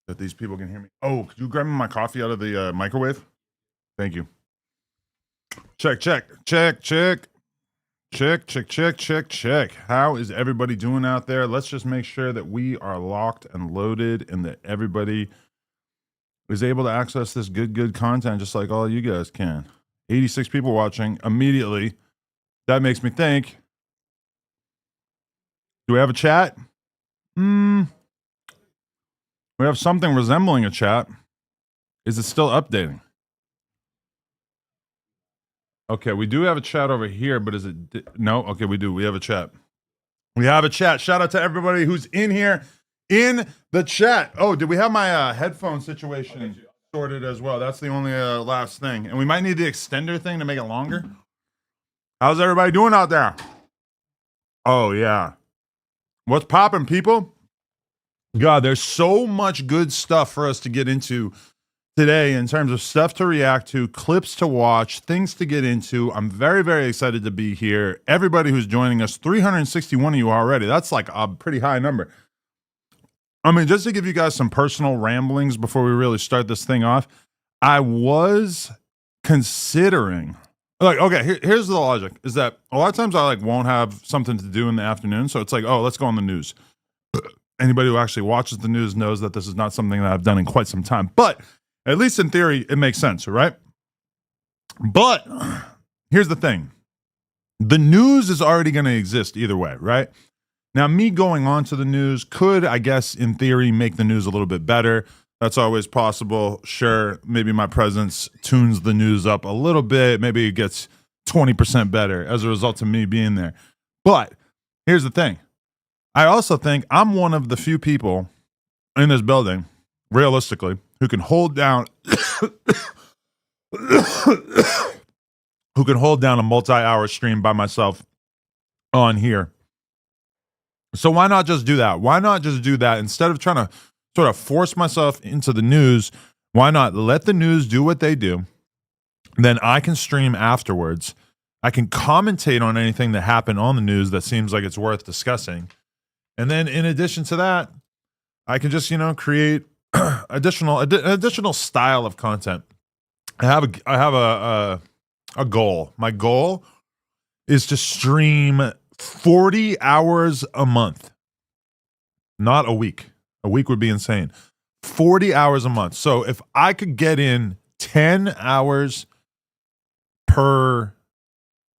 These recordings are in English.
that these people can hear me. Oh, could you grab me my coffee out of the microwave? Thank you. Check. How is everybody doing out there? Let's just make sure that we are locked and loaded and that everybody is able to access this good content just like all you guys can. 86 people watching immediately. That makes me think. Do we have a chat? We have something resembling a chat. Is it still updating? Okay, we do have a chat over here, but is it... No? Okay, we do. We have a chat. We have a chat. Shout out to everybody who's in here in the chat. Oh, did we have my headphone situation sorted as well? That's the only last thing. And we might need the extender thing to make it longer. How's everybody doing out there? Oh, yeah. What's popping, people? God, there's so much good stuff for us to get into today in terms of stuff to react to, clips to watch, things to get into. I'm very, very excited to be here. Everybody who's joining us, 361 of you already. That's like a pretty high number. I mean, just to give you guys some personal ramblings before we really start this thing off, I was considering, like, okay, here's the logic, is that a lot of times I won't have something to do in the afternoon, so it's like, oh, let's go on the news. Anybody who actually watches the news knows that this is not something that I've done in quite some time, but at least in theory, it makes sense, right? But here's the thing. The news is already going to exist either way, right? Now, me going on to the news could, I guess, in theory, make the news a little bit better. That's always possible. Sure, maybe my presence tunes the news up a little bit. Maybe it gets 20% better as a result of me being there. But here's the thing. I also think I'm one of the few people in this building, realistically, who can hold down a multi-hour stream by myself on here. So why not just do that? Why not just do that instead of trying to sort of force myself into the news? Why not let the news do what they do? Then I can stream afterwards. I can commentate on anything that happened on the news that seems like it's worth discussing. And then in addition to that, I can just, create additional style of content. I have a goal. My goal is to stream 40 hours a month. Not a week. A week would be insane. 40 hours a month. So if I could get in 10 hours per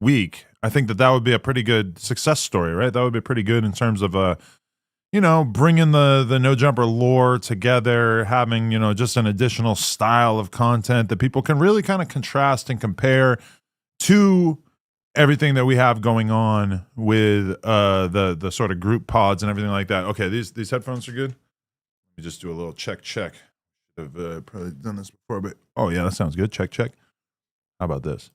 week, I think that would be a pretty good success story, right? That would be pretty good in terms of bringing the No Jumper lore together, having, just an additional style of content that people can really kind of contrast and compare to everything that we have going on with the sort of group pods and everything like that. Okay, these headphones are good. Let me just do a little check. I've probably done this before, but oh yeah, that sounds good. Check. How about this?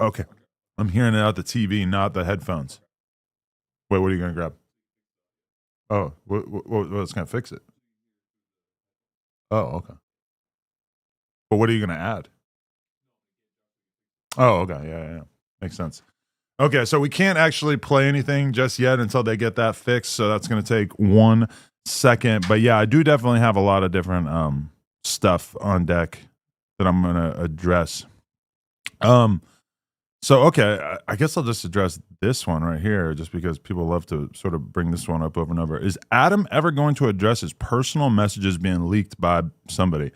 Okay, I'm hearing it out the TV, not the headphones. Wait, what are you going to grab? Oh, what's going to fix it? Oh, okay. But what are you going to add? Oh, okay. Yeah. Makes sense. Okay, so we can't actually play anything just yet until they get that fixed, so that's going to take 1 second. But yeah, I do definitely have a lot of different stuff on deck that I'm going to address. So, okay, I guess I'll just address this one right here just because people love to sort of bring this one up over and over. Is Adam ever going to address his personal messages being leaked by somebody?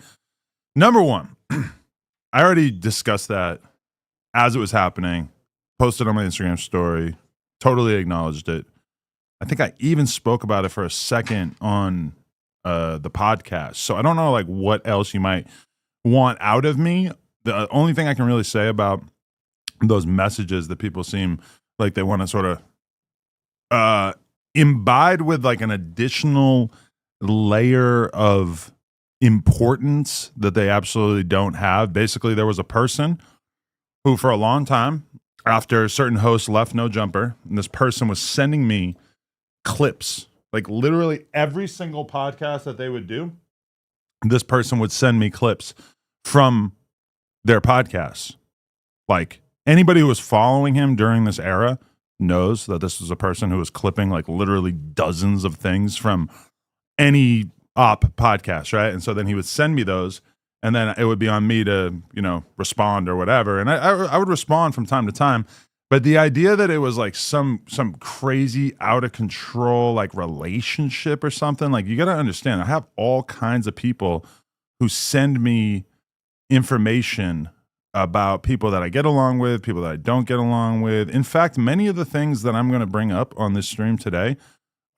Number one, I already discussed that as it was happening, posted on my Instagram story, totally acknowledged it. I think I even spoke about it for a second on the podcast. So I don't know what else you might want out of me. The only thing I can really say about those messages that people seem like they want to sort of imbibe with an additional layer of importance that they absolutely don't have. Basically, there was a person who for a long time, after certain hosts left No Jumper, and this person was sending me clips, literally every single podcast that they would do, this person would send me clips from their podcasts. Anybody who was following him during this era knows that this was a person who was clipping literally dozens of things from any op podcast, right? And so then he would send me those, and then it would be on me to, respond or whatever. And I would respond from time to time. But the idea that it was like some crazy out of control like relationship or something, like, you got to understand, I have all kinds of people who send me information about people that I get along with, people that I don't get along with. In fact, many of the things that I'm going to bring up on this stream today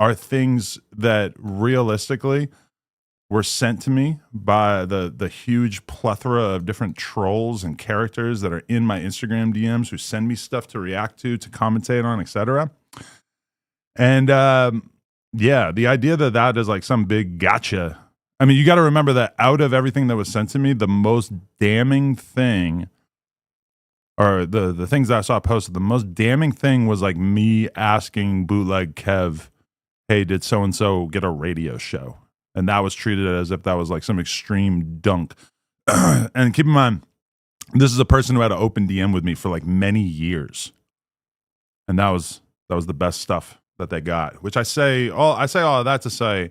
are things that realistically were sent to me by the huge plethora of different trolls and characters that are in my Instagram DMs who send me stuff to react to commentate on, etc. And yeah, the idea that is like some big gotcha. I mean, you got to remember that out of everything that was sent to me, the most damning thing, or the things that I saw posted, the most damning thing was like me asking Bootleg Kev, hey, did so-and-so get a radio show? And that was treated as if that was like some extreme dunk. And keep in mind, this is a person who had an open DM with me for like many years. And that was the best stuff that they got, which I say all of that to say,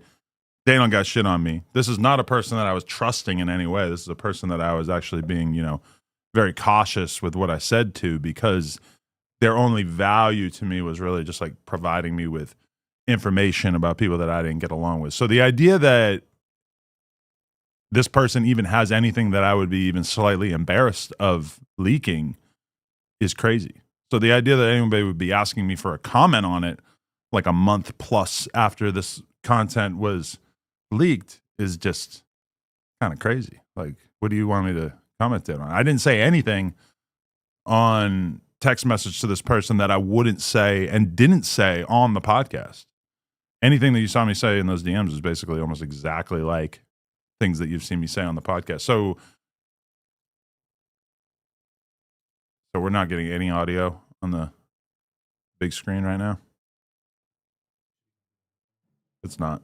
they don't got shit on me. This is not a person that I was trusting in any way. This is a person that I was actually being, very cautious with what I said to, because their only value to me was really just like providing me with information about people that I didn't get along with. So the idea that this person even has anything that I would be even slightly embarrassed of leaking is crazy. So the idea that anybody would be asking me for a comment on it like a month plus after this content was leaked is just kind of crazy. Like, what do you want me to comment on? I didn't say anything on text message to this person that I wouldn't say and didn't say on the podcast. Anything that you saw me say in those DMs is basically almost exactly like things that you've seen me say on the podcast. So we're not getting any audio on the big screen right now. It's not.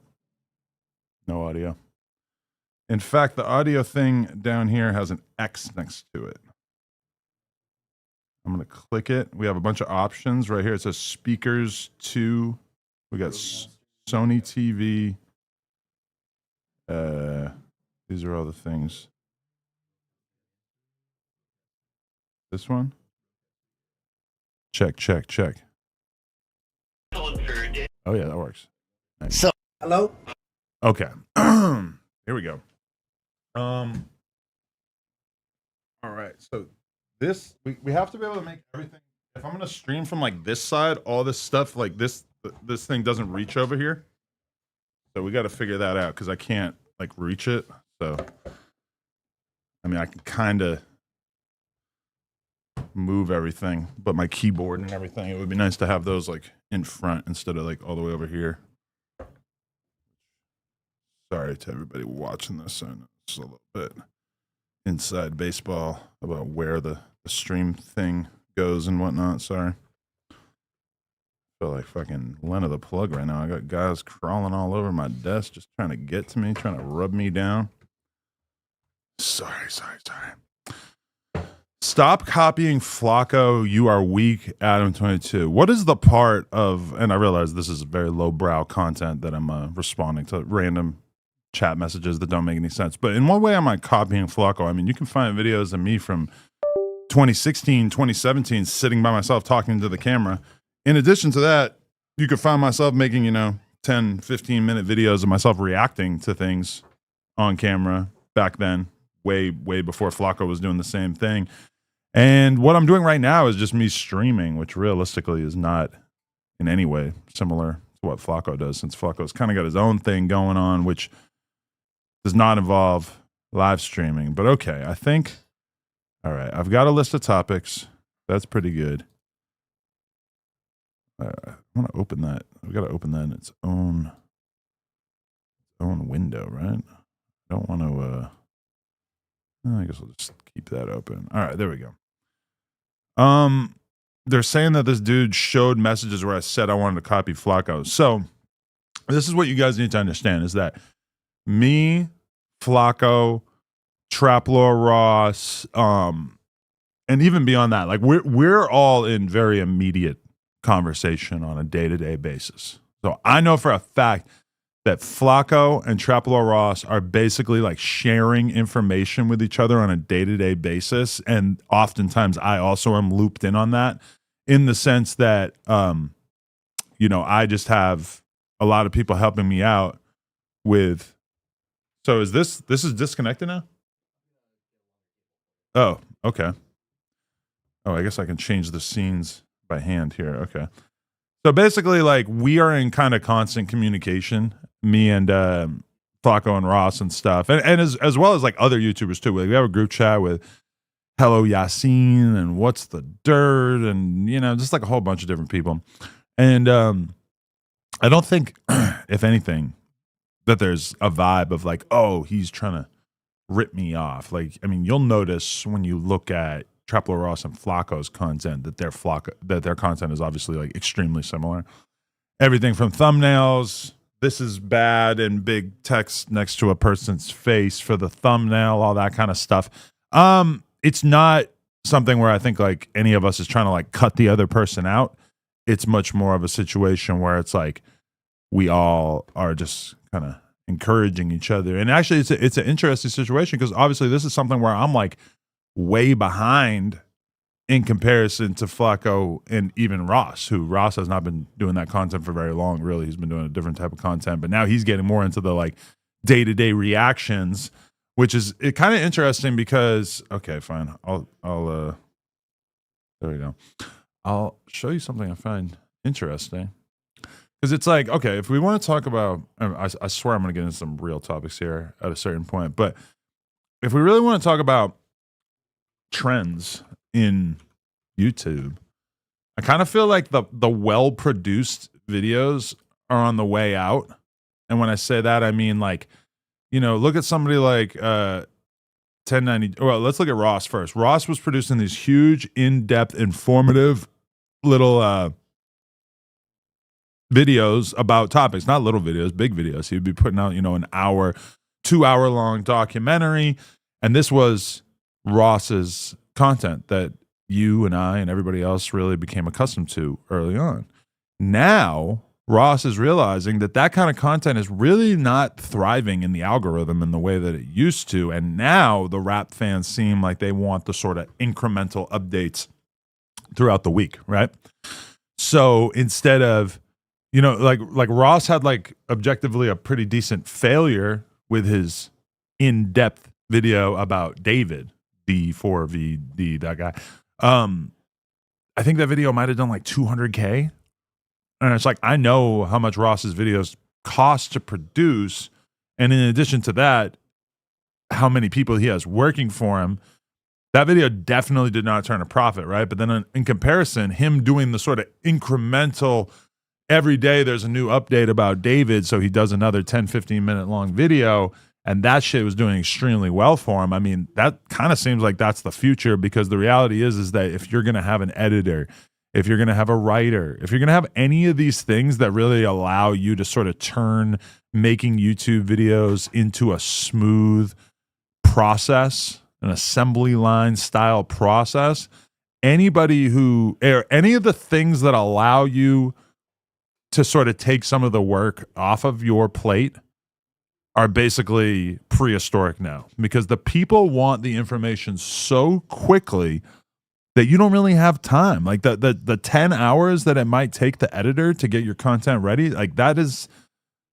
No audio. In fact, the audio thing down here has an X next to it. I'm going to click it. We have a bunch of options right here. It says speakers 2. We got Sony TV. These are all the things. This one? Check. Oh yeah, that works. Nice. So, hello? Okay. Here we go. All right. So this, we have to be able to make everything. If I'm going to stream from like this side, all this stuff like this thing doesn't reach over here. So we got to figure that out, because I can't like reach it. So, I mean, I can kind of move everything, but my keyboard and everything, it would be nice to have those like in front instead of like all the way over here. Sorry to everybody watching this. I know it's a little bit inside baseball about where the stream thing goes and whatnot. Sorry. I feel like fucking Lena the Plug right now. I got guys crawling all over my desk just trying to get to me, trying to rub me down. Sorry. Stop copying Flacco. You are weak, Adam22. What is the part of, and I realize this is very lowbrow content that I'm responding to random chat messages that don't make any sense, but in what way am I copying Flacco? I mean, you can find videos of me from 2016, 2017 sitting by myself talking to the camera. In addition to that, you could find myself making, 10, 15-minute videos of myself reacting to things on camera back then, way before Flacco was doing the same thing. And what I'm doing right now is just me streaming, which realistically is not in any way similar to what Flacco does, since Flacco's kind of got his own thing going on, which does not involve live streaming. But okay, I think, all right, I've got a list of topics. That's pretty good. I want to open that. We got to open that in its own window, right? I don't want to, I guess I'll just keep that open. All right, there we go. They're saying that this dude showed messages where I said I wanted to copy Flacco. So this is what you guys need to understand, is that me, Flacco, Traplor Ross, and even beyond that, like we're all in very immediate conversation on a day-to-day basis. So I know for a fact that Flacco and Trapelo Ross are basically like sharing information with each other on a day-to-day basis. And oftentimes I also am looped in on that, in the sense that, you know, I just have a lot of people helping me out with. So is this is disconnected now? Oh, okay. Oh, I guess I can change the scenes by hand here. Okay. So basically, like, we are in kind of constant communication, me and Flacco and Ross and stuff, and as well as like other YouTubers too. We have a group chat with Hello Yassine and What's the Dirt, and, you know, just like a whole bunch of different people. And I don't think, if anything, that there's a vibe of like, oh, he's trying to rip me off. Like, I mean, you'll notice when you look at Trapelo Ross and Flacco's content that their content is obviously like extremely similar. Everything from thumbnails, this is bad, and big text next to a person's face for the thumbnail, all that kind of stuff. It's not something where I think like any of us is trying to like cut the other person out. It's much more of a situation where it's like we all are just kind of encouraging each other. And actually it's an interesting situation, because obviously this is something where I'm like way behind in comparison to Flacco and even Ross, who Ross has not been doing that content for very long. Really, he's been doing a different type of content, but now he's getting more into the like day-to-day reactions, which is kind of interesting because, okay, fine. I'll there we go. I'll show you something I find interesting, because it's like, okay, if we want to talk about, I swear I'm going to get into some real topics here at a certain point, but if we really want to talk about trends in YouTube, I kind of feel like the well-produced videos are on the way out. And when I say that, I mean, like, you know, look at somebody like 1090. Well, let's look at Ross first. Ross was producing these huge, in-depth, informative little videos about topics, not little videos, big videos. He would be putting out, you know, an hour, 2 hour long documentary. And this was Ross's content that you and I and everybody else really became accustomed to early on. Now, Ross is realizing that that kind of content is really not thriving in the algorithm in the way that it used to. And now the rap fans seem like they want the sort of incremental updates throughout the week, right? So instead of, you know, like Ross had like objectively a pretty decent failure with his in-depth video about David, D4VD, that guy. I think that video might have done like 200K. And it's like, I know how much Ross's videos cost to produce. And in addition to that, how many people he has working for him. That video definitely did not turn a profit, right? But then in comparison, him doing the sort of incremental, every day there's a new update about David, so he does another 10, 15-minute long video, and that shit was doing extremely well for him. I mean, that kind of seems like that's the future, because the reality is that if you're going to have an editor, if you're going to have a writer, if you're going to have any of these things that really allow you to sort of turn making YouTube videos into a smooth process, an assembly line style process, anybody who, or any of the things that allow you to sort of take some of the work off of your plate are basically prehistoric now, because the people want the information so quickly that you don't really have time. Like the 10 hours that it might take the editor to get your content ready, like that is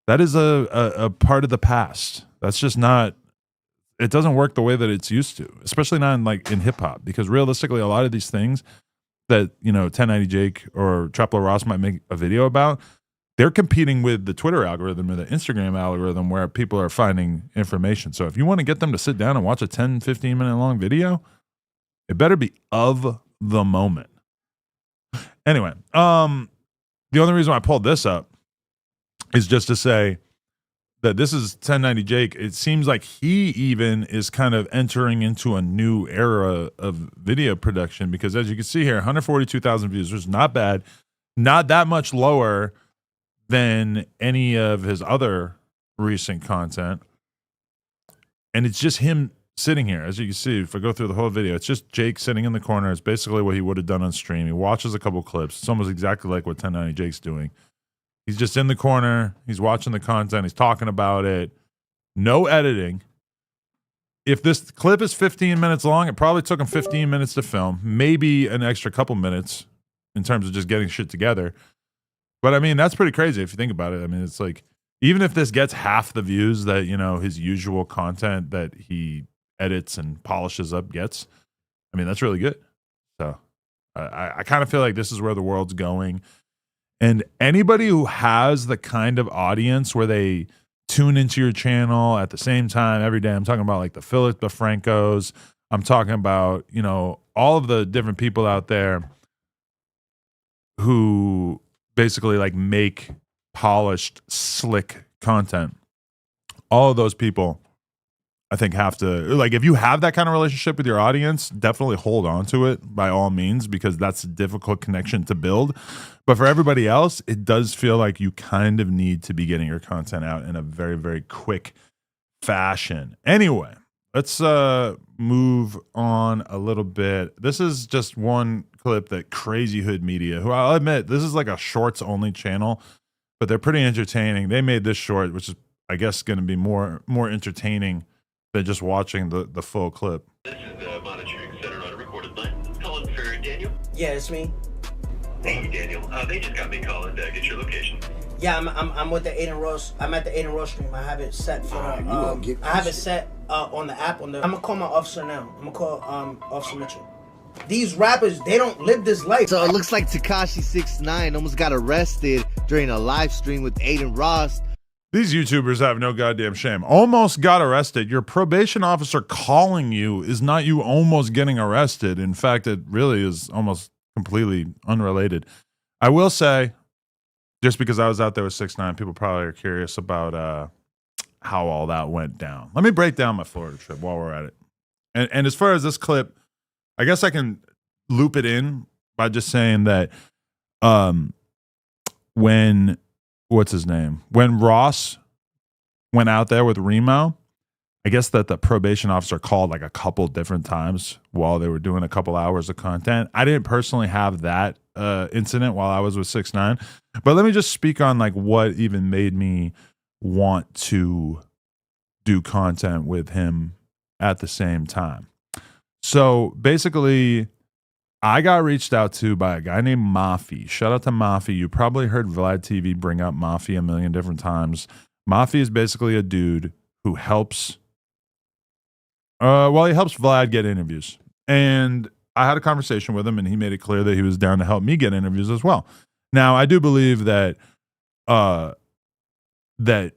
a part of the past. That's just not, it doesn't work the way that it's used to, especially not in hip hop, because realistically, a lot of these things that, you know, 1090 Jake or Trapelo Ross might make a video about, they're competing with the Twitter algorithm or the Instagram algorithm where people are finding information. So if you want to get them to sit down and watch a 10, 15-minute long video, it better be of the moment. Anyway, the only reason why I pulled this up is just to say that this is 1090 Jake. It seems like he even is kind of entering into a new era of video production, because as you can see here, 142,000 views, which is not bad, not that much lower than any of his other recent content. And it's just him sitting here. As you can see, if I go through the whole video, it's just Jake sitting in the corner. It's basically what he would have done on stream. He watches a couple clips. It's almost exactly like what 1090 Jake's doing. He's just in the corner. He's watching the content. He's talking about it. No editing. If this clip is 15 minutes long, it probably took him 15 minutes to film, maybe an extra couple minutes in terms of just getting shit together. But I mean, that's pretty crazy if you think about it. I mean, it's like, even if this gets half the views that, you know, his usual content that he edits and polishes up gets, I mean, that's really good. So I kind of feel like this is where the world's going. And anybody who has the kind of audience where they tune into your channel at the same time every day, I'm talking about like the Philip DeFrancos, I'm talking about, you know, all of the different people out there who basically like make polished, slick content. All of those people, I think, have to, like, if you have that kind of relationship with your audience, definitely hold on to it by all means, because that's a difficult connection to build. But for everybody else, it does feel like you kind of need to be getting your content out in a very, very quick fashion. Anyway, let's move on a little bit. This is just one clip that Crazy Hood Media, who I'll admit, this is like a shorts only channel, but they're pretty entertaining. They made this short, which is, I guess, going to be more entertaining than just watching the full clip. This is the monitoring center on a recorded line. Calling for Daniel? Yeah, it's me. Hey, Daniel. They just got me calling to get your location. Yeah, I'm with the Adin Roast. I'm at the Adin Roast stream. I have it set for I have it set on the app. I'm gonna call my officer now. I'm gonna call Officer Mitchell. These rappers, they don't live this life. So it looks like Tekashi 6ix9ine almost got arrested during a live stream with Adin Ross. These YouTubers have no goddamn shame. Almost got arrested. Your probation officer calling you is not you almost getting arrested. In fact, it really is almost completely unrelated. I will say, just because I was out there with 6ix9ine, people probably are curious about how all that went down. Let me break down my Florida trip while we're at it. And as far as this clip, I guess I can loop it in by just saying that when Ross went out there with Remo, I guess that the probation officer called like a couple different times while they were doing a couple hours of content. I didn't personally have that incident while I was with 6ix9ine, but let me just speak on like what even made me want to do content with him at the same time. So basically, I got reached out to by a guy named Mafi. Shout out to Mafi. You probably heard Vlad TV bring up Mafi a million different times. Mafi is basically a dude who helps, he helps Vlad get interviews. And I had a conversation with him, and he made it clear that he was down to help me get interviews as well. Now, I do believe that that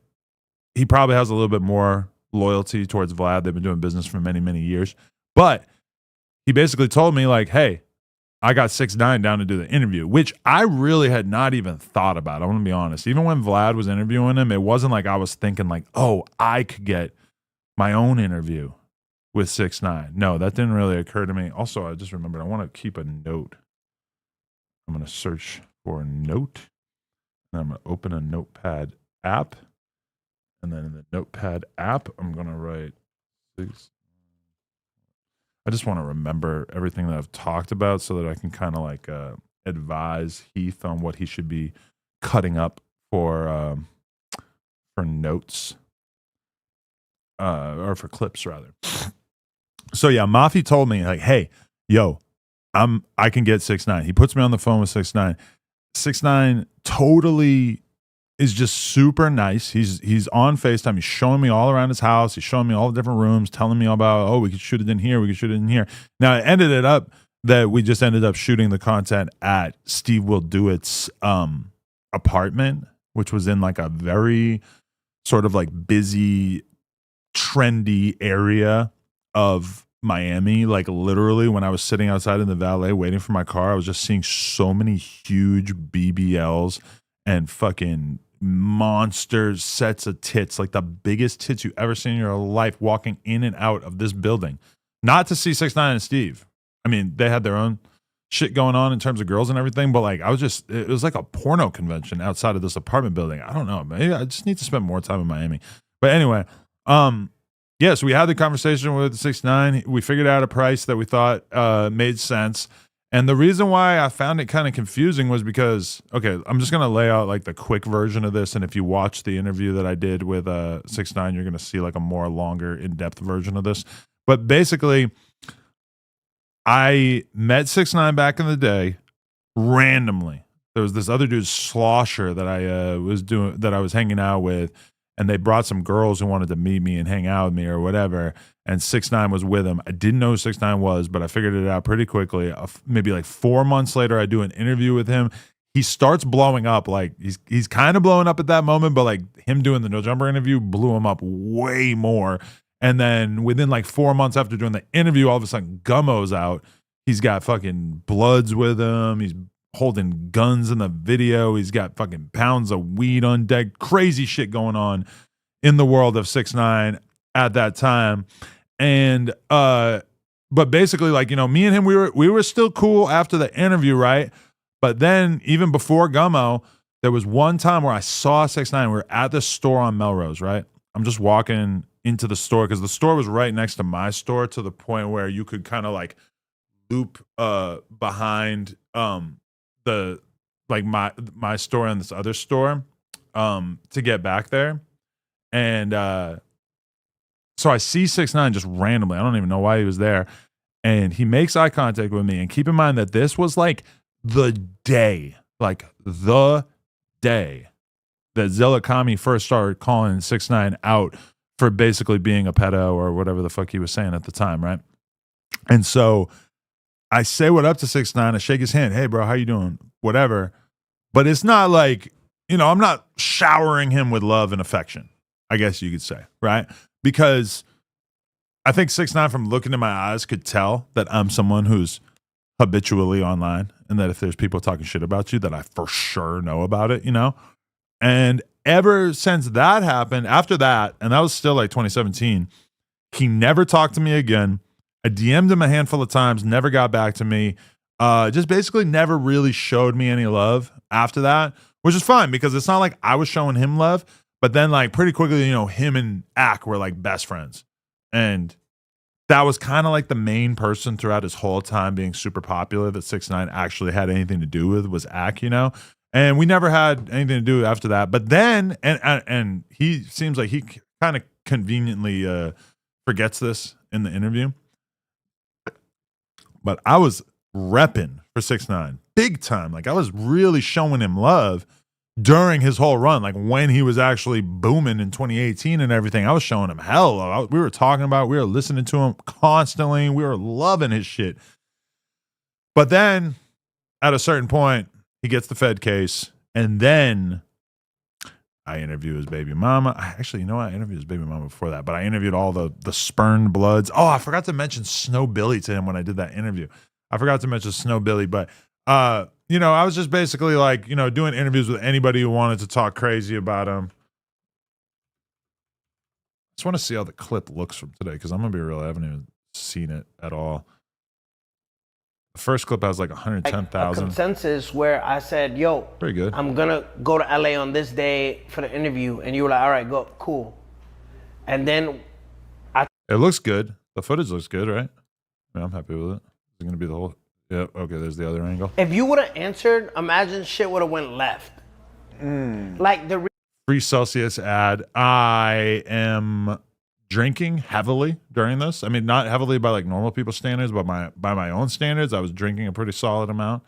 he probably has a little bit more loyalty towards Vlad. They've been doing business for many, many years. But he basically told me, like, hey, I got 6ix9ine down to do the interview, which I really had not even thought about. I want to be honest. Even when Vlad was interviewing him, it wasn't like I was thinking like, oh, I could get my own interview with 6ix9ine. No, that didn't really occur to me. Also, I just remembered I want to keep a note. I'm going to search for a note, and I'm going to open a notepad app. And then in the notepad app, I'm going to write 6. I just want to remember everything that I've talked about so that I can kind of like advise Heath on what he should be cutting up for notes or for clips rather. So yeah, Mafi told me like, hey, yo, I can get 6ix9ine. He puts me on the phone with 6ix9ine. 6ix9ine totally is just super nice. He's on FaceTime. He's showing me all around his house. He's showing me all the different rooms, telling me about, oh, we could shoot it in here. We could shoot it in here. Now, it ended it up that we just ended up shooting the content at Steve Will Do It's apartment, which was in like a very sort of like busy, trendy area of Miami. Like literally when I was sitting outside in the valet waiting for my car, I was just seeing so many huge BBLs and fucking monster sets of tits, like the biggest tits you ever seen in your life, walking in and out of this building. Not to see 6ix9ine and Steve. I mean, they had their own shit going on in terms of girls and everything, but like it was like a porno convention outside of this apartment building. I don't know, maybe I just need to spend more time in Miami. But anyway, so we had the conversation with 6ix9ine. We figured out a price that we thought made sense. And the reason why I found it kind of confusing was because, okay, I'm just gonna lay out like the quick version of this, and if you watch the interview that I did with 6ix9ine, you're gonna see like a more longer, in-depth version of this. But basically, I met 6ix9ine back in the day randomly. There was this other dude, Slosher, that I was hanging out with, and they brought some girls who wanted to meet me and hang out with me or whatever. And 6ix9ine was with him. I didn't know who 6ix9ine was, but I figured it out pretty quickly. Maybe like 4 months later, I do an interview with him. He starts blowing up. Like he's kind of blowing up at that moment, but like him doing the No Jumper interview blew him up way more. And then within like 4 months after doing the interview, all of a sudden Gummo's out. He's got fucking Bloods with him. He's holding guns in the video. He's got fucking pounds of weed on deck. Crazy shit going on in the world of 6ix9ine at that time. And but basically, like, you know, me and him, we were still cool after the interview, right? But then even before Gummo, there was one time where I saw 6ix9ine. We were at the store on Melrose, right? I'm just walking into the store because the store was right next to my store, to the point where you could kind of like loop behind the like my store and this other store to get back there. And so I see 6ix9ine just randomly. I don't even know why he was there. And he makes eye contact with me. And keep in mind that this was like the day that Zelakami first started calling 6ix9ine out for basically being a pedo or whatever the fuck he was saying at the time, right? And so I say what up to 6ix9ine. I shake his hand. Hey, bro, how you doing? Whatever. But it's not like, you know, I'm not showering him with love and affection, I guess you could say, right? Because I think 6ix9ine, from looking in my eyes, could tell that I'm someone who's habitually online, and that if there's people talking shit about you, that I for sure know about it, you know? And ever since that happened, after that, and that was still like 2017, he never talked to me again. I DM'd him a handful of times, never got back to me. Just basically never really showed me any love after that, which is fine because it's not like I was showing him love. But then, like, pretty quickly, you know, him and Ack were like best friends. And that was kind of like the main person throughout his whole time being super popular that 6ix9ine actually had anything to do with, was Ack, you know? And we never had anything to do after that. But then, and he seems like he kind of conveniently forgets this in the interview. But I was repping for 6ix9ine big time. Like, I was really showing him love during his whole run. Like, when he was actually booming in 2018 and everything, I was showing him hell. We were talking about, we were listening to him constantly. We were loving his shit. But then at a certain point, he gets the Fed case, and then I interview his baby mama. Actually, you know what? I interviewed his baby mama before that, but I interviewed all the spurned Bloods. Oh, I forgot to mention Snow Billy to him when I did that interview. I forgot to mention Snow Billy, but you know, I was just basically like, you know, doing interviews with anybody who wanted to talk crazy about him. I just want to see how the clip looks from today, because I'm gonna be real, I haven't even seen it at all. The first clip has like 110,000. Consensus where I said, yo, pretty good. I'm gonna go to LA on this day for the interview, and you were like, all right, go, cool. And then it looks good. The footage looks good, right? I mean, I'm happy with it. It's gonna be the whole. Yeah, okay, there's the other angle. If you would have answered, imagine shit would have went left. Like the Free Celsius ad. I am drinking heavily during this. I mean, not heavily by like normal people's standards, but by my own standards, I was drinking a pretty solid amount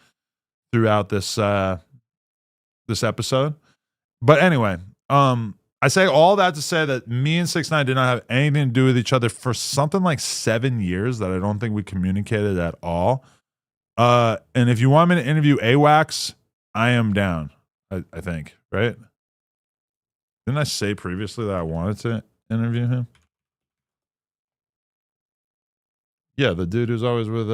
throughout this this episode. But anyway, I say all that to say that me and 6ix9ine did not have anything to do with each other for something like 7 years that I don't think we communicated at all. And if you want me to interview AWACS, I am down. I think, right? Didn't I say previously that I wanted to interview him? Yeah, the dude who's always with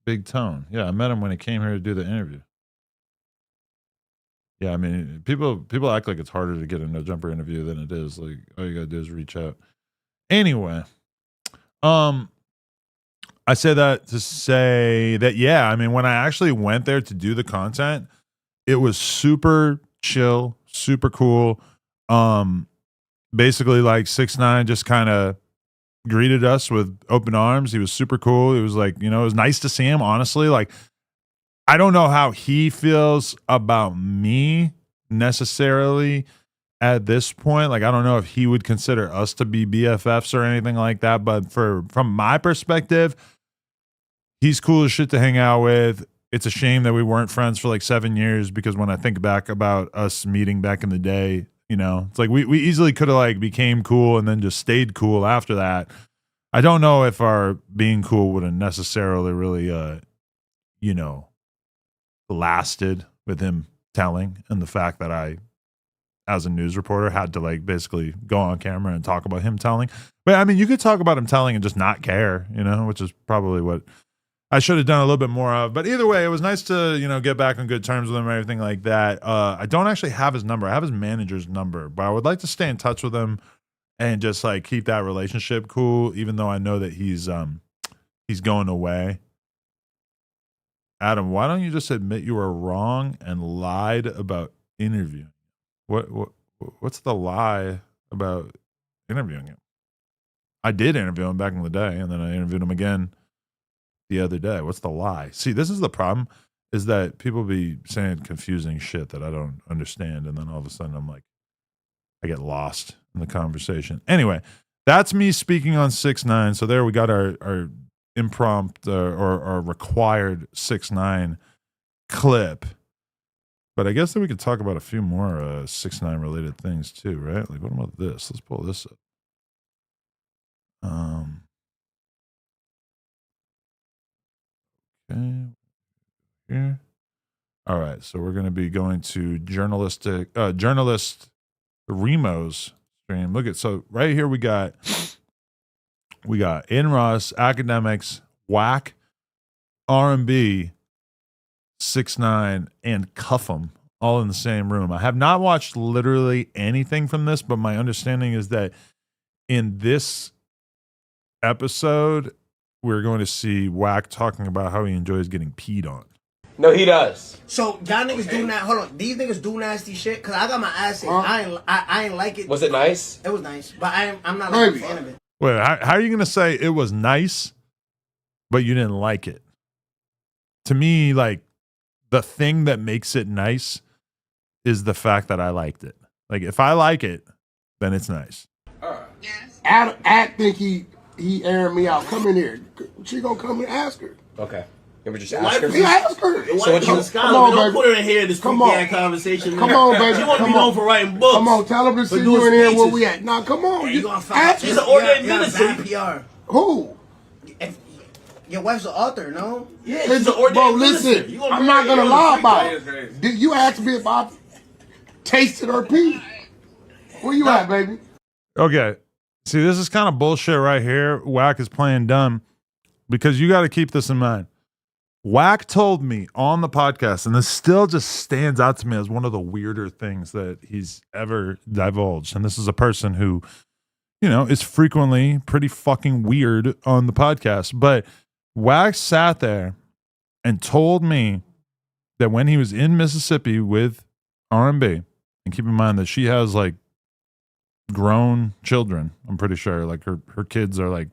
Big Tone. Yeah, I met him when he came here to do the interview. Yeah, I mean, people act like it's harder to get a No Jumper interview than it is. Like, all you gotta do is reach out. Anyway, I say that to say that, yeah, I mean, when I actually went there to do the content, it was super chill, super cool. Basically, like 6ix9ine just kind of greeted us with open arms. He was super cool. It was like, you know, it was nice to see him, honestly. Like, I don't know how he feels about me necessarily at this point. Like, I don't know if he would consider us to be BFFs or anything like that. But from my perspective, he's cool as shit to hang out with. It's a shame that we weren't friends for like 7 years, because when I think back about us meeting back in the day, it's like we easily could have like became cool and then just stayed cool after that. I don't know if our being cool would have necessarily really, lasted with him telling, and the fact that I, as a news reporter, had to like basically go on camera and talk about him telling. But I mean, you could talk about him telling and just not care, which is probably what I should have done a little bit more of. But either way, it was nice to, get back on good terms with him and everything like that. I don't actually have his number. I have his manager's number, but I would like to stay in touch with him and just like keep that relationship cool, even though I know that he's going away. Adam, why don't you just admit you were wrong and lied about interviewing? What's the lie about interviewing him? I did interview him back in the day, and then I interviewed him again the other day. What's the lie? See, this is the problem, is that people be saying confusing shit that I don't understand, and then all of a sudden I'm like, I get lost in the conversation. Anyway, that's me speaking on 6ix9ine. So there we got our impromptu or required 6ix9ine clip. But I guess that we could talk about a few more 6ix9ine related things too, right? Like, what about this? Let's pull this up. Okay. Here. All right. So we're going to be going to journalist Remo's stream. Look at, so right here we got Adin Ross, Academics, Wack, R&B, 6ix9ine, and Cuff'em all in the same room. I have not watched literally anything from this, but my understanding is that in this episode, we're going to see Wack talking about how he enjoys getting peed on. No, he does. So y'all niggas do not. Hold on, these niggas do nasty shit. Cause I got my ass in. I ain't like it. Was it nice? It was nice, but I'm not like a fan of it. Wait, how are you gonna say it was nice, but you didn't like it? To me, like, the thing that makes it nice is the fact that I liked it. Like, if I like it, then it's nice. Yes. Adam think he airing me out. Come in here. She gonna come and ask her. Okay. You ever just ask her? He ask her. So what you? Come on, don't baby. put her in here this Come freaky on. ass conversation. Come on, baby. She want to be Come known on. for writing books. Come on, tell him to see for you doing in here where speeches. we at. Now, come on. You gonna fuck ask up. It's her. an ordained You're minister. bad PR. Who? If your wife's an author, no? Yeah, she's an Bro, ordained minister. listen. You gonna I'm be not gonna married lie on about the street? it. Did you ask me if I tasted her pee? Where you at, baby? Okay. See, this is kind of bullshit right here. Wack is playing dumb, because you got to keep this in mind. Wack told me on the podcast, and this still just stands out to me as one of the weirder things that he's ever divulged. And this is a person who, is frequently pretty fucking weird on the podcast. But Wack sat there and told me that when he was in Mississippi with R&B, and keep in mind that she has like grown children, I'm pretty sure, like her kids are like,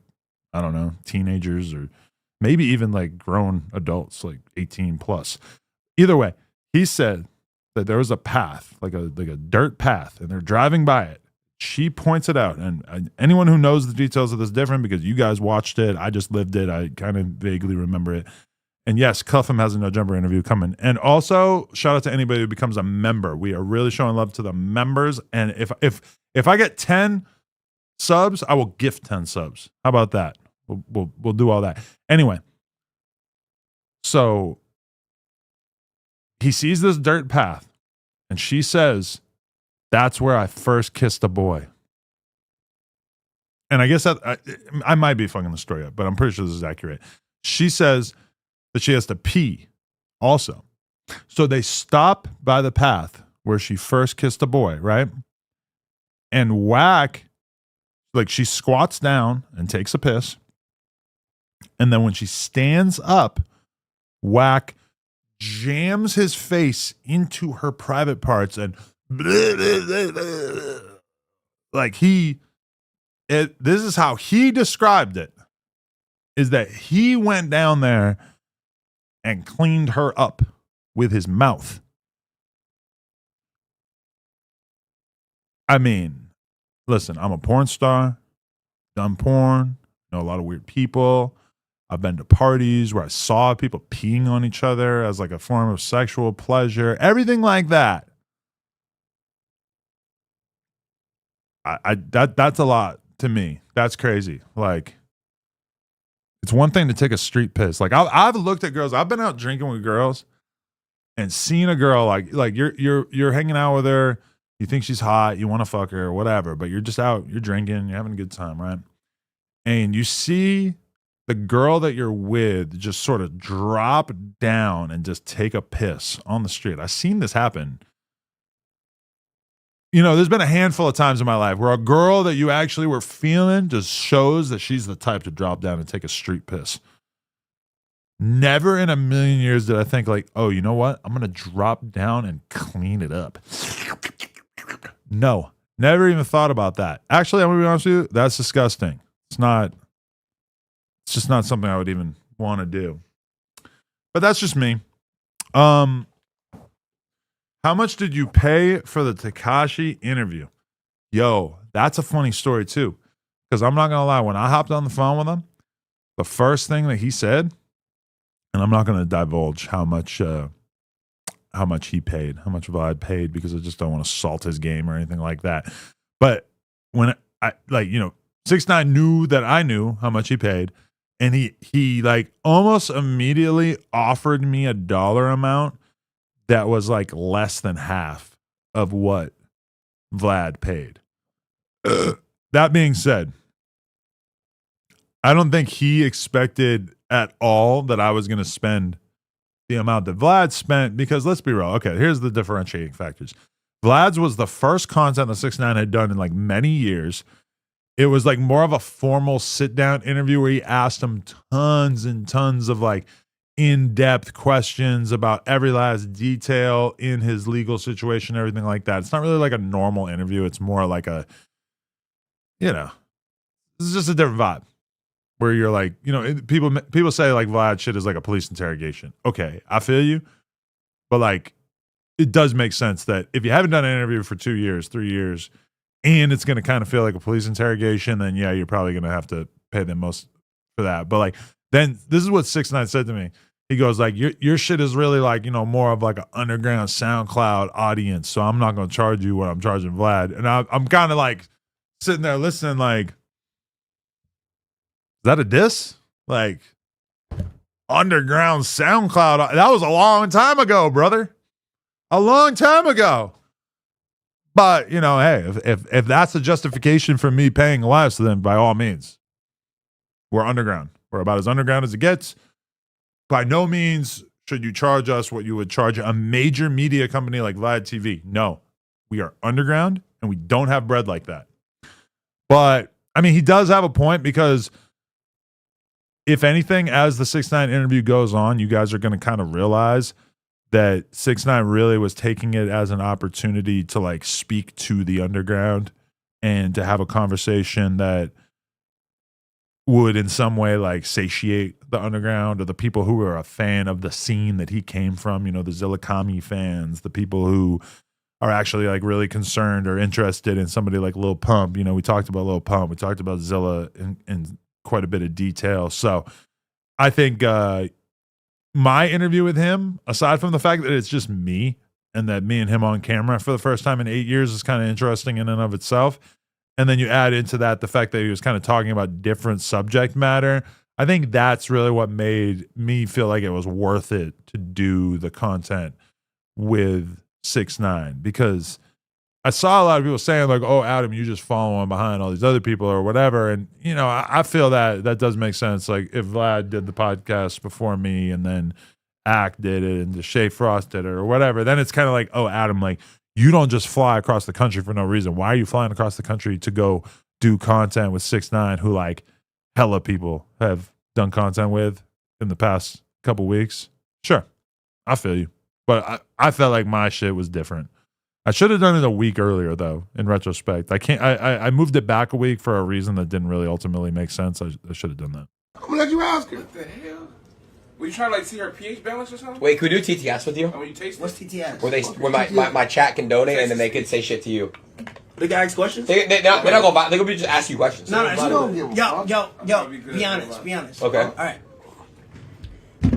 I don't know, teenagers or maybe even like grown adults, like 18 plus. Either way, he said that there was a path, like a dirt path, and they're driving by it. She points it out, and anyone who knows the details of this is different, because you guys watched it. I just lived it. I kind of vaguely remember it. And yes, Cuff'em has a No Jumper interview coming. And also, shout out to anybody who becomes a member. We are really showing love to the members. And if I get 10 subs, I will gift 10 subs. How about that? We'll do all that. Anyway, so he sees this dirt path, and she says, "That's where I first kissed a boy." And I guess that I might be fucking the story up, but I'm pretty sure this is accurate. She says that she has to pee also. So they stop by the path where she first kissed a boy, right? And Wack, like, she squats down and takes a piss. And then when she stands up, Wack jams his face into her private parts and like this is how he described it, is that he went down there and cleaned her up with his mouth. I mean, listen, I'm a porn star, done porn, know a lot of weird people. I've been to parties where I saw people peeing on each other as like a form of sexual pleasure, everything like that. That's a lot to me. That's crazy. Like, it's one thing to take a street piss. Like I've looked at girls. I've been out drinking with girls and seen a girl like you're hanging out with her. You think she's hot. You want to fuck her or whatever, but you're just out. You're drinking. You're having a good time, right? And you see the girl that you're with just sort of drop down and just take a piss on the street. I've seen this happen. You know, there's been a handful of times in my life where a girl that you actually were feeling just shows that she's the type to drop down and take a street piss. Never in a million years did I think like, oh, you know what? I'm going to drop down and clean it up. No, never even thought about that. Actually, I'm going to be honest with you, that's disgusting. It's just not something I would even want to do. But that's just me. How much did you pay for the Tekashi interview? Yo, that's a funny story too. Because I'm not going to lie, when I hopped on the phone with him, the first thing that he said, and I'm not going to divulge how much he paid, how much Vlad paid, because I just don't want to salt his game or anything like that. But when I, 6ix9ine knew that I knew how much he paid, and he like almost immediately offered me a dollar amount that was like less than half of what Vlad paid. That being said, I don't think he expected at all that I was going to spend the amount that Vlad spent, because let's be real. Okay, here's the differentiating factors. Vlad's was the first content that 6ix9ine had done in like many years. It was like more of a formal sit-down interview where he asked him tons and tons of like in-depth questions about every last detail in his legal situation, everything like that. It's not really like a normal interview. It's more like a, this is just a different vibe where you're like, people say like Vlad shit is like a police interrogation. Okay, I feel you. But like, it does make sense that if you haven't done an interview for 2 years, 3 years, and it's going to kind of feel like a police interrogation, then yeah, you're probably going to have to pay them most for that. But like, then this is what 6ix9ine said to me. He goes like, your shit is really like, more of like an underground SoundCloud audience. So I'm not going to charge you what I'm charging Vlad. And I'm kind of like sitting there listening like, is that a diss? Like, underground SoundCloud. That was a long time ago, brother. A long time ago. But, hey, if that's the justification for me paying less, then by all means, we're underground. We're about as underground as it gets. By no means should you charge us what you would charge a major media company like Vlad TV. No, we are underground and we don't have bread like that. But, I mean, he does have a point, because if anything, as the 6ix9ine interview goes on, you guys are going to kind of realize that 6ix9ine really was taking it as an opportunity to like speak to the underground and to have a conversation that would in some way like satiate the underground, or the people who are a fan of the scene that he came from, the Zillakami fans, the people who are actually like really concerned or interested in somebody like Lil Pump. We talked about Lil Pump. We talked about Zilla in quite a bit of detail. So I think my interview with him, aside from the fact that it's just me and that me and him on camera for the first time in 8 years, is kind of interesting in and of itself. And then you add into that the fact that he was kind of talking about different subject matter. I think that's really what made me feel like it was worth it to do the content with 6ix9ine, because I saw a lot of people saying like, oh, Adam, you just following behind all these other people or whatever. And, I feel that does make sense. Like if Vlad did the podcast before me and then Ack did it and Deshae Frost did it or whatever, then it's kind of like, oh, Adam, like you don't just fly across the country for no reason. Why are you flying across the country to go do content with 6ix9ine, who like hella people have done content with in the past couple weeks? Sure, I feel you. But I felt like my shit was different. I should have done it a week earlier, though, in retrospect. I moved it back a week for a reason that didn't really ultimately make sense. I should have done that. I'm gonna let you ask her. What the hell? Were you trying to like see her pH balance or something? Wait, could we do TTS with you? When you taste What's it? TTS? Where my chat can donate and then they could say shit to you. They can ask questions? They're not going to They're going to just ask you questions. No, Yo, be honest. Okay. All right.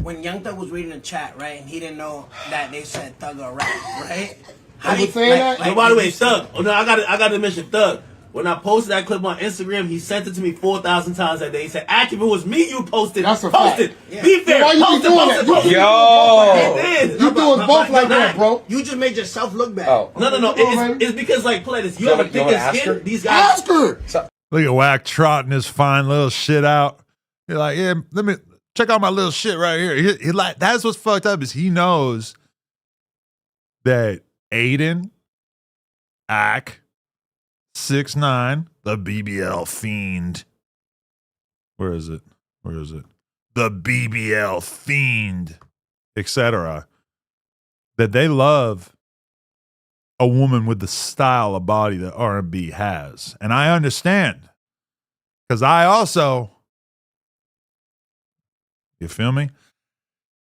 When Young Thug was reading the chat, right, and he didn't know that they said Thug or Rap, right? How you saying that? No, by the way, Thug. Oh no, I got to mention Thug. When I posted that clip on Instagram, he sent it to me 4,000 times that day. He said, "Act if it was me, you posted. That's a post fact. it. Yeah. Be fair. Why you Post it. doing Post that? it. Post it. Yo. You doing both like that, bro. You just made yourself look bad. Oh. No. Come on, man. It's because like play this. You You have a want- you wanna thicker ask her? skin. These guys. Ask her. Look at Wack trotting his fine little shit out. You're like, yeah, let me check out my little shit right here. He like, that's what's fucked up is he knows that Adin, Ack, 6ix9ine, the BBL fiend. Where is it? The BBL fiend, etc. That they love a woman with the style of body that R&B has. And I understand. Because I also, you feel me?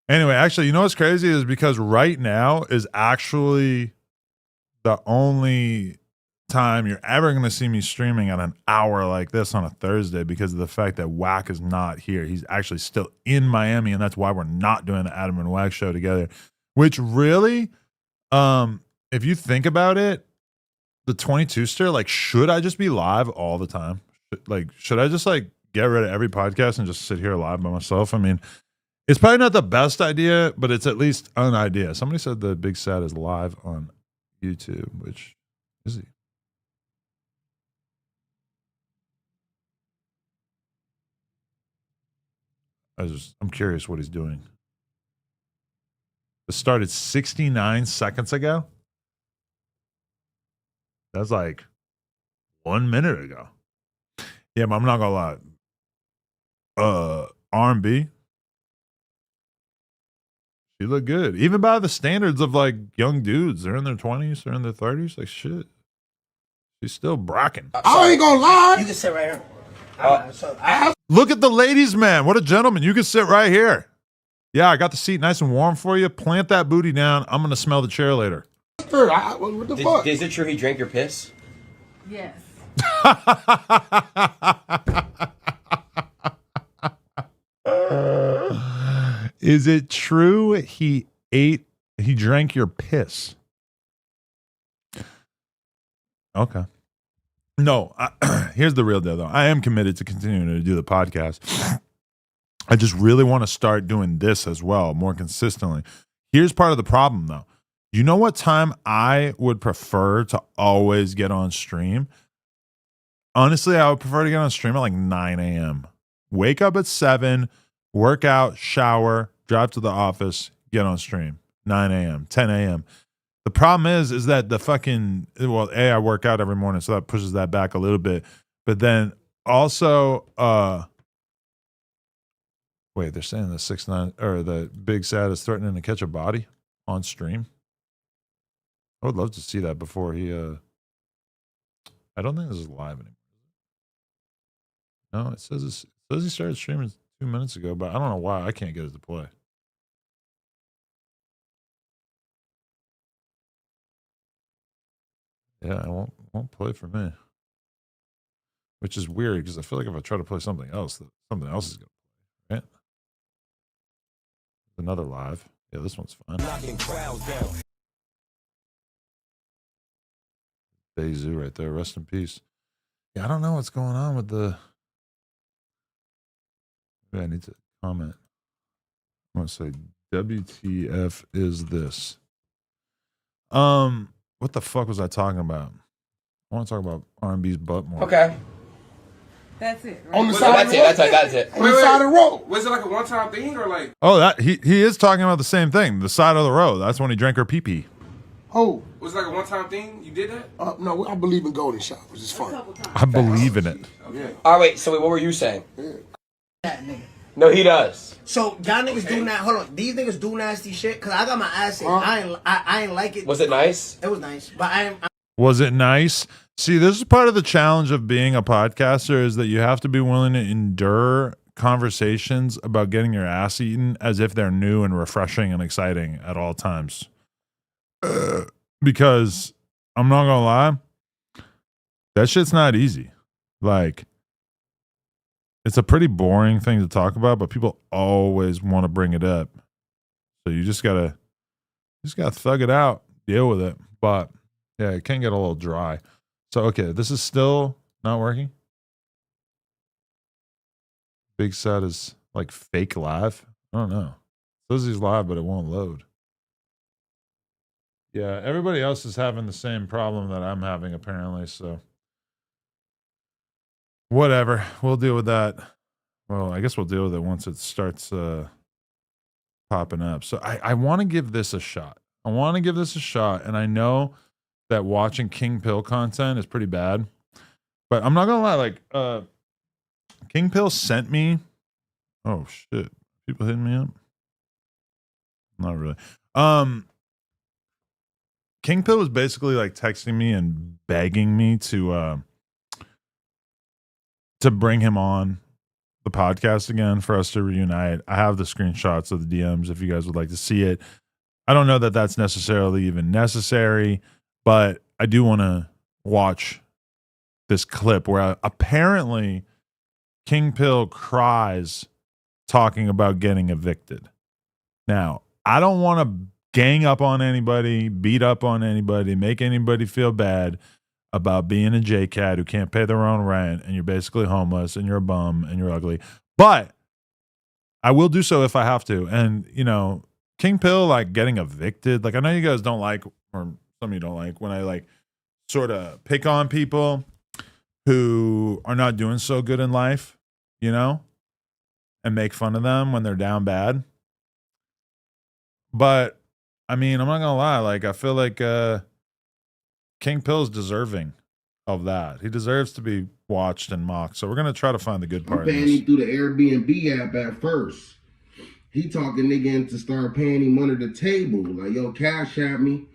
Anyway, actually, you know what's crazy is because right now is actually the only time you're ever going to see me streaming at an hour like this on a Thursday because of the fact that Wack is not here. He's actually still in Miami, and that's why we're not doing the Adin and Wack show together. Which really, if you think about it, the 22-ster, like, should I just be live all the time? Like, should I just, like, get rid of every podcast and just sit here live by myself? I mean, it's probably not the best idea, but it's at least an idea. Somebody said the Big Sad is live on YouTube, which is he? I'm curious what he's doing. It started 69 seconds ago. That's like 1 minute ago. Yeah, but I'm not gonna lie. R&B, she looked good, even by the standards of like young dudes. They're in their 20s, they're in their 30s. Like shit, she's still brocking. I ain't gonna lie. You can sit right here. Look at the ladies, man. What a gentleman. You can sit right here. Yeah, I got the seat nice and warm for you. Plant that booty down. I'm gonna smell the chair later. What the fuck? Is it true he drank your piss? Yes. Is it true he drank your piss? Okay. No, here's the real deal, though. I am committed to continuing to do the podcast. I just really want to start doing this as well, more consistently. Here's part of the problem, though. You know what time I would prefer to always get on stream? Honestly, I would prefer to get on stream at like 9 a.m. Wake up at 7, work out, shower, drive to the office, get on stream. 9 a.m., 10 a.m. The problem is that the fucking, well, I work out every morning, so that pushes that back a little bit. But then also, wait, they're saying the 6ix9ine or the Big Sad is threatening to catch a body on stream. I would love to see that before he, I don't think this is live anymore. No, it says he started streaming 2 minutes ago, but I don't know why I can't get it to play. Yeah, it won't play for me. Which is weird because I feel like if I try to play something else, something else is going to play, right? Another live. Yeah, this one's fine. Bezu right there. Rest in peace. Yeah, I don't know what's going on with the... Maybe I need to comment. I want to say, WTF is this? What the fuck was I talking about? I want to talk about R&B's butt more. Okay. That's it, right? On the side of the road. That's it. On the side of the road. Was it like a one-time thing or like? Oh, that he is talking about the same thing. The side of the road. That's when he drank her pee-pee. Oh. Was it like a one-time thing? You did that? No, I believe in golden showers. It's fun. I believe in it. Yeah. All right, wait, so what were you saying? Yeah. That nigga. No, he does. So y'all niggas do not. Hold on, these niggas do nasty shit. Cause I got my ass in. I ain't like it. Was it nice? It was nice, but I Was it nice? See, this is part of the challenge of being a podcaster is that you have to be willing to endure conversations about getting your ass eaten as if they're new and refreshing and exciting at all times. Because I'm not gonna lie, that shit's not easy. Like, it's a pretty boring thing to talk about, but people always want to bring it up. So you just gotta thug it out, deal with it. But yeah, it can get a little dry. So okay, this is still not working. Big Set is like fake live. I don't know. It says he's live, but it won't load. Yeah, everybody else is having the same problem that I'm having apparently. So whatever, we'll deal with that. Well, I guess we'll deal with it once it starts popping up. So I want to give this a shot. And I know that watching King Pill content is pretty bad, but I'm not gonna lie. Like, King Pill sent me. Oh shit! People hitting me up. Not really. King Pill was basically like texting me and begging me to bring him on the podcast again for us to reunite. I have the screenshots of the DMs if you guys would like to see it. I don't know that that's necessarily even necessary, but I do want to watch this clip where apparently King Pill cries talking about getting evicted. Now, I don't want to gang up on anybody, beat up on anybody, make anybody feel bad about being a J-Cat who can't pay their own rent and you're basically homeless and you're a bum and you're ugly. But I will do so if I have to. And, you know, King Pill, like getting evicted, like I know you guys don't like, or some of you don't like, when I like sort of pick on people who are not doing so good in life, you know, and make fun of them when they're down bad. But I mean, I'm not gonna lie, like I feel like King Pill's deserving of that. He deserves to be watched and mocked. So we're gonna try to find the good part. I'm paying him through the Airbnb app at first. He talking nigga into start paying him under the table. Like, yo, cash at me.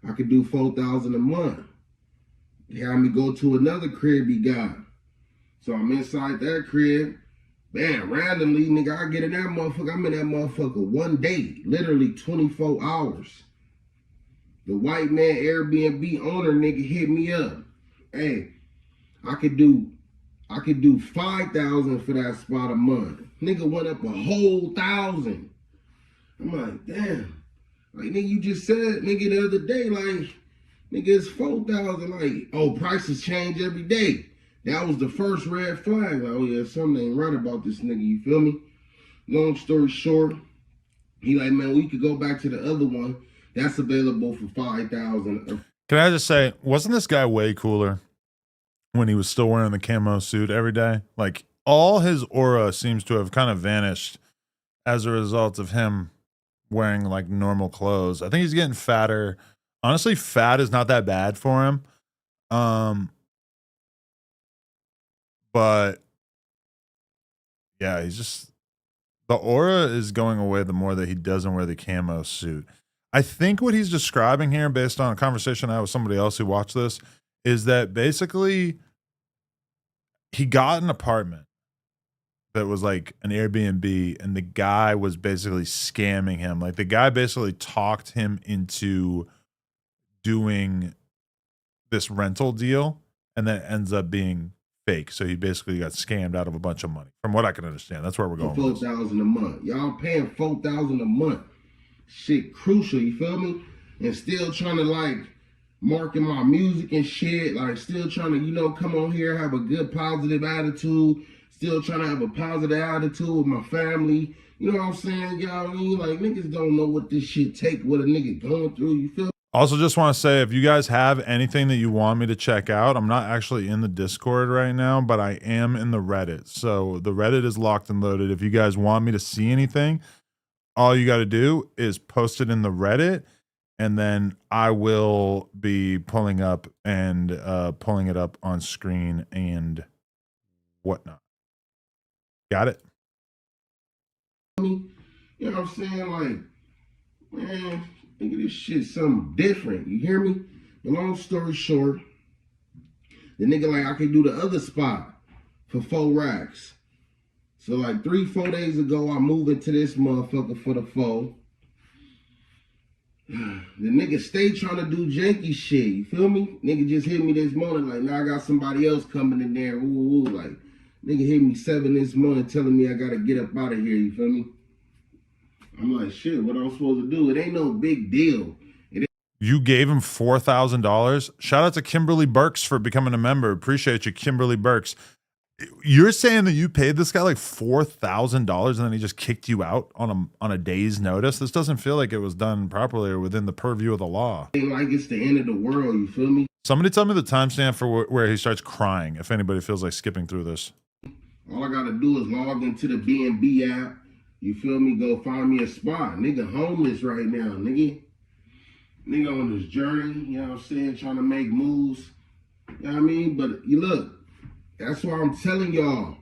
I could do $4,000 a month. He had me go to another crib he got. So I'm inside that crib. Man, randomly, nigga, I get in that motherfucker. I'm in that motherfucker one day. Literally 24 hours. The white man Airbnb owner nigga hit me up. Hey, I could do 5,000 for that spot a month. Nigga went up a whole 1,000. I'm like, damn. Like, nigga, you just said, nigga, the other day, like, nigga, it's 4,000. Like, oh, prices change every day. That was the first red flag. Like, oh yeah, something ain't right about this nigga, you feel me? Long story short, he like, man, we could go back to the other one. That's available for 5,000. Can I just say, wasn't this guy way cooler when he was still wearing the camo suit every day? Like, all his aura seems to have kind of vanished as a result of him wearing like normal clothes. I think he's getting fatter. Honestly, fat is not that bad for him. But yeah, he's just, the aura is going away the more that he doesn't wear the camo suit. I think what he's describing here, based on a conversation I had with somebody else who watched this, is that basically he got an apartment that was like an Airbnb, and the guy was basically scamming him. Like, the guy basically talked him into doing this rental deal, and then it ends up being fake. So he basically got scammed out of a bunch of money, from what I can understand. That's where we're going. 4,000 a month. Y'all paying 4,000 a month. Shit crucial, you feel me? And still trying to like market my music and shit. Like, still trying to, you know, come on here, have a good positive attitude. Still trying to have a positive attitude with my family. You know what I'm saying? Y'all, I mean, like, niggas don't know what this shit take, what a nigga going through, you feel me? Also, just want to say, if you guys have anything that you want me to check out, I'm not actually in the Discord right now, but I am in the Reddit. So the Reddit is locked and loaded. If you guys want me to see anything, all you got to do is post it in the Reddit, and then I will be pulling up and pulling it up on screen and whatnot. Got it? You know what I'm saying? Like, man, think of this shit something different. You hear me? But long story short, the nigga like, I could do the other spot for 4 racks. So like 3-4 days ago, I moved into this motherfucker for the foe. The nigga stay trying to do janky shit, you feel me? Nigga just hit me this morning like, now I got somebody else coming in there, ooh, like, nigga hit me 7 this morning telling me I gotta get up out of here, you feel me? I'm like, shit, what I'm supposed to do? It ain't no big deal. You gave him $4,000? Shout out to Kimberly Burks for becoming a member. Appreciate you, Kimberly Burks. You're saying that you paid this guy like $4,000 and then he just kicked you out on a day's notice? This doesn't feel like it was done properly or within the purview of the law. Like it's the end of the world, you feel me? Somebody tell me the timestamp for where he starts crying, if anybody feels like skipping through this. All I gotta do is log into the B&B app, you feel me, go find me a spot. Nigga homeless right now, nigga. Nigga on this journey, you know what I'm saying, trying to make moves. You know what I mean? But you look, that's why I'm telling y'all,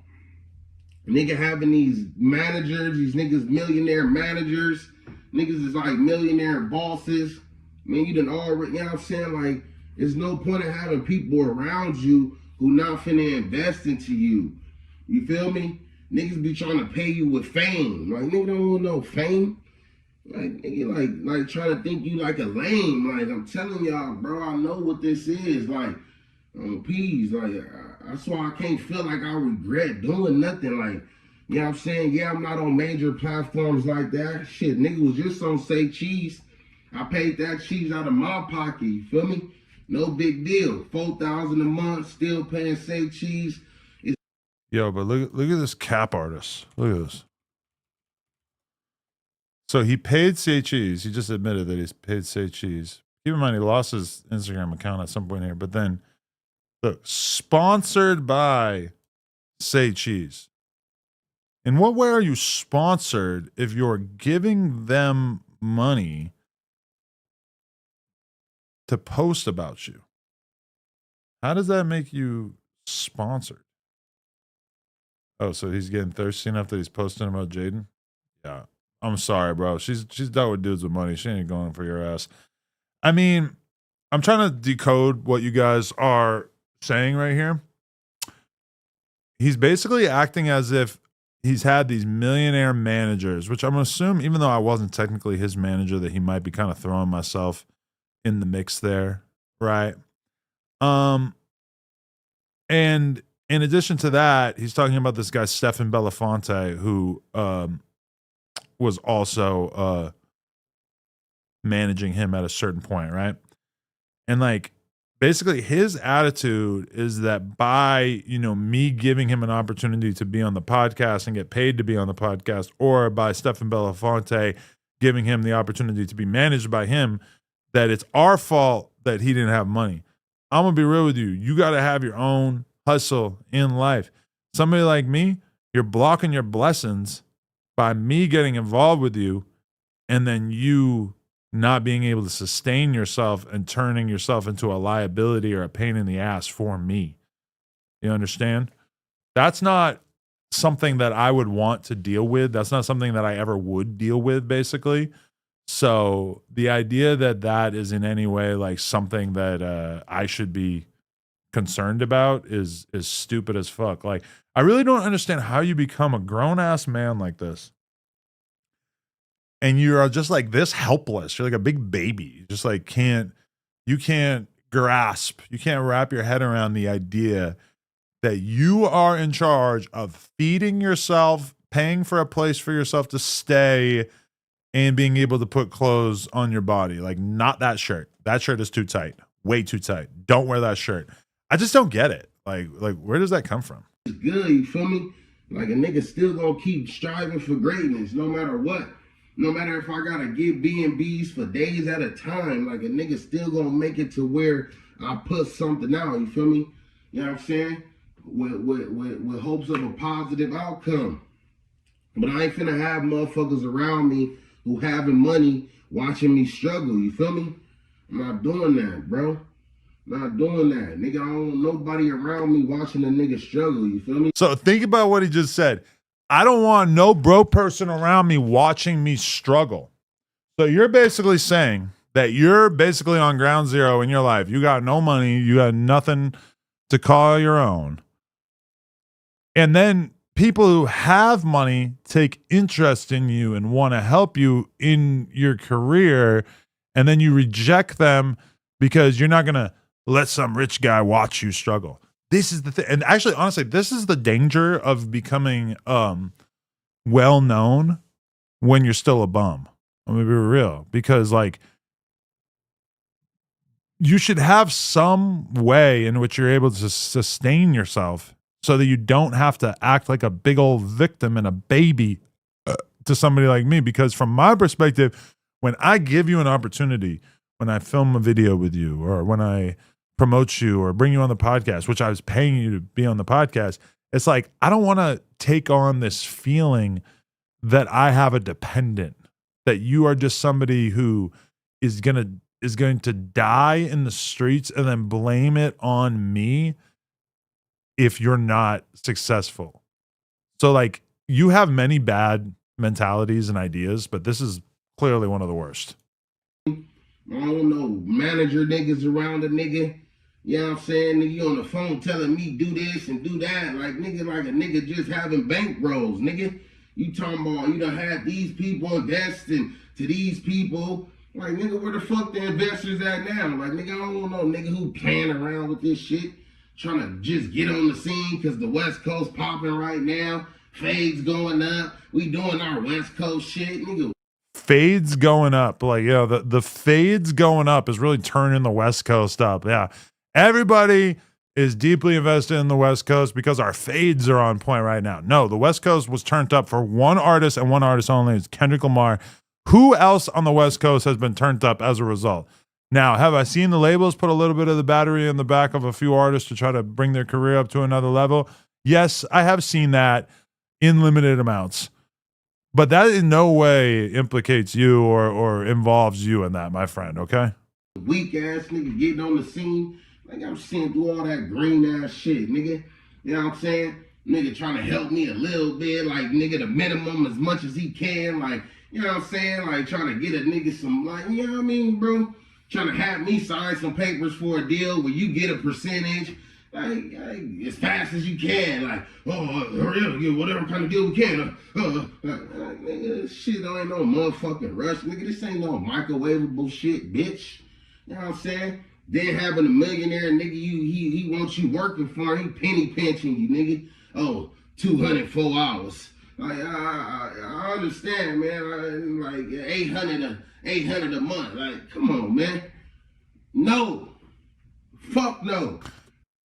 nigga having these managers, these niggas millionaire managers, niggas is like millionaire bosses. Man, you done already, you know what I'm saying? Like, there's no point in having people around you who not finna invest into you. You feel me? Niggas be trying to pay you with fame. Like, nigga don't want no fame. Like, nigga, like trying to think you like a lame. Like, I'm telling y'all, bro, I know what this is. Like, peas, like, that's why I can't feel like I regret doing nothing. Like, you know what I'm saying? Yeah, I'm not on major platforms like that. Shit, nigga was just on Say Cheese. I paid that cheese out of my pocket, you feel me? No big deal. $4,000 a month, still paying Say Cheese. Yo, but look at this cap artist. Look at this. So he paid Say Cheese. He just admitted that he's paid Say Cheese. Keep in mind, he lost his Instagram account at some point here. But then, look, sponsored by Say Cheese. In what way are you sponsored if you're giving them money to post about you? How does that make you sponsored? Oh, so he's getting thirsty enough that he's posting about Jaden? Yeah. I'm sorry, bro. She's dealt with dudes with money. She ain't going for your ass. I mean, I'm trying to decode what you guys are saying right here. He's basically acting as if he's had these millionaire managers, which I'm going to assume, even though I wasn't technically his manager, that he might be kind of throwing myself in the mix there, right? And in addition to that, he's talking about this guy, Stefan Belafonte, who was also managing him at a certain point, right? And like, basically his attitude is that by, me giving him an opportunity to be on the podcast and get paid to be on the podcast, or by Stefan Belafonte giving him the opportunity to be managed by him, that it's our fault that he didn't have money. I'm going to be real with you. You got to have your own hustle in life. Somebody like me, you're blocking your blessings by me getting involved with you and then you not being able to sustain yourself and turning yourself into a liability or a pain in the ass for me. You understand? That's not something that I would want to deal with. That's not something that I ever would deal with, basically. So the idea that that is in any way like something that I should be concerned about is stupid as fuck. Like, I really don't understand how you become a grown-ass man like this and you are just like this helpless. You're like a big baby. You just like you can't grasp, you can't wrap your head around the idea that you are in charge of feeding yourself, paying for a place for yourself to stay, and being able to put clothes on your body. Like, not that shirt. That shirt is too tight. Way too tight. Don't wear that shirt. I just don't get it. Like where does that come from? It's good, you feel me? Like, a nigga still gonna keep striving for greatness no matter what. No matter if I gotta get B&Bs for days at a time, like, a nigga still gonna make it to where I put something out, you feel me? You know what I'm saying? With hopes of a positive outcome. But I ain't finna have motherfuckers around me who having money watching me struggle, you feel me? I'm not doing that, bro. Not doing that. Nigga, I don't want nobody around me watching a nigga struggle, you feel me? So think about what he just said. I don't want no bro person around me watching me struggle. So you're basically saying that you're basically on ground zero in your life. You got no money. You got nothing to call your own. And then people who have money take interest in you and want to help you in your career, and then you reject them because you're not going to let some rich guy watch you struggle. This is the thing. And actually, honestly, this is the danger of becoming well known when you're still a bum. I'm going to be real, because like you should have some way in which you're able to sustain yourself so that you don't have to act like a big old victim and a baby to somebody like me. Because from my perspective, when I give you an opportunity, when I film a video with you, or when I promote you or bring you on the podcast, which I was paying you to be on the podcast, it's like, I don't want to take on this feeling that I have a dependent, that you are just somebody who is going to die in the streets and then blame it on me if you're not successful. So like, you have many bad mentalities and ideas, but this is clearly one of the worst. I don't know, manager niggas around a nigga. You know what I'm saying? Nigga, you on the phone telling me do this and do that. Like a nigga just having bankrolls, nigga. You talking about you done had these people investing to these people. Like, nigga, where the fuck the investors at now? Like, nigga, I don't know, nigga, who playing around with this shit, trying to just get on the scene because the West Coast popping right now. Fades going up. We doing our West Coast shit, nigga. Fades going up. Like, yeah, the fades going up is really turning the West Coast up. Yeah. Everybody is deeply invested in the West Coast because our fades are on point right now. No, the West Coast was turned up for one artist and one artist only. It's Kendrick Lamar. Who else on the West Coast has been turned up as a result? Now, have I seen the labels put a little bit of the battery in the back of a few artists to try to bring their career up to another level? Yes, I have seen that in limited amounts. But that in no way implicates you or involves you in that, my friend, okay? Weak ass nigga getting on the scene. Like, I'm seeing through all that green ass shit, nigga. You know what I'm saying? Nigga trying to help me a little bit, like, nigga, the minimum as much as he can, like, you know what I'm saying? Like, trying to get a nigga some, like, you know what I mean, bro? Trying to have me sign some papers for a deal where you get a percentage, like as fast as you can, like, hurry up, get whatever kind of deal we can. Nigga, this shit ain't no motherfucking rush, nigga. This ain't no microwavable shit, bitch. You know what I'm saying? Then having a millionaire nigga, he wants you working for him, he penny pinching you, nigga. Oh, 204 hours. Like, I understand, man. Like 800 a month. Like, come on, man. No. Fuck no.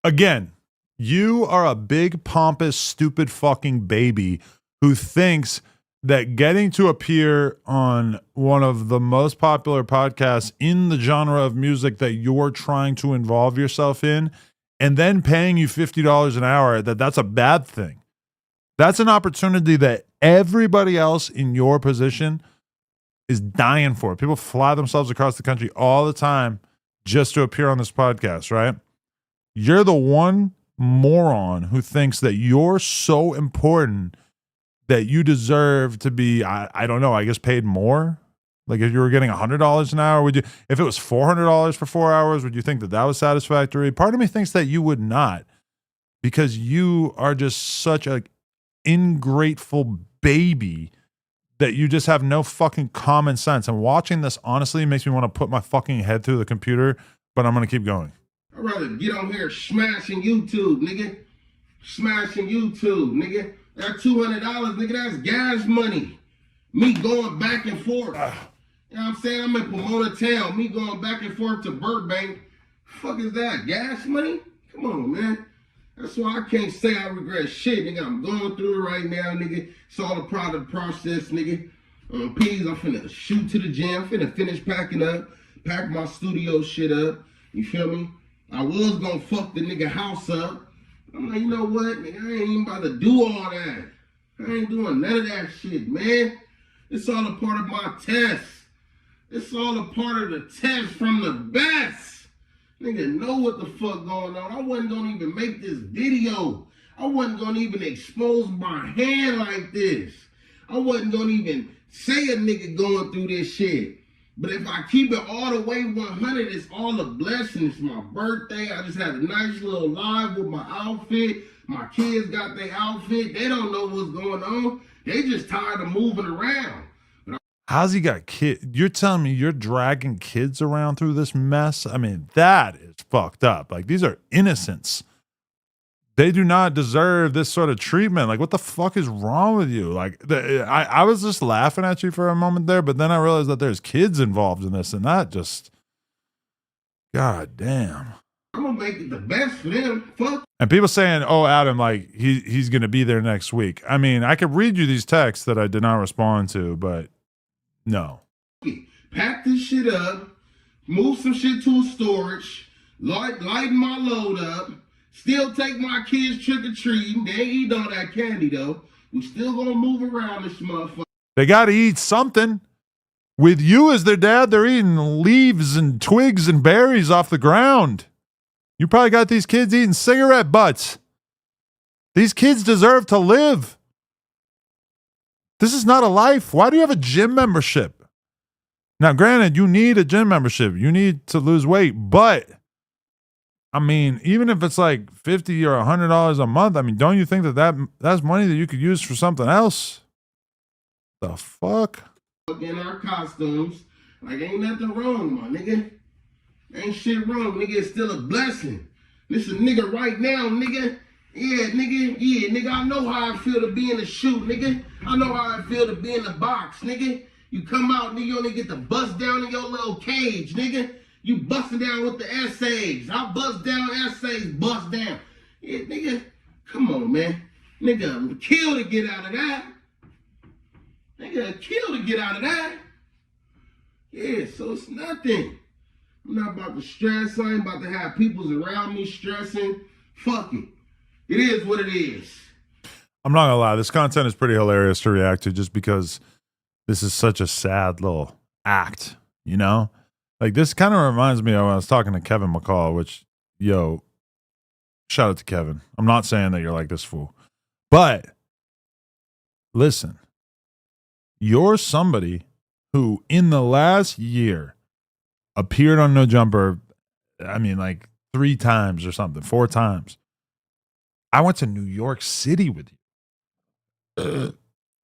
Again, you are a big, pompous, stupid fucking baby who thinks that getting to appear on one of the most popular podcasts in the genre of music that you're trying to involve yourself in, and then paying you $50 an hour, that's a bad thing. That's an opportunity that everybody else in your position is dying for. People fly themselves across the country all the time just to appear on this podcast, right? You're the one moron who thinks that you're so important that you deserve to be, I don't know, I guess paid more. Like if you were getting $100 an hour, would you, if it was $400 for 4 hours, would you think that that was satisfactory? Part of me thinks that you would not, because you are just such a ingrateful baby that you just have no fucking common sense. And watching this honestly makes me want to put my fucking head through the computer, but I'm going to keep going. I'd rather get on here smashing YouTube, nigga. Smashing YouTube, nigga. That $200, nigga, that's gas money. Me going back and forth. You know what I'm saying? I'm in Pomona Town. Me going back and forth to Burbank. Fuck is that? Gas money? Come on, man. That's why I can't say I regret shit, nigga. I'm going through it right now, nigga. It's all a part of the process, nigga. Peas, I'm finna shoot to the gym. I'm finna finish packing up. Pack my studio shit up. You feel me? I was gonna fuck the nigga house up. I'm like, you know what, nigga? I ain't even about to do all that. I ain't doing none of that shit, man. It's all a part of my test. It's all a part of the test from the best. Nigga know what the fuck going on. I wasn't gonna even make this video. I wasn't gonna even expose my hand like this. I wasn't gonna even say a nigga going through this shit. But if I keep it all the way 100, it's all a blessing. It's my birthday. I just had a nice little live with my outfit. My kids got their outfit. They don't know what's going on. They just tired of moving around. How's he got kids? You're telling me you're dragging kids around through this mess? I mean, that is fucked up. Like, these are innocents. They do not deserve this sort of treatment. Like, what the fuck is wrong with you? Like, I was just laughing at you for a moment there, but then I realized that there's kids involved in this, and that just, god damn. I'm gonna make it the best for them. Fuck. And people saying, oh, Adam, like, he's going to be there next week. I mean, I could read you these texts that I did not respond to, but no. Pack this shit up, move some shit to a storage, lighten my load up, still take my kids trick-or-treating. They ain't eat all that candy, though. We still gonna move around this motherfucker. They got to eat something. With you as their dad, they're eating leaves and twigs and berries off the ground. You probably got these kids eating cigarette butts. These kids deserve to live. This is not a life. Why do you have a gym membership? Now, granted, you need a gym membership. You need to lose weight, but I mean, even if it's like $50 or $100 a month, I mean, don't you think that's money that you could use for something else? The fuck? In our costumes, like ain't nothing wrong, my nigga. Ain't shit wrong, nigga. It's still a blessing. This a nigga right now, nigga. Yeah, nigga. Yeah, nigga. I know how I feel to be in the shoot, nigga. I know how I feel to be in the box, nigga. You come out, nigga, you only get to bust down in your little cage, nigga. You busting down with the essays. I bust down essays, bust down. Yeah, nigga, come on, man. Nigga, kill to get out of that. Nigga, kill to get out of that. Yeah, so it's nothing. I'm not about to stress. I ain't about to have peoples around me stressing. Fuck it. It is what it is. I'm not gonna lie, this content is pretty hilarious to react to just because this is such a sad little act, you know? Like, this kind of reminds me of when I was talking to Kevin McCall, which, yo, shout out to Kevin. I'm not saying that you're like this fool. But, listen, you're somebody who, in the last year, appeared on No Jumper, I mean, like 3 times or something, 4 times. I went to New York City with you.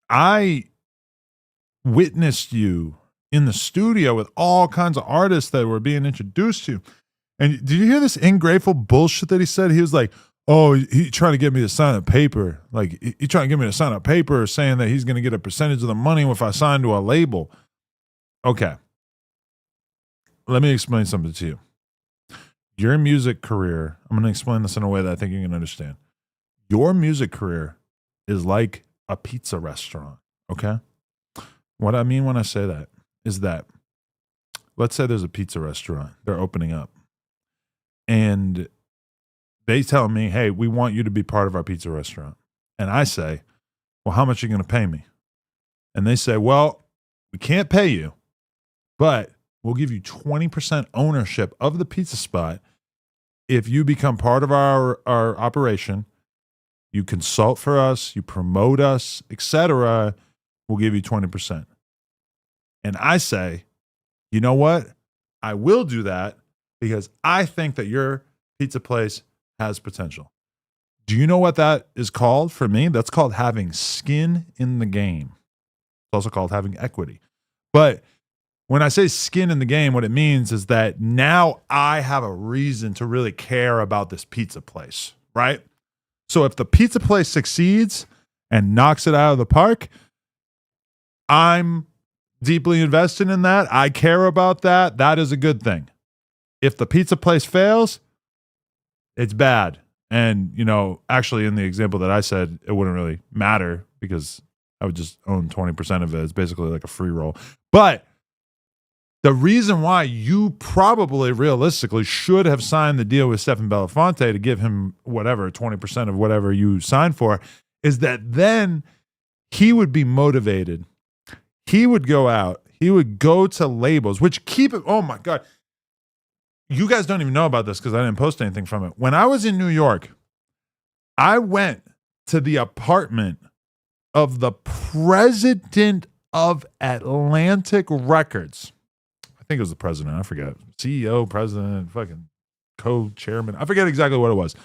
I witnessed you in the studio with all kinds of artists that were being introduced to. And did you hear this ingrateful bullshit that he said? He was like, oh, he trying to get me to sign a paper. Like, he trying to get me to sign a paper saying that he's going to get a percentage of the money if I sign to a label. Okay. Let me explain something to you. Your music career, I'm going to explain this in a way that I think you can understand. Your music career is like a pizza restaurant, okay? What I mean when I say that is that, let's say there's a pizza restaurant. They're opening up. And they tell me, hey, we want you to be part of our pizza restaurant. And I say, well, how much are you going to pay me? And they say, well, we can't pay you, but we'll give you 20% ownership of the pizza spot if you become part of our operation. You consult for us, you promote us, etc. We'll give you 20%. And I say, you know what? I will do that because I think that your pizza place has potential. Do you know what that is called for me? That's called having skin in the game. It's also called having equity. But when I say skin in the game, what it means is that now I have a reason to really care about this pizza place, right? So if the pizza place succeeds and knocks it out of the park, I'm deeply invested in that. I care about that. That is a good thing. If the pizza place fails, it's bad. And, you know, actually in the example that I said, it wouldn't really matter because I would just own 20% of it. It's basically like a free roll. But the reason why you probably realistically should have signed the deal with Stephen Belafonte to give him whatever, 20% of whatever you signed for, is that then he would be motivated. He would go out. He would go to labels, which keep it. Oh my God. You guys don't even know about this because I didn't post anything from it. When I was in New York, I went to the apartment of the president of Atlantic Records. think it was the president. I forget. CEO, president, fucking co-chairman. I forget exactly what it was.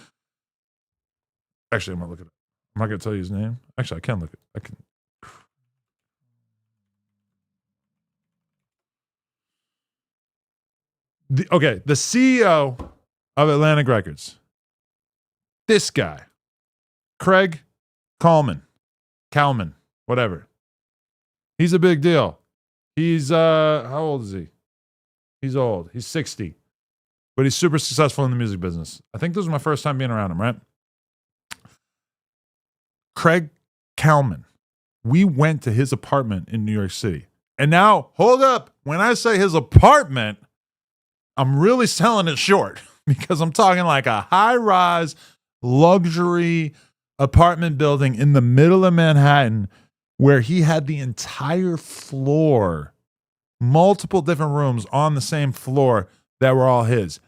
Actually, I'm gonna look at it. I'm not gonna tell you his name. Actually, I can look at it. I can. The CEO of Atlantic Records. This guy, Craig Kallman, whatever. He's a big deal. He's how old is he? He's old. He's 60. But he's super successful in the music business. I think this was my first time being around him, right? Craig Kallman. We went to his apartment in New York City. And now, hold up. When I say his apartment, I'm really selling it short because I'm talking like a high-rise luxury apartment building in the middle of Manhattan where he had the entire floor, multiple different rooms on the same floor that were all his.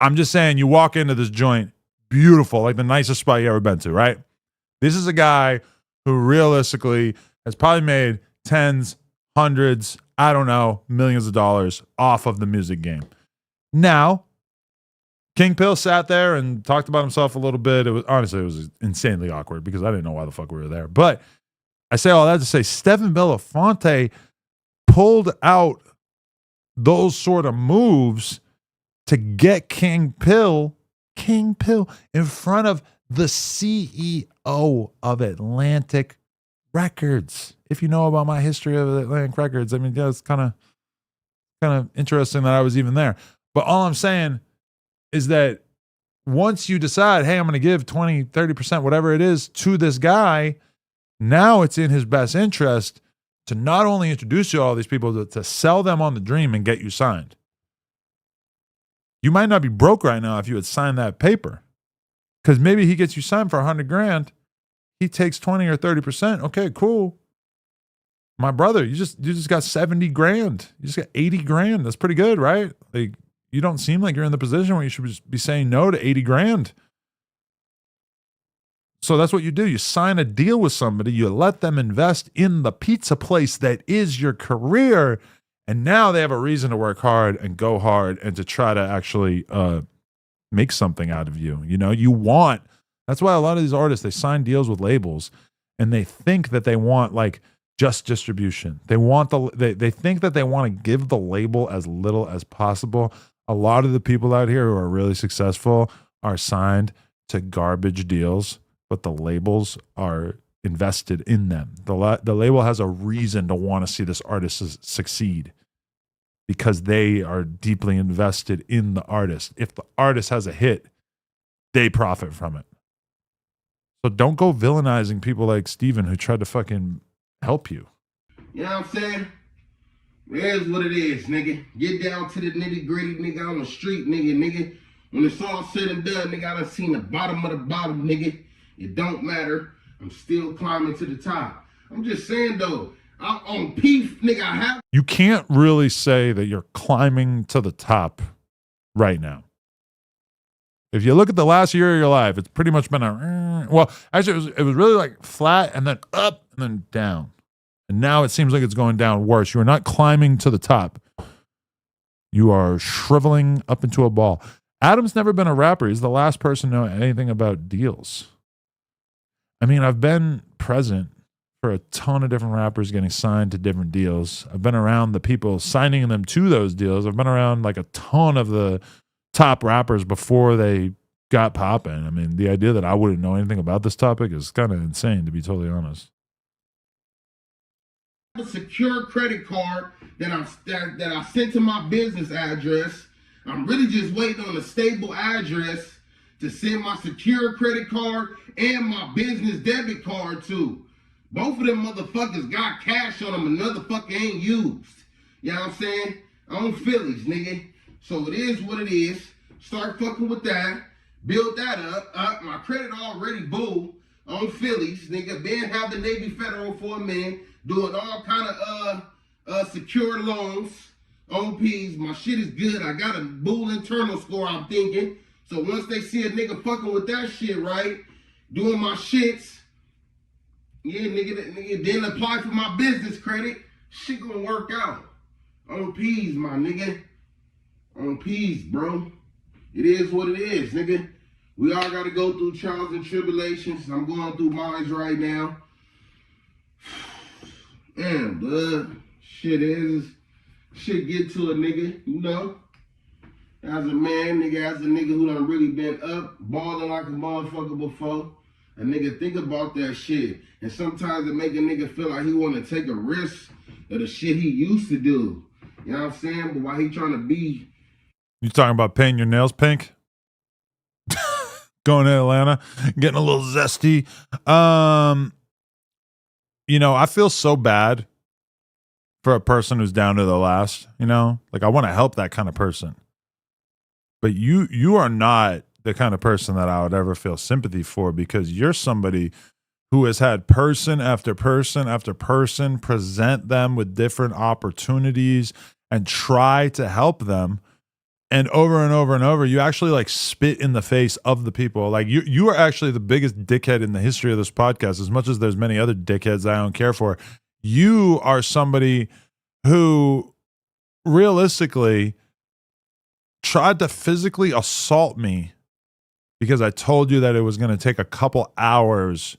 I'm just saying, you walk into this joint, beautiful, like the nicest spot you ever been to, right? This is a guy who realistically has probably made tens, hundreds, I don't know, millions of dollars off of the music game. Now, King Pill sat there and talked about himself a little bit. It was insanely awkward because I didn't know why the fuck we were there. But I say all that to say Stephen Belafonte pulled out those sort of moves to get King Pill in front of the CEO of Atlantic Records. If you know about my history of Atlantic Records, I mean, yeah, it's kind of interesting that I was even there. But all I'm saying is that once you decide, hey, I'm going to give 20, 30%, whatever it is, to this guy, now it's in his best interest to not only introduce you to all these people, to sell them on the dream and get you signed. You might not be broke right now if you had signed that paper, because maybe he gets you signed for $100,000. He takes 20 or 30%. Okay, cool. My brother, you just got $70,000. You just got $80,000. That's pretty good, right? Like, you don't seem like you're in the position where you should be saying no to $80,000. So that's what you do. You sign a deal with somebody. You let them invest in the pizza place that is your career. And now they have a reason to work hard and go hard and to try to actually make something out of you. You know, that's why a lot of these artists, they sign deals with labels and they think that they want like just distribution. They think that they want to give the label as little as possible. A lot of the people out here who are really successful are signed to garbage deals, but the labels are invested in them. The label has a reason to want to see this artist succeed because they are deeply invested in the artist. If the artist has a hit, they profit from it. So don't go villainizing people like Steven who tried to fucking help you. You know what I'm saying? It is what it is, nigga. Get down to the nitty gritty, nigga, on the street, nigga. When it's all said and done, nigga, I done seen the bottom of the bottom, nigga. It don't matter. I'm still climbing to the top. I'm just saying, though, I'm on peace, nigga. You can't really say that you're climbing to the top right now. If you look at the last year of your life, it's pretty much been actually, it was really like flat and then up and then down. And now it seems like it's going down worse. You are not climbing to the top. You are shriveling up into a ball. Adam's never been a rapper. He's the last person to know anything about deals. I mean, I've been present for a ton of different rappers getting signed to different deals. I've been around the people signing them to those deals. I've been around like a ton of the top rappers before they got popping. I mean, the idea that I wouldn't know anything about this topic is kind of insane, to be totally honest. A secure credit card that I sent to my business address. I'm really just waiting on a stable address to send my secure credit card and my business debit card to. Both of them motherfuckers got cash on them, another fucker ain't used. You know what I'm saying? On Phillies, nigga. So it is what it is. Start fucking with that. Build that up. My credit already boo on Phillies, nigga. Been have the Navy Federal for a minute. Doing all kind of secure loans, OPs. My shit is good. I got a bull internal score, I'm thinking. So once they see a nigga fucking with that shit, right? Doing my shits. Yeah, nigga, then apply for my business credit. Shit gonna work out. On peas, my nigga. On peas, bro. It is what it is, nigga. We all gotta go through trials and tribulations. I'm going through mine right now. Damn, blood. Shit get to a nigga, you know. As a man, nigga, as a nigga who done really been up, balling like a motherfucker before. A nigga think about that shit. And sometimes it make a nigga feel like he wanna take a risk of the shit he used to do. You know what I'm saying? But while he trying to be... You talking about painting your nails pink? Going to Atlanta, getting a little zesty. You know, I feel so bad for a person who's down to the last, you know? Like, I want to help that kind of person. But you are not the kind of person that I would ever feel sympathy for, because you're somebody who has had person after person after person present them with different opportunities and try to help them. And over and over and over, you actually like spit in the face of the people. Like you are actually the biggest dickhead in the history of this podcast, as much as there's many other dickheads that I don't care for. You are somebody who realistically tried to physically assault me because I told you that it was going to take a couple hours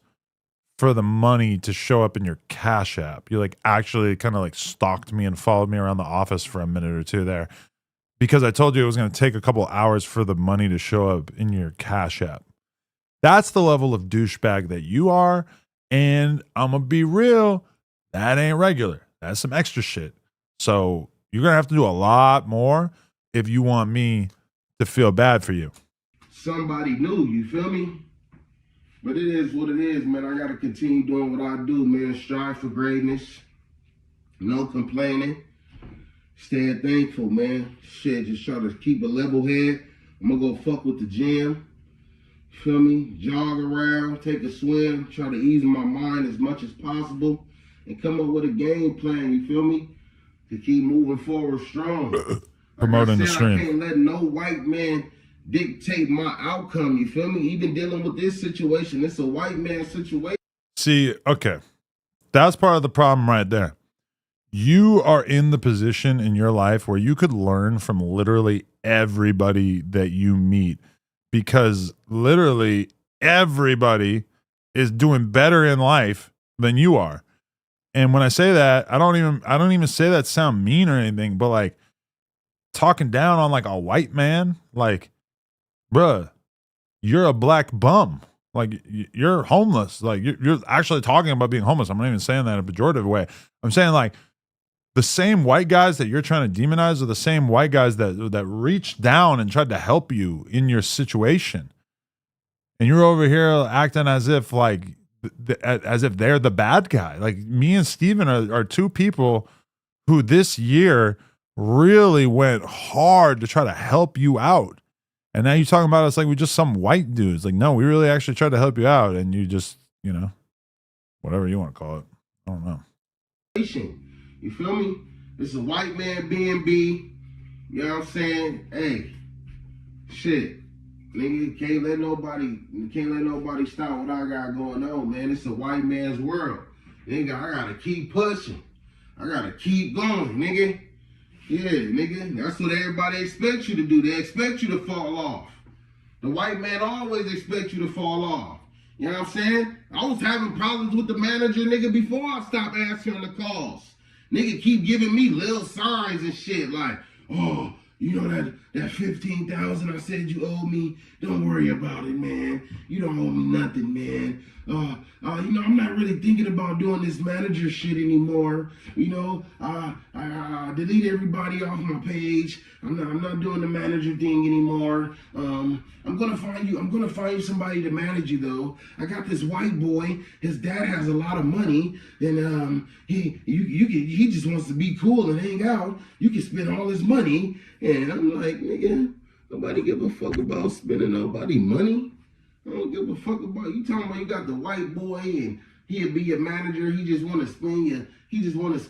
for the money to show up in your Cash App. You like actually kind of like stalked me and followed me around the office for a minute or two there, because I told you it was going to take a couple hours for the money to show up in your Cash App. That's the level of douchebag that you are. And I'm going to be real, that ain't regular. That's some extra shit. So you're going to have to do a lot more if you want me to feel bad for you. Somebody new, you feel me? But it is what it is, man. I got to continue doing what I do, man. Strive for greatness. No complaining. Staying thankful, man. Shit, just try to keep a level head. I'm gonna go fuck with the gym. Feel me? Jog around, take a swim, try to ease my mind as much as possible, and come up with a game plan, you feel me? To keep moving forward strong. Promoting the stream. I can't let no white man dictate my outcome, you feel me? Even dealing with this situation, it's a white man situation. See, okay. That's part of the problem right there. You are in the position in your life where you could learn from literally everybody that you meet, because literally everybody is doing better in life than you are. And when I say that, I don't even say that sound mean or anything, but like talking down on like a white man, like, bruh, you're a black bum. Like you're homeless. Like you're actually talking about being homeless. I'm not even saying that in a pejorative way. I'm saying like, the same white guys that you're trying to demonize are the same white guys that reached down and tried to help you in your situation. And you're over here acting as if like, as if they're the bad guy. Like me and Steven are two people who this year really went hard to try to help you out. And now you're talking about us like we're just some white dudes. Like, no, we really actually tried to help you out. And you just, you know, whatever you want to call it. I don't know. You feel me? It's a white man B&B. You know what I'm saying? Hey, shit. Nigga, can't let nobody stop what I got going on, man. It's a white man's world. Nigga, I gotta keep pushing. I gotta keep going, nigga. Yeah, nigga. That's what everybody expects you to do. They expect you to fall off. The white man always expects you to fall off. You know what I'm saying? I was having problems with the manager, nigga, before I stopped answering the calls. Nigga keep giving me little signs and shit like, oh, you know that 15,000 I said you owe me? Don't worry about it, man. You don't owe me nothing, man. You know, I'm not really thinking about doing this manager shit anymore. You know, I delete everybody off my page. I'm not doing the manager thing anymore. I'm gonna find you somebody to manage you though. I got this white boy. His dad has a lot of money, and he just wants to be cool and hang out. You can spend all his money, and I'm like, nigga, nobody give a fuck about spending nobody money. I don't give a fuck about you talking about you got the white boy and he'll be your manager. He just want to spend your. He just want to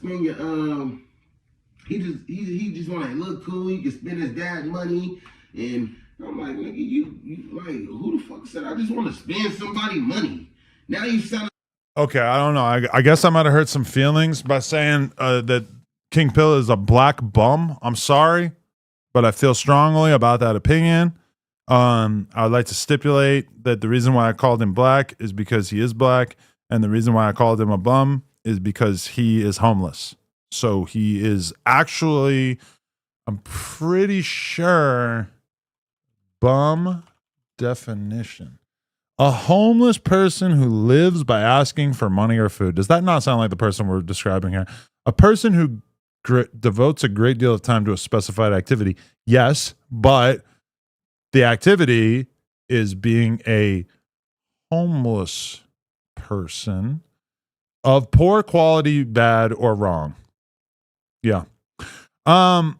look cool. He can spend his dad's money, and I'm like, nigga, you like who the fuck said I just want to spend somebody money? Now you sound. Okay, I don't know. I guess I might have hurt some feelings by saying that King Pill is a black bum. I'm sorry, but I feel strongly about that opinion. I would like to stipulate that the reason why I called him black is because he is black, and the reason why I called him a bum is because he is homeless. So he is actually, I'm pretty sure, bum definition. A homeless person who lives by asking for money or food. Does that not sound like the person we're describing here? A person who devotes a great deal of time to a specified activity. Yes, but the activity is being a homeless person of poor quality, bad, or wrong. Yeah. I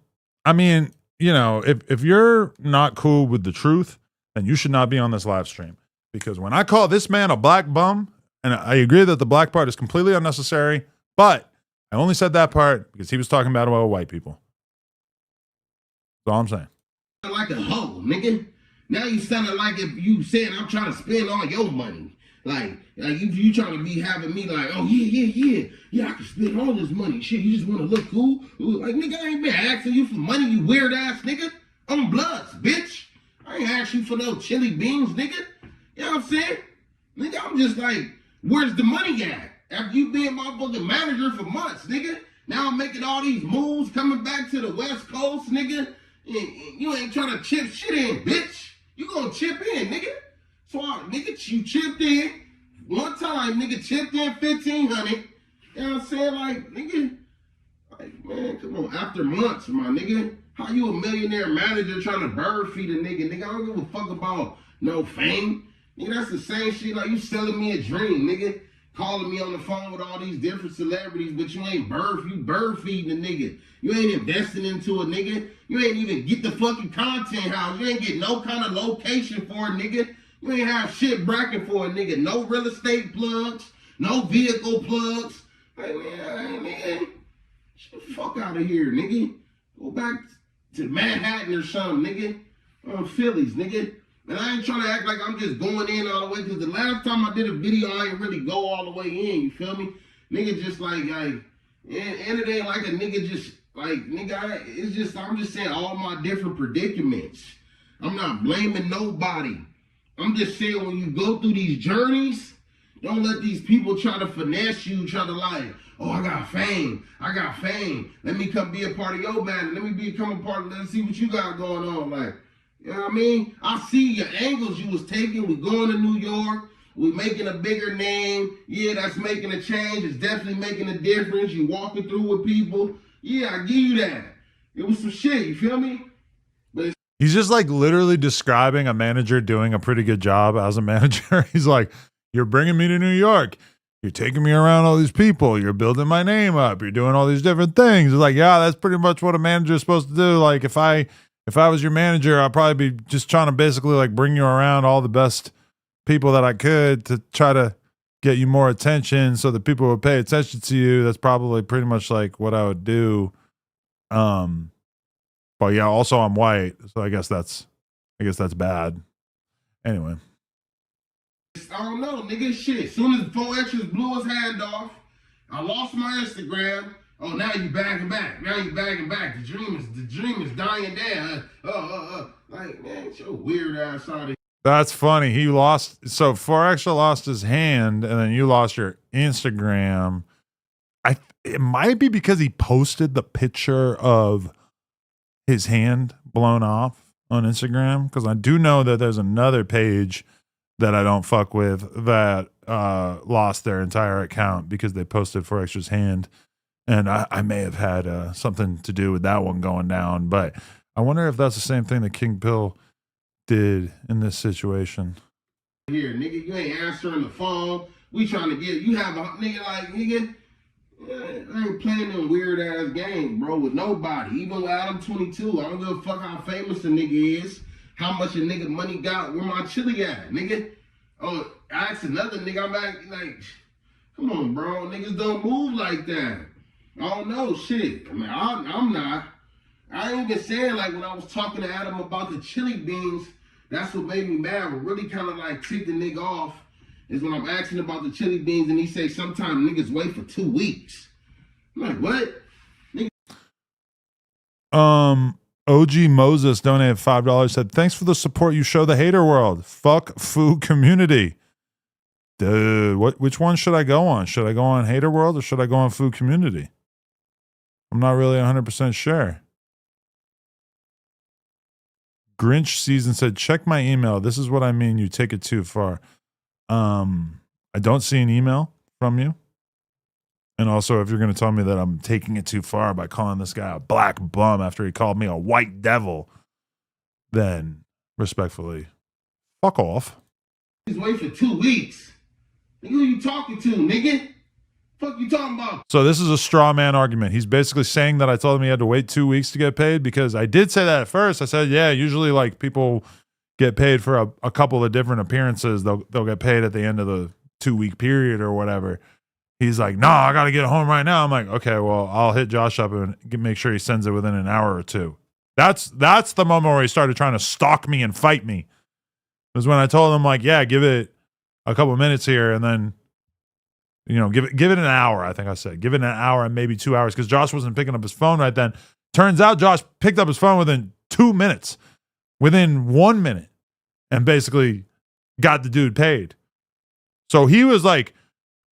mean, you know, if you're not cool with the truth, then you should not be on this live stream. Because when I call this man a black bum, and I agree that the black part is completely unnecessary, but I only said that part because he was talking about white people. That's all I'm saying. Like a hoe, nigga. Now you sounding like if you saying I'm trying to spend all your money. Like you trying to be having me like, oh yeah, I can spend all this money. Shit, you just want to look cool? Like, nigga, I ain't been asking you for money, you weird ass nigga. I'm bloods, bitch. I ain't asked you for no chili beans, nigga. You know what I'm saying? Nigga, I'm just like, where's the money at? After you being my fucking manager for months, nigga. Now I'm making all these moves, coming back to the West Coast, nigga. You ain't trying to chip shit in, bitch. You gonna chip in, nigga. So, nigga, you chipped in. One time, nigga, chipped in $1,500. You know what I'm saying? Like, nigga, like, man, come on. After months, my nigga. How you a millionaire manager trying to bird feed a nigga? Nigga, I don't give a fuck about no fame. Nigga, that's the same shit like you selling me a dream, nigga. Calling me on the phone with all these different celebrities, but you ain't bird feeding a nigga. You ain't investing into a nigga. You ain't even get the fucking content house. You ain't get no kind of location for a nigga. You ain't have shit bracket for a nigga. No real estate plugs. No vehicle plugs. Hey, man, nigga. Get the fuck out of here, nigga. Go back to Manhattan or something, nigga. Phillies, nigga. And I ain't trying to act like I'm just going in all the way, because the last time I did a video, I ain't really go all the way in, you feel me? Nigga just like, and it ain't like a nigga just, like, nigga, it's just, I'm just saying all my different predicaments. I'm not blaming nobody. I'm just saying when you go through these journeys, don't let these people try to finesse you, try to like, oh, I got fame. Let me come be a part of your band. Let me become a part of, let's see what you got going on, like. You know what I mean? I see your angles you was taking. We going to New York. We making a bigger name. Yeah, that's making a change. It's definitely making a difference. You walking through with people. Yeah, I give you that. It was some shit. You feel me? But he's just like literally describing a manager doing a pretty good job as a manager. He's like, you're bringing me to New York. You're taking me around all these people. You're building my name up. You're doing all these different things. It's like, yeah, that's pretty much what a manager is supposed to do. Like if I was your manager, I'd probably be just trying to basically like bring you around all the best people that I could to try to get you more attention so that people would pay attention to you. That's probably pretty much like what I would do. But yeah, also I'm white, so I guess that's bad. Anyway. I don't know, nigga, shit. As soon as 4X's blew his hand off, I lost my Instagram. Oh, now you bagging back. The dream is dying down. Like, man, get your weird ass out of here. That's funny. He lost. So Forex lost his hand, and then you lost your Instagram. It might be because he posted the picture of his hand blown off on Instagram. Because I do know that there's another page that I don't fuck with that lost their entire account because they posted Forex's hand. And I may have had something to do with that one going down, but I wonder if that's the same thing that King Pill did in this situation. Here, nigga, you ain't answering the phone. We trying to get, you have a nigga like, nigga, I ain't playing them weird ass games, bro, with nobody. Even with Adam 22, I don't give a fuck how famous a nigga is, how much a nigga money got, where my chili at, nigga. Oh, I asked another nigga, I'm like, come on, bro, niggas don't move like that. I don't know, shit. I mean, I'm not. I ain't even saying, like, when I was talking to Adam about the chili beans, that's what made me mad. What really kind of, like, ticked the nigga off is when I'm asking about the chili beans, and he say sometimes niggas wait for 2 weeks. I'm like, what? Nigga. OG Moses donated $5. Said, thanks for the support you show the hater world. Fuck food community. Dude, which one should I go on? Should I go on hater world or should I go on food community? I'm not really 100% sure. Grinch Season said, check my email. This is what I mean. You take it too far. I don't see an email from you. And also, if you're going to tell me that I'm taking it too far by calling this guy a black bum after he called me a white devil, then respectfully, fuck off. He's waiting for 2 weeks. Nigga, who you talking to, nigga? Fuck you talking about? So this is a straw man argument. He's basically saying that I told him he had to wait 2 weeks to get paid because I did say that at first. I said, yeah, usually like people get paid for a couple of different appearances. They'll get paid at the end of the 2 week period or whatever. He's like, no, I got to get home right now. I'm like, okay, well, I'll hit Josh up and make sure he sends it within an hour or two. That's the moment where he started trying to stalk me and fight me. It was when I told him, like, yeah, give it a couple minutes here and then, you know, give it an hour. I think I said, give it an hour and maybe 2 hours because Josh wasn't picking up his phone right then. Turns out Josh picked up his phone within 2 minutes, within 1 minute, and basically got the dude paid. So he was like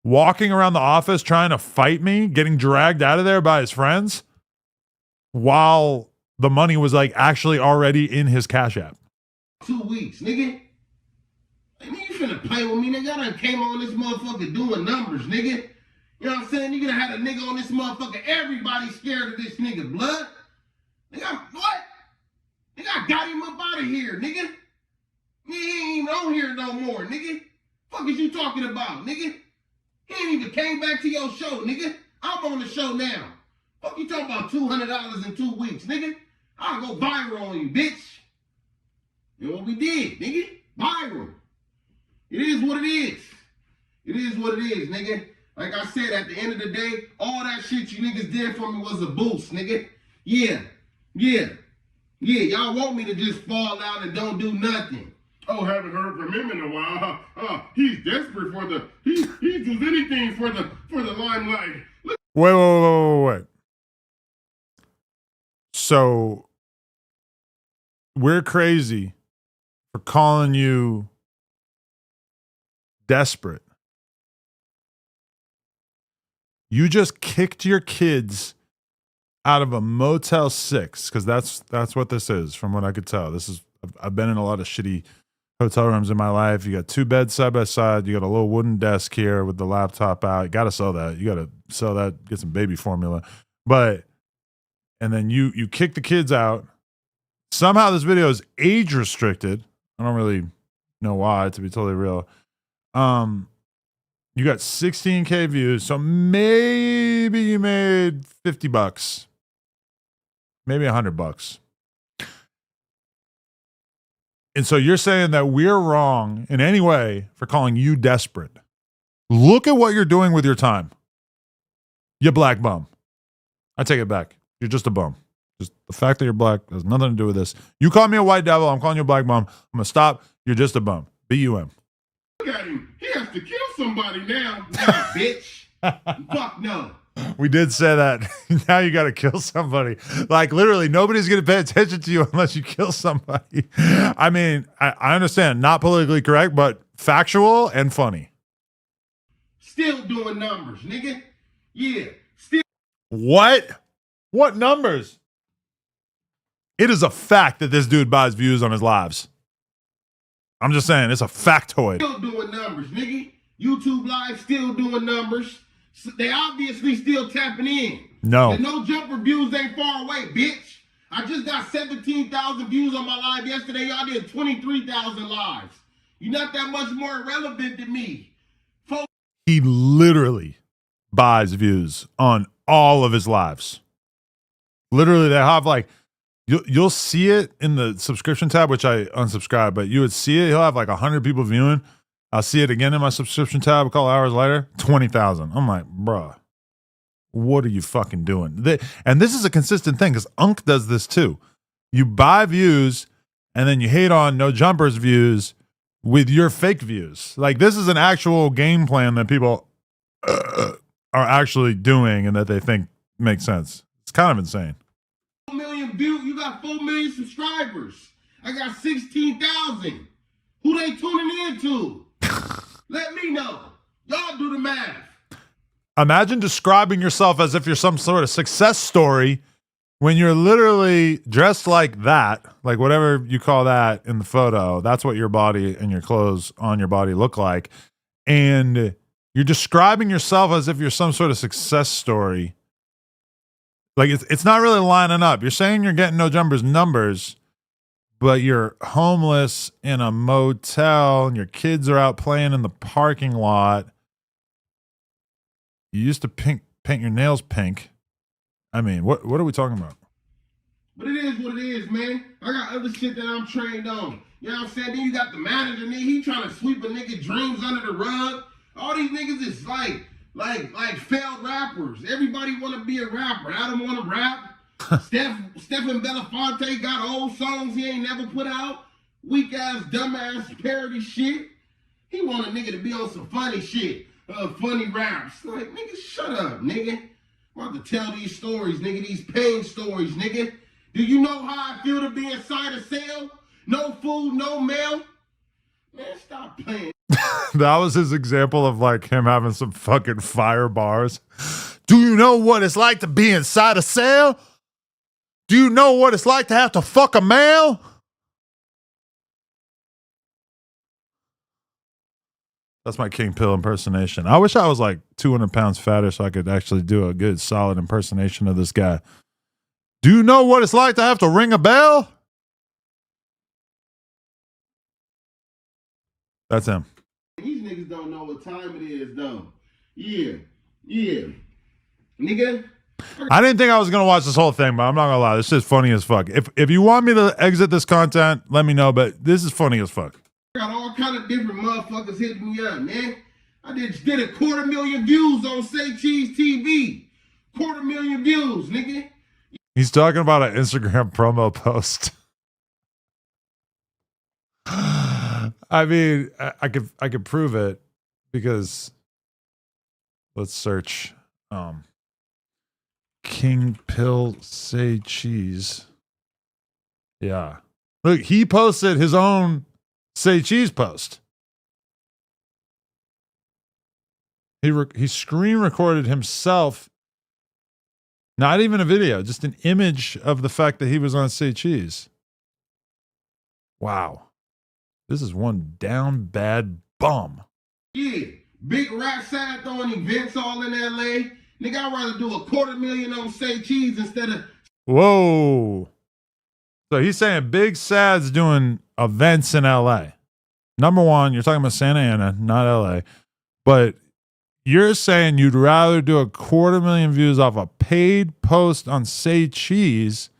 walking around the office trying to fight me, getting dragged out of there by his friends while the money was like actually already in his Cash App. 2 weeks, nigga. Nigga, you finna play with me, nigga. I done came on this motherfucker doing numbers, nigga. You know what I'm saying? You done had a nigga on this motherfucker. Everybody scared of this nigga, blood. Nigga, what? Nigga, I got him up out of here, nigga. He ain't even on here no more, nigga. Fuck is you talking about, nigga? He ain't even came back to your show, nigga. I'm on the show now. Fuck you talking about $200 in 2 weeks, nigga? I'll go viral on you, bitch. You know what we did, nigga? Viral. It is what it is. It is what it is, nigga. Like I said, at the end of the day, all that shit you niggas did for me was a boost, nigga. Yeah. Y'all want me to just fall out and don't do nothing. Oh, haven't heard from him in a while. He's desperate for the. He does anything for the limelight. Wait. So we're crazy for calling you desperate. You just kicked your kids out of a Motel 6 because that's what this is, from what I could tell. I've been in a lot of shitty hotel rooms in my life. You got 2 beds side by side. You got a little wooden desk here with the laptop out. You got to sell that. You got to sell that. Get some baby formula. And then you kick the kids out. Somehow this video is age restricted. I don't really know why, to be totally real. You got 16K views, so maybe you made $50, maybe $100. And so you're saying that we're wrong in any way for calling you desperate. Look at what you're doing with your time. You black bum. I take it back. You're just a bum. Just the fact that you're black has nothing to do with this. You call me a white devil. I'm calling you a black bum. I'm going to stop. You're just a bum. B-U-M. Look at him. He has to kill somebody now. Nah, bitch. Fuck no. We did say that. Now you got to kill somebody. Like, literally, nobody's going to pay attention to you unless you kill somebody. I mean, I understand. Not politically correct, but factual and funny. Still doing numbers, nigga. Yeah. Still. What? What numbers? It is a fact that this dude buys views on his lives. I'm just saying, it's a factoid. Still doing numbers, nigga. YouTube Live still doing numbers. So they obviously still tapping in. No. The no jumper views ain't far away, bitch. I just got 17,000 views on my live yesterday. Y'all did 23,000 lives. You're not that much more relevant than me. He literally buys views on all of his lives. Literally, they have like, you'll see it in the subscription tab, which I unsubscribed, but you would see it. He'll have like 100 people viewing. I'll see it again in my subscription tab a couple hours later, 20,000. I'm like, bruh, what are you fucking doing? And this is a consistent thing because Unk does this too. You buy views and then you hate on No Jumpers views with your fake views. Like, this is an actual game plan that people are actually doing and that they think makes sense. It's kind of insane. 1 million million views. You got 4 million subscribers. I got 16,000. Who they tuning into? Let me know. Y'all do the math. Imagine describing yourself as if you're some sort of success story when you're literally dressed like that, like whatever you call that in the photo. That's what your body and your clothes on your body look like. And you're describing yourself as if you're some sort of success story. Like it's not really lining up. You're saying you're getting no jumpers numbers, but you're homeless in a motel and your kids are out playing in the parking lot. You used to paint your nails pink. I mean, what are we talking about? But it is what it is, man. I got other shit that I'm trained on. You know what I'm saying? Then you got the manager, nigga. He trying to sweep a nigga dreams under the rug. All these niggas is like failed rappers. Everybody want to be a rapper. Adam want to rap. Stephen Belafonte got old songs he ain't never put out. Weak ass, dumb ass parody shit. He want a nigga to be on some funny shit. Funny raps. Like, nigga, shut up, nigga. I'm about to tell these stories, nigga. These pain stories, nigga. Do you know how I feel to be inside a cell? No food, no mail. Man, stop playing. That was his example of like him having some fucking fire bars. Do you know what it's like to be inside a cell? Do you know what it's like to have to fuck a male? That's my King Pill impersonation. I wish I was like 200 pounds fatter so I could actually do a good solid impersonation of this guy. Do you know what it's like to have to ring a bell? That's him. These niggas don't know what time it is, though. Yeah. Nigga. I didn't think I was going to watch this whole thing, but I'm not going to lie. This is funny as fuck. If you want me to exit this content, let me know, but this is funny as fuck. Got all kind of different motherfuckers hitting me up, man. I did 250,000 views on Say Cheese TV. 250,000 views, nigga. He's talking about an Instagram promo post. I mean, I could prove it because let's search King Pill Say Cheese. Yeah. Look, he posted his own Say Cheese post. He screen recorded himself. Not even a video, just an image of the fact that he was on Say Cheese. Wow. This is one down bad bum. Yeah, big rap side throwing events all in LA. Nigga, I'd rather do 250,000 on Say Cheese instead of... Whoa. So he's saying Big Sad's doing events in LA. Number one, you're talking about Santa Ana, not LA. But you're saying you'd rather do 250,000 views off a paid post on Say Cheese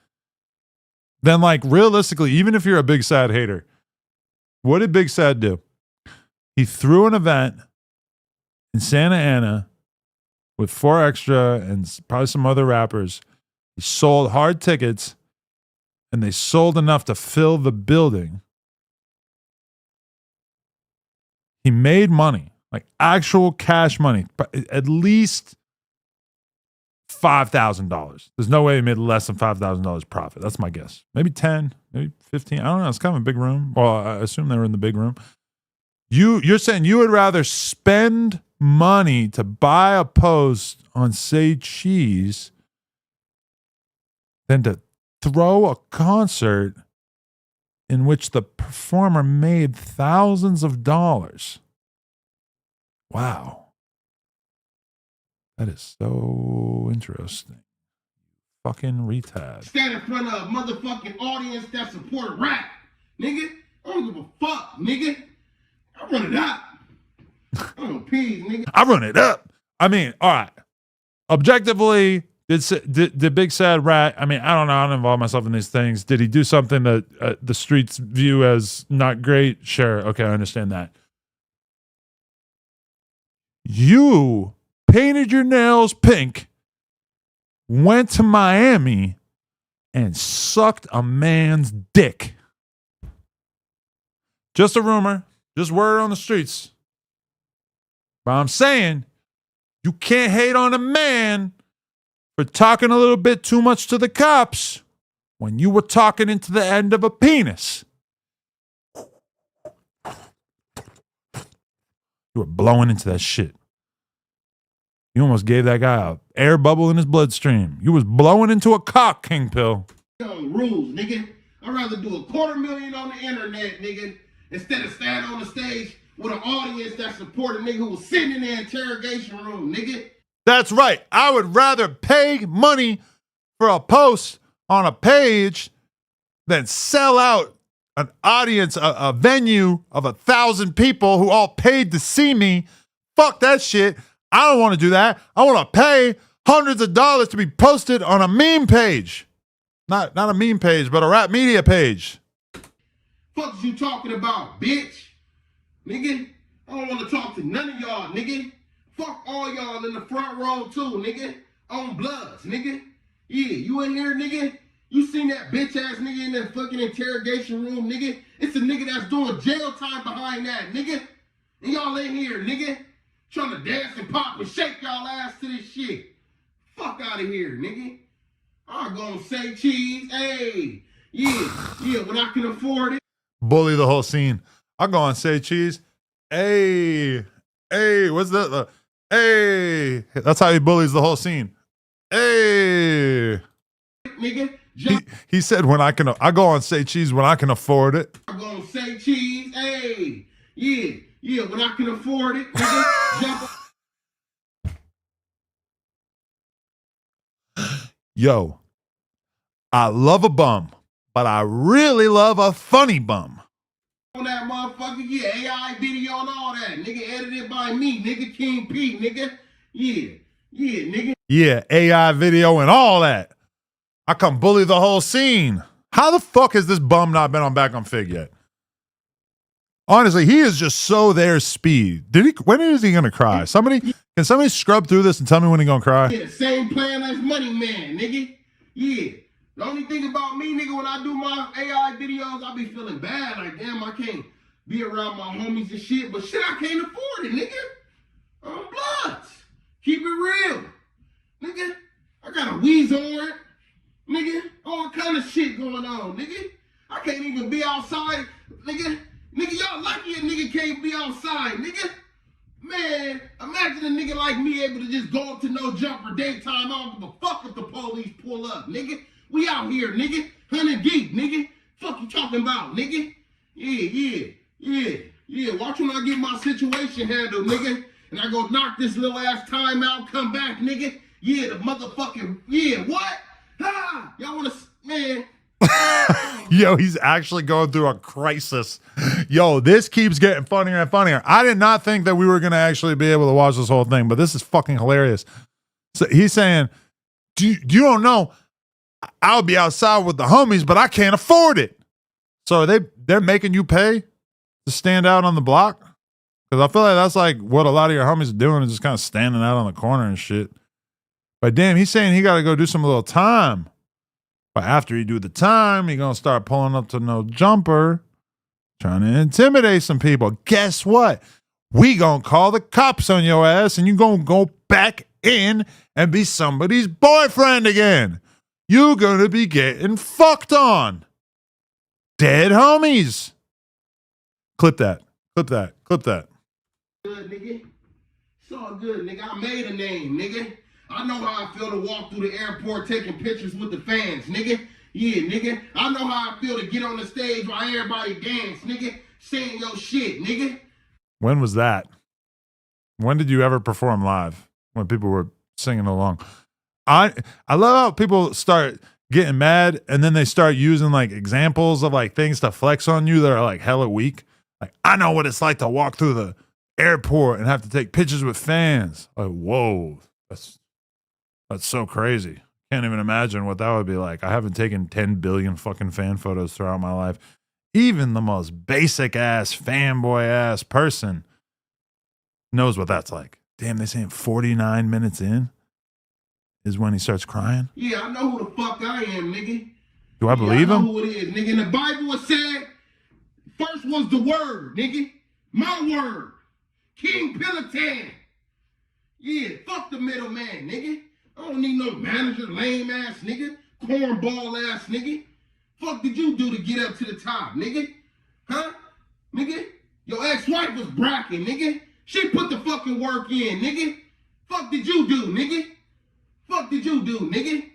than, like, realistically, even if you're a Big Sad hater, what did Big Sad do? He threw an event in Santa Ana with 4 Extra and probably some other rappers. He sold hard tickets, and they sold enough to fill the building. He made money, like actual cash money, at least $5,000. There's no way he made less than $5,000 profit. That's my guess. Maybe 10, maybe 15. I don't know. It's kind of a big room. Well, I assume they were in the big room. You're saying you would rather spend money to buy a post on Say Cheese than to throw a concert in which the performer made thousands of dollars. Wow. That is so interesting. Fucking retard. Stand in front of a motherfucking audience that support rap. Nigga, I don't give a fuck, nigga. I run it up. I don't pee, nigga. I run it up. I mean, all right. Objectively, did Big Sad rat? I mean, I don't know. I don't involve myself in these things. Did he do something that the streets view as not great? Sure. Okay, I understand that. You painted your nails pink, went to Miami, and sucked a man's dick. Just a rumor. Just word on the streets. But I'm saying you can't hate on a man for talking a little bit too much to the cops when you were talking into the end of a penis. You were blowing into that shit. You almost gave that guy a air bubble in his bloodstream. You was blowing into a cock, King Pill. Rules, nigga. I'd rather do $250,000 on the internet, nigga, instead of stand on the stage with an audience that support a nigga who was sitting in the interrogation room, nigga. That's right. I would rather pay money for a post on a page than sell out an audience, a venue of 1,000 people who all paid to see me. Fuck that shit. I don't want to do that. I want to pay hundreds of dollars to be posted on a meme page. Not a meme page, but a rap media page. Fuck is you talking about, bitch? Nigga, I don't want to talk to none of y'all, nigga. Fuck all y'all in the front row too, nigga. On Bloods, nigga. Yeah, you in here, nigga? You seen that bitch ass nigga in that fucking interrogation room, nigga? It's a nigga that's doing jail time behind that, nigga. And y'all in here, nigga, trying to dance and pop and shake y'all ass to this shit. Fuck out of here, nigga. I'm gonna say cheese, hey. Yeah, when I can afford it. Bully the whole scene. I'll go and say cheese. Hey, what's that? Hey, that's how he bullies the whole scene. Hey, nigga. He said when I go on say cheese when I can afford it. I'm gonna say cheese, hey. Yeah, when I can afford it, nigga. Jump. Yo, I love a bum, but I really love a funny bum. On that motherfucker, yeah, AI video and all that, nigga, edited by me, nigga, King P, nigga, yeah, nigga. Yeah, AI video and all that. I come bully the whole scene. How the fuck has this bum not been on Back on Fig yet? Honestly, he is just so their speed. When is he gonna cry? Can somebody scrub through this and tell me when he gonna cry? Yeah, same plan as Money Man, nigga. Yeah. The only thing about me, nigga, when I do my AI videos, I be feeling bad. Like, damn, I can't be around my homies and shit. But shit, I can't afford it, nigga. On Bloods. Keep it real. Nigga, I got a wheeze on it. Nigga, all kind of shit going on, nigga. I can't even be outside, nigga. Nigga, y'all lucky a nigga can't be outside, nigga. Man, imagine a nigga like me able to just go up to no jumper daytime. I don't give a fuck if the police pull up, nigga. We out here, nigga. 100 deep, nigga. Fuck you talking about, nigga? Yeah. Watch when I get my situation handled, nigga. And I go knock this little ass time out, come back, nigga. Yeah, the motherfucking, yeah, what? Ha! Y'all wanna, man. Yo, he's actually going through a crisis. Yo, this keeps getting funnier and funnier. I did not think that we were going to actually be able to watch this whole thing, but this is fucking hilarious. So he's saying, you don't know, I'll be outside with the homies, but I can't afford it. So they're making you pay to stand out on the block? Because I feel like that's like what a lot of your homies are doing, is just kind of standing out on the corner and shit. But damn, he's saying he got to go do some little time. But after he do the time, he gonna start pulling up to no jumper, trying to intimidate some people. Guess what? We gonna call the cops on your ass, and you gonna go back in and be somebody's boyfriend again. You gonna be getting fucked on. Dead homies. Clip that. Clip that. Clip that. Good, nigga. It's all good, nigga. I made a name, nigga. I know how I feel to walk through the airport taking pictures with the fans, nigga. Yeah, nigga. I know how I feel to get on the stage while everybody dance, nigga. Saying your shit, nigga. When was that? When did you ever perform live? When people were singing along? I love how people start getting mad and then they start using like examples of like things to flex on you that are like hella weak. Like, I know what it's like to walk through the airport and have to take pictures with fans. Like, whoa, that's so crazy. Can't even imagine what that would be like. I haven't taken 10 billion fucking fan photos throughout my life. Even the most basic ass fanboy ass person knows what that's like. Damn, they saying 49 minutes in is when he starts crying. Yeah, I know who the fuck I am, nigga. Do I believe him? I know who it is, nigga. In the Bible it said, first was the word, nigga. My word. King Pilotan. Yeah, fuck the middleman, nigga. I don't need no manager, lame ass nigga, cornball ass nigga. Fuck did you do to get up to the top, nigga? Huh? Nigga? Your ex-wife was bracking, nigga. She put the fucking work in, nigga. Fuck did you do, nigga? Fuck did you do, nigga?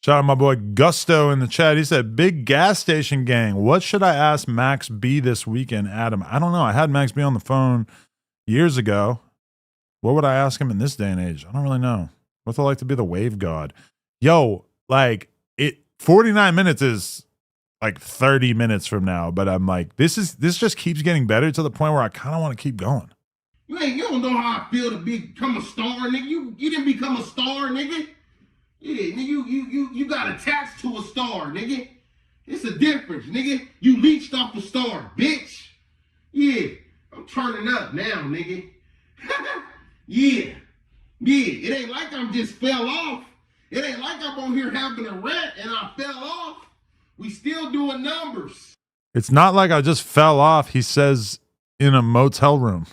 Shout out my boy Gusto in the chat. He said, big gas station gang. What should I ask Max B this weekend, Adam? I don't know. I had Max B on the phone years ago. What would I ask him in this day and age? I don't really know. What's it like to be the wave god? Yo, like 49 minutes is like 30 minutes from now, but I'm like, this just keeps getting better to the point where I kind of want to keep going. You don't know how I feel to become a star, nigga. You didn't become a star, nigga. Yeah, nigga, you got attached to a star, nigga. It's a difference, nigga. You leached off a star, bitch. Yeah, I'm turning up now, nigga. Yeah. It ain't like I'm just fell off. It ain't like I'm on here having a rant and I fell off. We still doing numbers. It's not like I just fell off, he says in a motel room.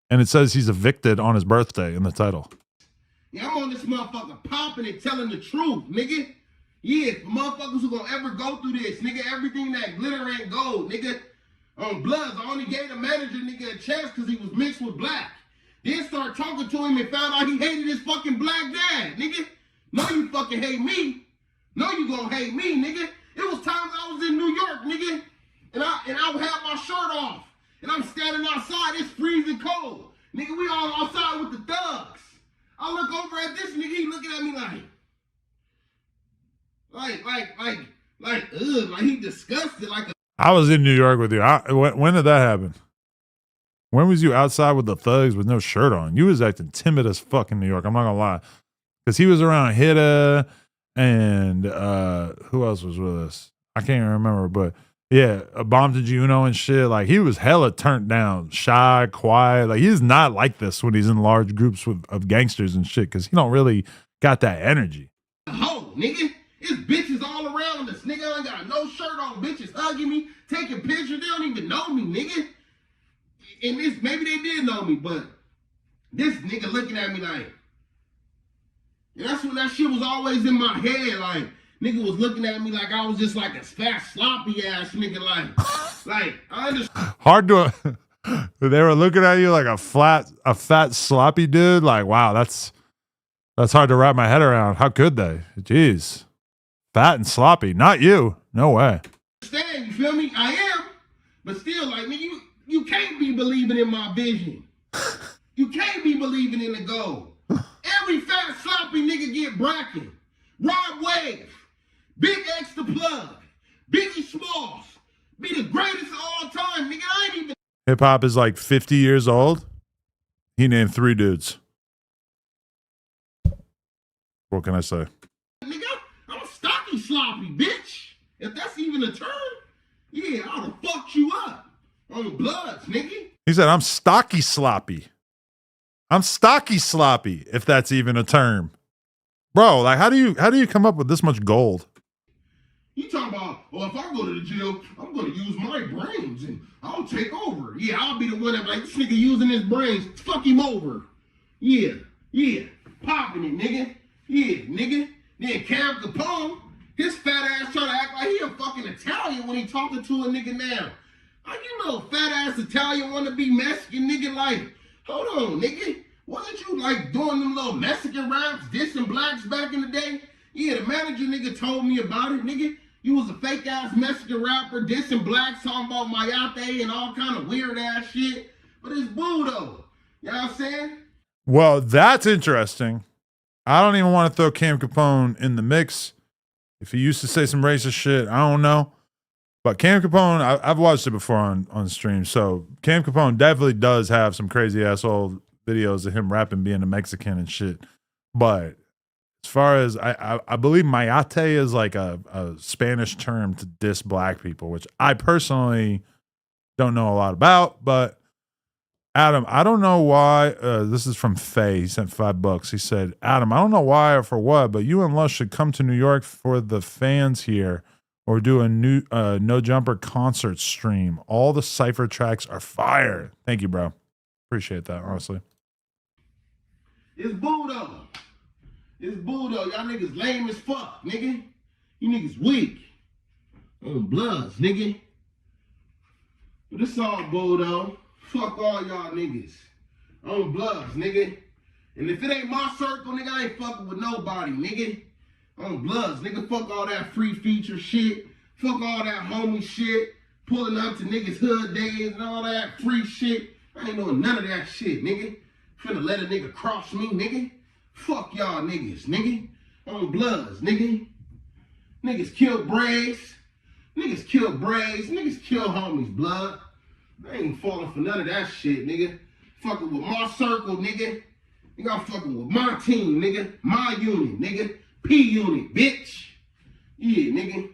And it says he's evicted on his birthday in the title. Yeah, I'm on this motherfucker popping and telling the truth, nigga. Yeah, for motherfuckers who gonna ever go through this, nigga, everything that glitter ain't gold, nigga. On Bloods, I only gave the manager, nigga, a chance because he was mixed with black. Then start talking to him and found out he hated his fucking black dad, nigga. No, you fucking hate me. No, you gonna hate me, nigga. It was times I was in New York, nigga, and I would have my shirt off, and I'm standing outside, it's freezing cold. Nigga, we all outside with the thugs. I look over at this nigga, he looking at me like he disgusted, like a... I was in New York with you. When did that happen? When was you outside with the thugs with no shirt on? You was acting timid as fuck in New York. I'm not gonna lie, because he was around Hitta and who else was with us? I can't even remember, but yeah, Bomb to Juno and shit. Like he was hella turned down, shy, quiet. Like he's not like this when he's in large groups of gangsters and shit, because he don't really got that energy. Ho, nigga, it's bitches all around us. Nigga, I ain't got no shirt on. Bitches hugging me, taking pictures. They don't even know me, nigga. And this, maybe they did know me, but this nigga looking at me like, and that's when that shit was always in my head. Like, nigga was looking at me like I was just like a fat, sloppy ass nigga. Like I understand. Hard to, they were looking at you like a fat, sloppy dude. Like, wow, that's hard to wrap my head around. How could they? Jeez. Fat and sloppy. Not you. No way. Understand, you feel me? I am. But still, like, nigga, you can't be believing in my vision. You can't be believing in the goal. Every fat, sloppy nigga get bracking. Rob Wave. Big X the Plug. Biggie Smalls. Be the greatest of all time, nigga. I ain't even... Hip hop is like 50 years old. He named 3 dudes. What can I say? Nigga, I'm a stocky sloppy, bitch. If that's even a term, yeah, I would've fucked you up. On the Bloods, nigga. He said, I'm stocky sloppy. I'm stocky sloppy, if that's even a term. Bro, like how do you come up with this much gold? You talking about, well, if I go to the jail, I'm gonna use my brains and I'll take over. Yeah, I'll be the one that like, this nigga using his brains, fuck him over. Yeah, popping it, nigga. Yeah, nigga. Then Cam Capone, his fat ass trying to act like he a fucking Italian when he talking to a nigga now. Like, you know, fat ass Italian want to be Mexican, nigga. Like, hold on, nigga. Wasn't you like doing them little Mexican raps, dissing blacks back in the day? Yeah, the manager nigga told me about it, nigga. You was a fake ass Mexican rapper dissing blacks, talking about mayate and all kind of weird ass shit. But it's boo though. You know what I'm saying? Well, that's interesting. I don't even want to throw Cam Capone in the mix. If he used to say some racist shit, I don't know. But Cam Capone, I've watched it before on stream. So Cam Capone definitely does have some crazy ass old videos of him rapping being a Mexican and shit. But as far as I believe mayate is like a Spanish term to diss black people, which I personally don't know a lot about. But Adam, I don't know why. This is from Faye. He sent $5. He said, Adam, I don't know why or for what, but you and Lush should come to New York for the fans here or do a new No Jumper concert stream. All the Cypher tracks are fire. Thank you, bro. Appreciate that, honestly. It's boo though. It's boo though. Y'all niggas lame as fuck, nigga. You niggas weak. On bloods, nigga. But it's all bull though. Fuck all y'all niggas. On bloods, nigga. And if it ain't my circle, nigga, I ain't fucking with nobody, nigga. On bloods, nigga. Fuck all that free feature shit. Fuck all that homie shit. Pulling up to niggas' hood days and all that free shit. I ain't doing none of that shit, nigga. Finna let a nigga cross me, nigga. Fuck y'all niggas, nigga. On bloods, nigga. Niggas kill braids. Niggas kill braids. Niggas kill homies, blood. I ain't falling for none of that shit, nigga. Fucking with my circle, nigga. Nigga, I'm fucking with my team, nigga. My unit, nigga. P unit, bitch. Yeah, nigga.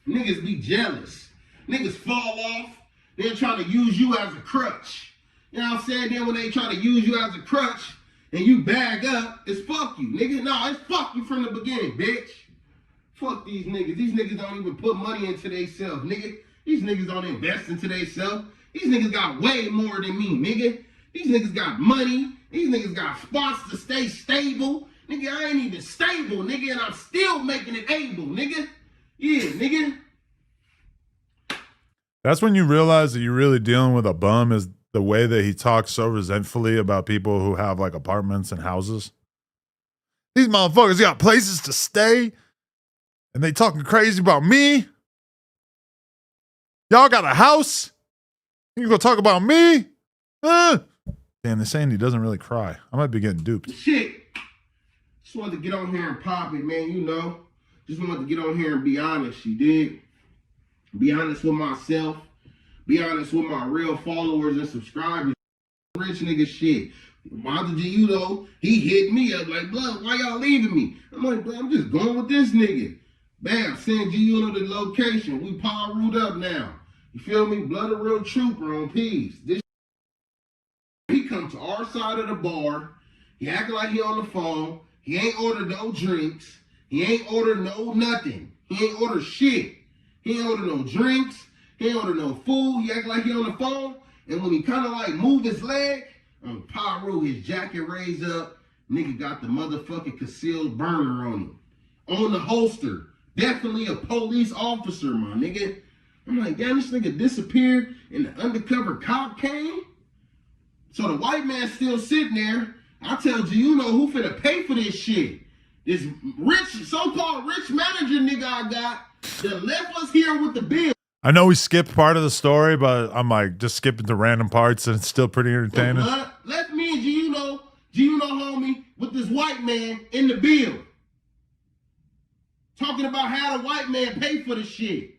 Niggas be jealous. Niggas fall off. They're trying to use you as a crutch. You know what I'm saying? Then when they try to use you as a crutch and you bag up, it's fuck you, nigga. No, it's fuck you from the beginning, bitch. Fuck these niggas. These niggas don't even put money into themselves, nigga. These niggas don't invest into themselves. These niggas got way more than me, nigga. These niggas got money. These niggas got spots to stay stable. Nigga, I ain't even stable, nigga, and I'm still making it able, nigga. Yeah, nigga. That's when you realize that you're really dealing with a bum, is the way that he talks so resentfully about people who have like apartments and houses. These motherfuckers got places to stay and they talking crazy about me. Y'all got a house? You gonna talk about me? Damn, this Andy doesn't really cry. I might be getting duped. Shit. Just wanted to get on here and pop it, man, you know. Just wanted to get on here and be honest, you dig? Be honest with myself. Be honest with my real followers and subscribers. Rich nigga shit. Mother G, though, he hit me up like, blood, why y'all leaving me? I'm like, bro, I'm just going with this nigga. Bam, send G Uno the location. We power ruled up now. You feel me? Blood a real trooper on peace. This he come to our side of the bar. He acting like he on the phone. He ain't ordered no drinks. He ain't ordered no nothing. He ain't ordered shit. He ain't order no drinks. He ain't order no food. He act like he on the phone. And when he kind of like move his leg, on Pyro, his jacket raised up, nigga got the motherfucking concealed burner on him. On the holster. Definitely a police officer, my nigga. I'm like, damn, this nigga disappeared and the undercover cop came? So the white man still sitting there. I tell you, you know who finna pay for this shit. This rich, so-called rich manager nigga I got that left us here with the bill. I know we skipped part of the story, but I'm like just skipping to random parts and it's still pretty entertaining. Left me and G Uno homie, with this white man in the bill. Talking about how the white man pay for the shit.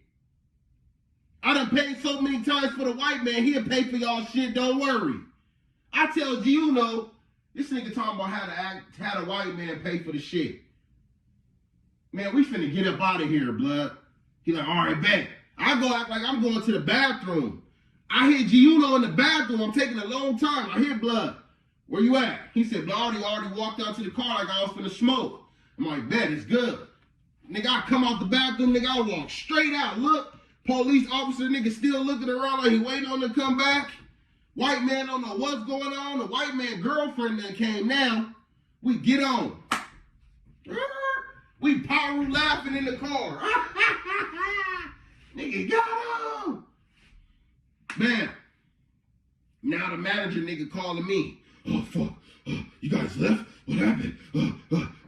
I done paid so many times for the white man, he'll pay for y'all shit, don't worry. I tell G Uno, this nigga talking about how the white man pay for the shit. Man, we finna get up out of here, blood. He like, all right, bet. I go act like I'm going to the bathroom. I hear G Uno in the bathroom. I'm taking a long time. I hear blood. Where you at? He said, blood, he already walked out to the car like I was finna smoke. I'm like, bet, it's good. Nigga, I come out the bathroom, nigga, I walk straight out. Look, police officer, nigga still looking around like he waiting on to come back. White man don't know what's going on. The white man girlfriend that came now. We get on. We power laughing in the car. Nigga, got on. Man. Now the manager nigga calling me. Oh, fuck. You guys left? What happened?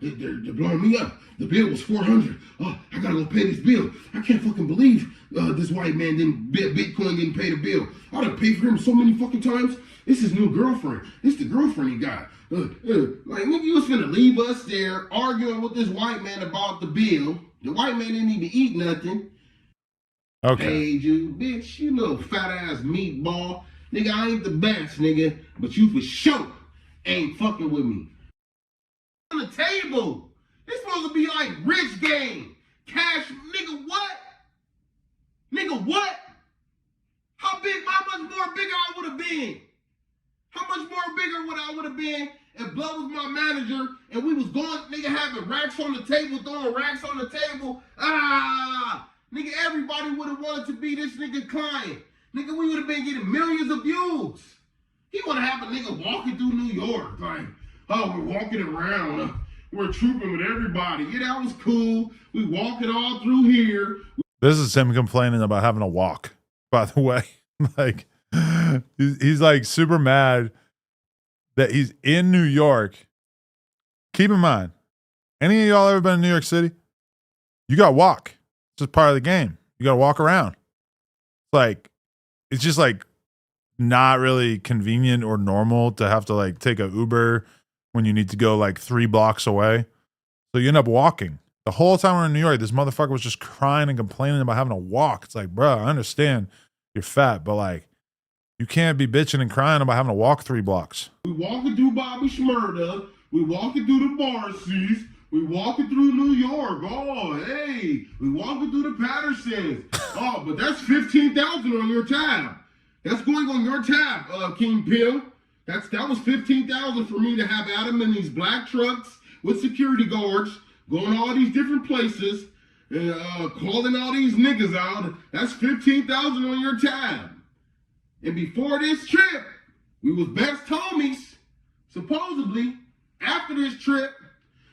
They're blowing me up. The bill was $400. I gotta go pay this bill. I can't fucking believe this white man Bitcoin didn't pay the bill. I done paid for him so many fucking times. It's his new girlfriend. It's the girlfriend he got. Like, nigga, you was finna leave us there arguing with this white man about the bill. The white man didn't even eat nothing. Okay. Paid you, bitch, you little fat ass meatball. Nigga, I ain't the best, nigga, but you for sure ain't fucking with me. On the table. It's supposed to be like rich game. Cash, nigga, what? Nigga, what? How much more bigger I would have been? How much more bigger would I would have been if Blood was my manager and we was going, nigga, having racks on the table, throwing racks on the table? Nigga, everybody would have wanted to be this nigga client. Nigga, we would have been getting millions of views. He would have a nigga walking through New York, like, oh, we're walking around. We're trooping with everybody. Yeah, that was cool. We walking all through here. This is him complaining about having to walk, by the way. Like, he's like super mad that he's in New York. Keep in mind, any of y'all ever been in New York City? You got to walk. It's just part of the game. You got to walk around. Like, it's just like not really convenient or normal to have to like take a Uber when you need to go like 3 blocks away. So you end up walking. The whole time we're in New York, this motherfucker was just crying and complaining about having to walk. It's like, bro, I understand you're fat, but like, you can't be bitching and crying about having to walk 3 blocks. We walking through Bobby Shmurda. We walking through the Barseas. We walking through New York. Oh, hey. We walking through the Pattersons. Oh, but that's 15,000 on your tab. That's going on your tab, King Pill. That was 15,000 for me to have Adam in these black trucks with security guards going all these different places and calling all these niggas out. That's 15,000 on your tab. And before this trip, we was best homies. Supposedly, after this trip,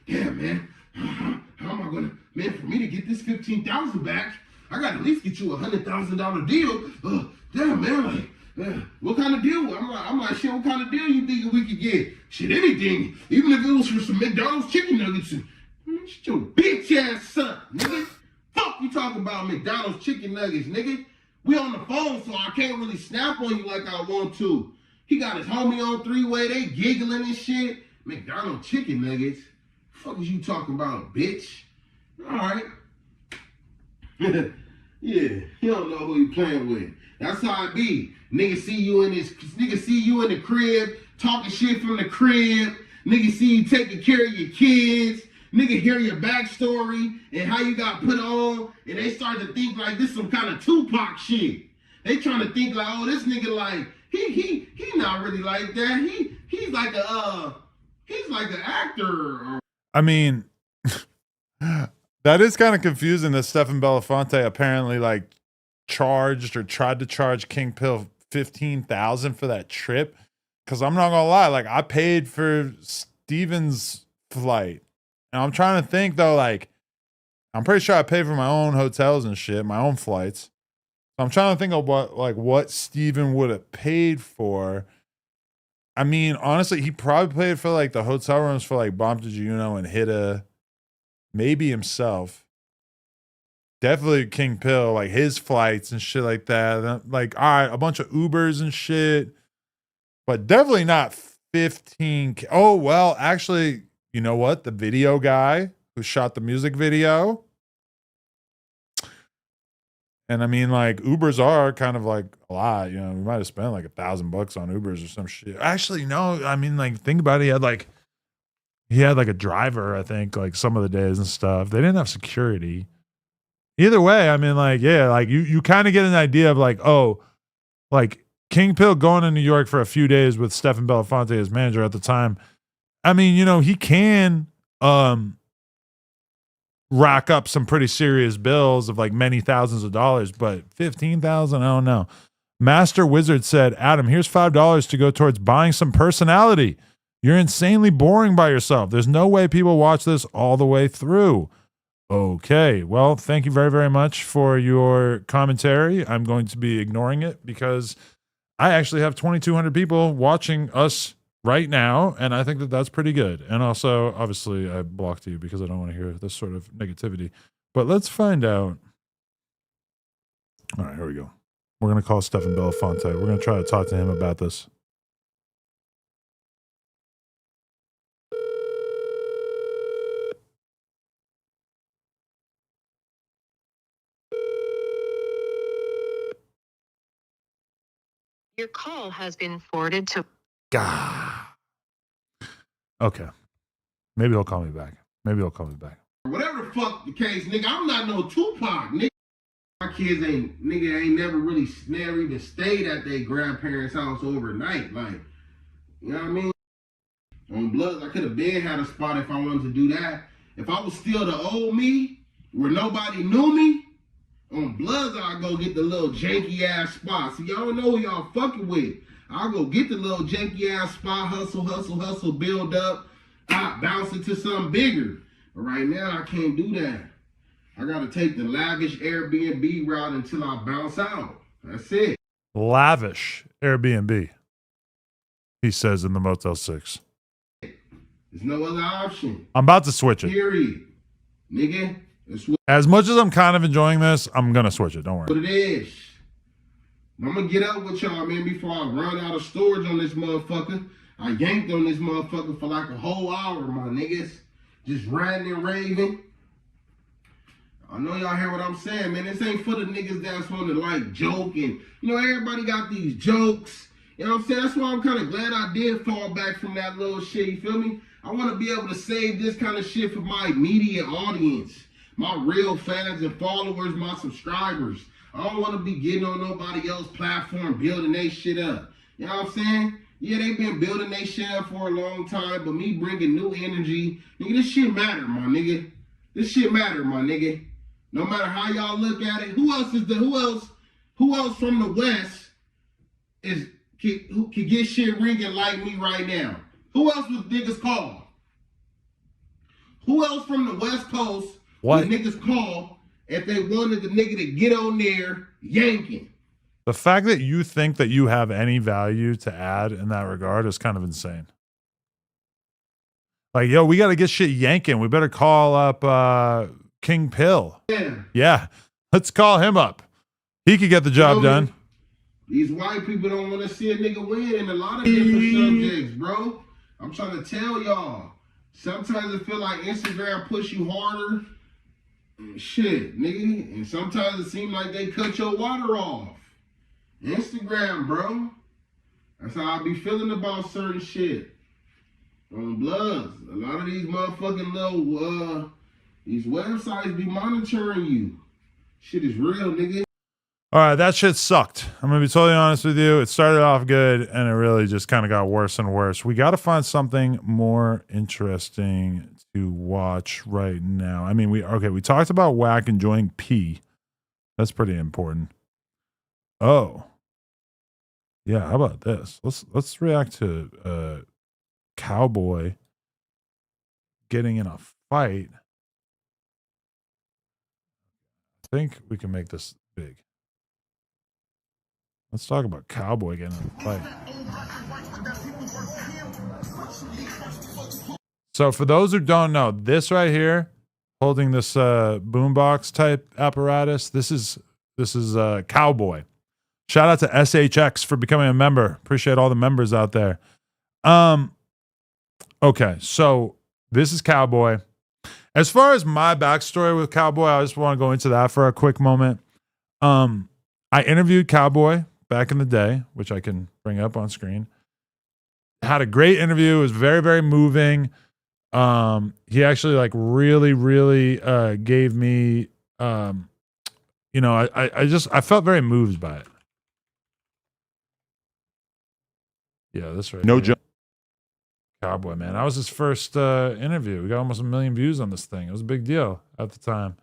yeah, man, how am I gonna, man, for me to get this 15,000 back, I gotta at least get you $100,000 deal. Damn, man, like, what kind of deal? I'm like, shit, what kind of deal you think we could get? Shit, anything, even if it was for some McDonald's chicken nuggets. And, shit, your bitch ass son, nigga. Fuck you talking about McDonald's chicken nuggets, nigga. We on the phone, so I can't really snap on you like I want to. He got his homie on 3-way, they giggling and shit. McDonald's chicken nuggets. Fuck is you talking about, bitch? All right. Yeah, you don't know who you playing with. That's how it be. Nigga see you in the crib, talking shit from the crib. Nigga see you taking care of your kids. Nigga hear your backstory and how you got put on, and they start to think like this some kind of Tupac shit. They trying to think like, oh, this nigga like he not really like that. He's like an actor. I mean, that is kind of confusing that Stephen Belafonte apparently like charged or tried to charge King Pill $15,000 for that trip. Cause I'm not gonna lie, like I paid for Steven's flight. And I'm trying to think though, like, I'm pretty sure I paid for my own hotels and shit, my own flights. So I'm trying to think of what Steven would have paid for. I mean, honestly, he probably paid for like the hotel rooms for like Bomb to Juno and Hitta, maybe himself. Definitely King Pill, like his flights and shit like that. Like, all right, a bunch of Ubers and shit, but definitely not 15K. Oh, well, actually, you know what? The video guy who shot the music video. And I mean, like, Ubers are kind of like a lot, you know, we might have spent like $1,000 on Ubers or some shit. Actually, no, I mean, like, think about it. He had like a driver, I think, like some of the days and stuff. They didn't have security. Either way, I mean, like, yeah, like you kind of get an idea of like, oh, like King Pill going to New York for a few days with Stephen Belafonte as manager at the time. I mean, you know, he can rack up some pretty serious bills of like many thousands of dollars, but 15,000, I don't know. Master Wizard said, Adam, here's $5 to go towards buying some personality. You're insanely boring by yourself. There's no way people watch this all the way through. Okay, well, thank you very, very much for your commentary. I'm going to be ignoring it because I actually have 2,200 people watching us right now, and I think that that's pretty good. And also, obviously, I blocked you because I don't want to hear this sort of negativity. But let's find out. All right, here we go. We're going to call Stephen Belafonte. We're going to try to talk to him about this. Your call has been forwarded to... Gah. Okay. Maybe he'll call me back. Whatever the fuck the case, nigga, I'm not no Tupac, nigga. My kids ain't never even stayed at their grandparents' house overnight. Like, you know what I mean? On Bloods, I could have been had a spot if I wanted to do that. If I was still the old me, where nobody knew me, on Bloods, I'll go get the little janky ass spot. See, y'all don't know who y'all fucking with. I'll go get the little janky ass spot, hustle, build up. bounce into something bigger. But right now, I can't do that. I gotta take the lavish Airbnb route until I bounce out. That's it. Lavish Airbnb, he says in the Motel 6. There's no other option. I'm about to switch it. Period. Nigga, that's what As much as I'm kind of enjoying this, I'm going to switch it. Don't worry. it is. I'm gonna get up with y'all, man, before I run out of storage on this motherfucker. I yanked on this motherfucker for like a whole hour, my niggas. Just ranting and raving. I know y'all hear what I'm saying, man. This ain't for the niggas that's on the like joke and, you know, everybody got these jokes. You know what I'm saying? That's why I'm kind of glad I did fall back from that little shit, you feel me? I want to be able to save this kind of shit for my immediate audience, my real fans and followers, my subscribers. I don't want to be getting on nobody else's platform building their shit up. You know what I'm saying? Yeah, they've been building their shit up for a long time, but me bringing new energy, nigga, this shit matter, my nigga. This shit matter, my nigga. No matter how y'all look at it, who else from the West who can get shit ringing like me right now? Who else would niggas call? Who else from the West Coast would niggas call if they wanted the nigga to get on there yanking? The fact that you think that you have any value to add in that regard is kind of insane. Like, yo, we got to get shit yanking. We better call up King Pill. Yeah, let's call him up. He could get the job done. These white people don't want to see a nigga win in a lot of different subjects, bro. I'm trying to tell y'all. Sometimes it feel like Instagram push you harder. Shit, nigga. And sometimes it seems like they cut your water off. Instagram, bro. That's how I be feeling about certain shit. On Bloods. A lot of these motherfucking little, these websites be monitoring you. Shit is real, nigga. All right, that shit sucked. I'm going to be totally honest with you. It started off good, and it really just kind of got worse and worse. We got to find something more interesting to watch right now. I mean, we talked about Wack enjoying pee. That's pretty important. Oh. Yeah, how about this? Let's react to Cowboy getting in a fight. I think we can make this big. Let's talk about Cowboy getting in a fight. So for those who don't know, this right here, holding this boombox type apparatus, this is Cowboy. Shout out to SHX for becoming a member. Appreciate all the members out there. Okay, so this is Cowboy. As far as my backstory with Cowboy, I just want to go into that for a quick moment. I interviewed Cowboy back in the day, which I can bring up on screen. Had a great interview. It was very, very moving. He actually like really gave me, I felt very moved by it. Yeah, this right. No joke. Cowboy, man. That was his first interview. We got almost 1 million views on this thing. It was a big deal at the time.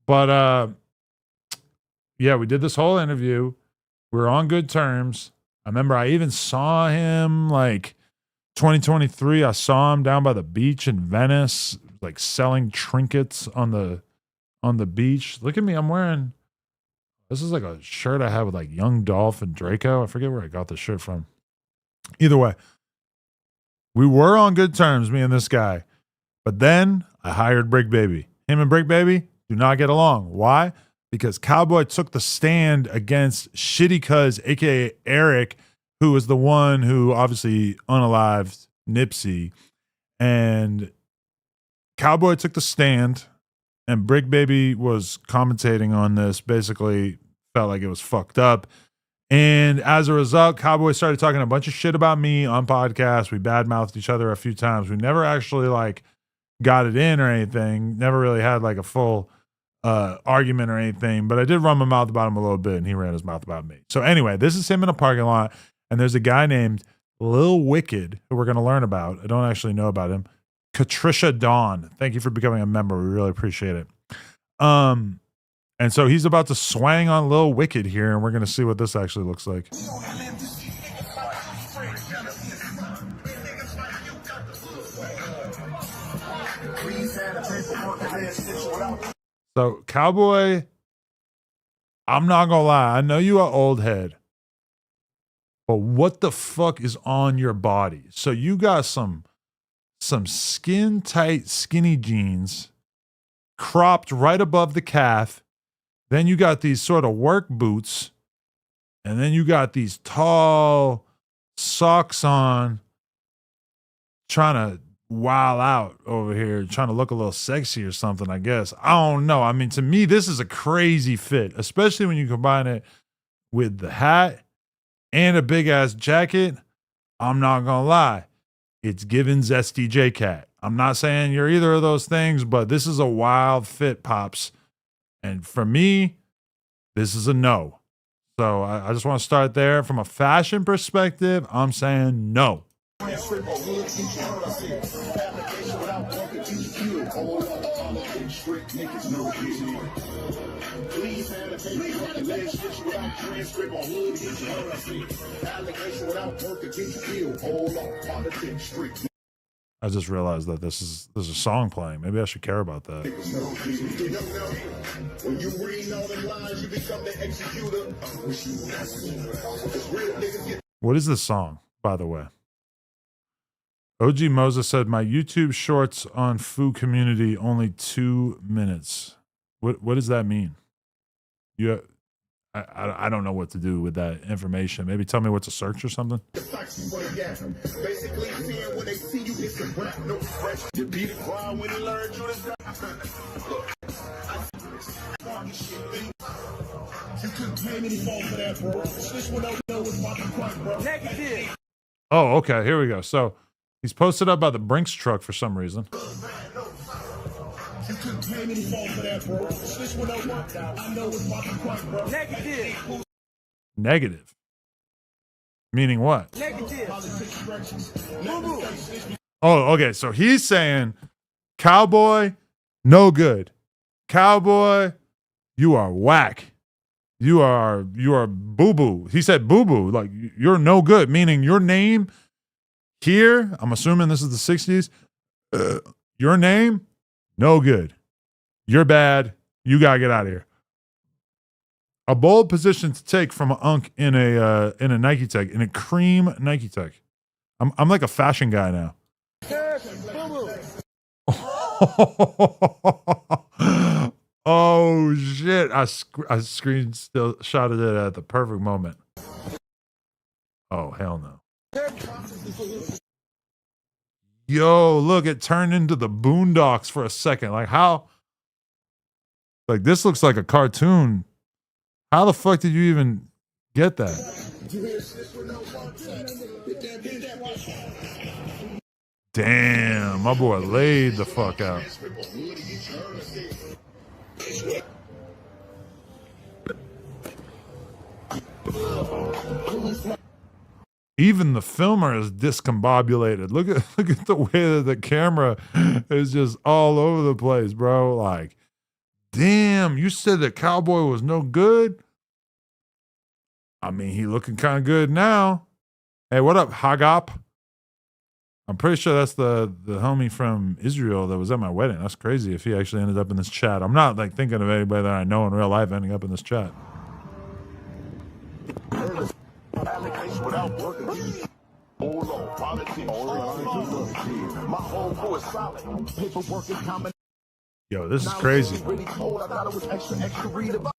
But yeah, we did this whole interview. We were on good terms. I remember I even saw him like 2023. I saw him down by the beach in Venice, like selling trinkets on the beach. Look at me. I'm wearing, this is like a shirt I have with like Young Dolph and Draco. I forget where I got this shirt from. Either way, we were on good terms, me and this guy. But then I hired Brick Baby. Him and Brick Baby do not get along. Why? Because Cowboy took the stand against Shitty Cuz, a.k.a. Eric, who was the one who obviously unalived Nipsey. And Cowboy took the stand, and Brick Baby was commentating on this, basically felt like it was fucked up. And as a result, Cowboy started talking a bunch of shit about me on podcasts. We badmouthed each other a few times. We never actually like got it in or anything. Never really had like a full argument or anything, but I did run my mouth about him a little bit, and he ran his mouth about me. So anyway, this is him in a parking lot, and there's a guy named Lil Wicked who we're going to learn about. I don't actually know about him. Katricia Dawn. Thank you for becoming a member. We really appreciate it. And so he's about to swang on Lil Wicked here, and we're going to see what this actually looks like. So, Cowboy, I'm not gonna lie. I know you are old head, but what the fuck is on your body? So you got some skin tight, skinny jeans, cropped right above the calf. Then you got these sort of work boots, and then you got these tall socks on, trying to wow out over here, trying to look a little sexy or something, I guess. I don't know. I mean, to me, this is a crazy fit, especially when you combine it with the hat and a big ass jacket. I'm not gonna lie. It's giving Zesty J Cat. I'm not saying you're either of those things, but this is a wild fit, Pops. And for me, this is a no. So I just want to start there. From a fashion perspective, I'm saying no. I just realized that there's a song playing. Maybe I should care about that. What is this song, by the way? OG Moses said, my YouTube shorts on Food Community only 2 minutes. What does that mean? I don't know what to do with that information. Maybe tell me what to search or something. Oh, okay. Here we go. So he's posted up by the Brinks truck for some reason. Negative. Meaning what? Oh, okay. So he's saying, Cowboy, no good. Cowboy, you are whack. You are boo-boo. He said boo-boo. Like, you're no good. Meaning your name here, I'm assuming this is the 60s. Your name, no good. You're bad. You gotta get out of here. A bold position to take from an unk in a Nike Tech, in a cream Nike Tech. I'm like a fashion guy now. Oh shit! I screenshotted it at the perfect moment. Oh hell no! Yo, look! It turned into the Boondocks for a second. Like how? Like this looks like a cartoon. How the fuck did you even get that? Damn, my boy laid the fuck out. Even the filmer is discombobulated. Look at the way that the camera is just all over the place, bro. Like, damn, you said that Cowboy was no good? I mean, he looking kind of good now. Hey, what up, Hagop? I'm pretty sure that's the homie from Israel that was at my wedding. That's crazy if he actually ended up in this chat. I'm not like thinking of anybody that I know in real life ending up in this chat. Yo, this is crazy.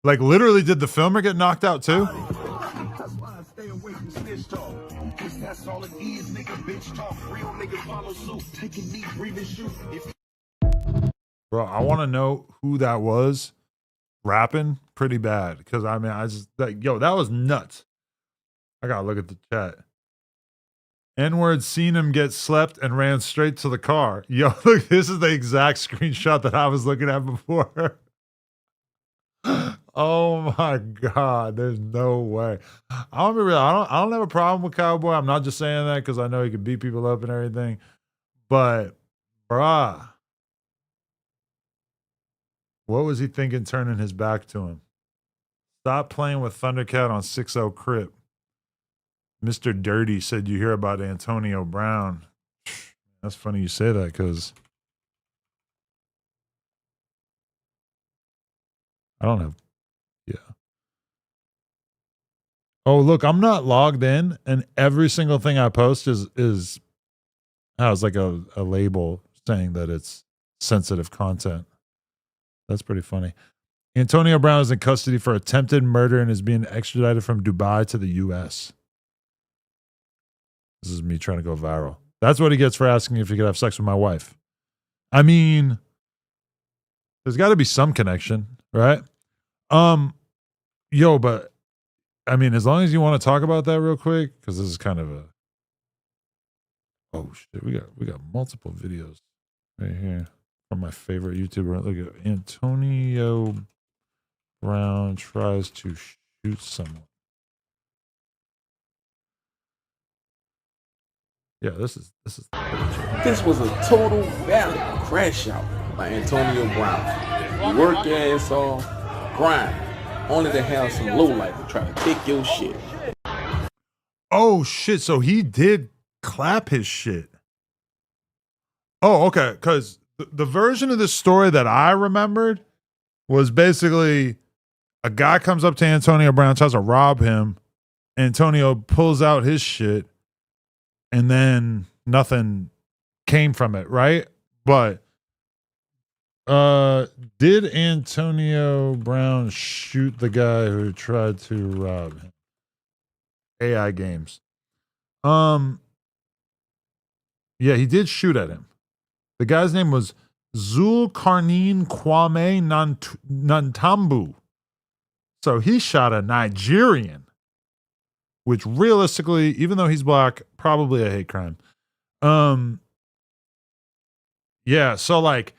Like, literally, did the filmer get knocked out too? Bro, I want to know who that was rapping pretty bad. Because, I mean, yo, that was nuts. I got to look at the chat. N-word seen him get slept and ran straight to the car. Yo, look, this is the exact screenshot that I was looking at before. Oh my God, there's no way. I'll be real. I don't have a problem with Cowboy. I'm not just saying that because I know he can beat people up and everything. But, bruh, what was he thinking turning his back to him? Stop playing with Thundercat on 6-0 Crip. Mr. Dirty said you hear about Antonio Brown. That's funny you say that because I don't have. Yeah. Oh, look, I'm not logged in, and every single thing I post has like a label saying that it's sensitive content. That's pretty funny. Antonio Brown is in custody for attempted murder and is being extradited from Dubai to the U.S. This is me trying to go viral. That's what he gets for asking if he could have sex with my wife. I mean, there's got to be some connection, right? Yo, but I mean, as long as you want to talk about that real quick, because this is kind of a. Oh shit, we got multiple videos right here from my favorite YouTuber. Look at Antonio Brown tries to shoot someone. Yeah, this is. This was a total valley crash out by Antonio Brown. You work your ass off, grind, only to have some lowlife to try to take your shit. Oh shit! So he did clap his shit. Oh, okay. Because the version of the story that I remembered was basically a guy comes up to Antonio Brown, tries to rob him. Antonio pulls out his shit, and then nothing came from it, right? But did Antonio Brown shoot the guy who tried to rob him? AI games. Yeah, he did shoot at him. The guy's name was Zulkarnain Kwame Nantambu. So he shot a Nigerian, which realistically, even though he's black, probably a hate crime. Yeah, so like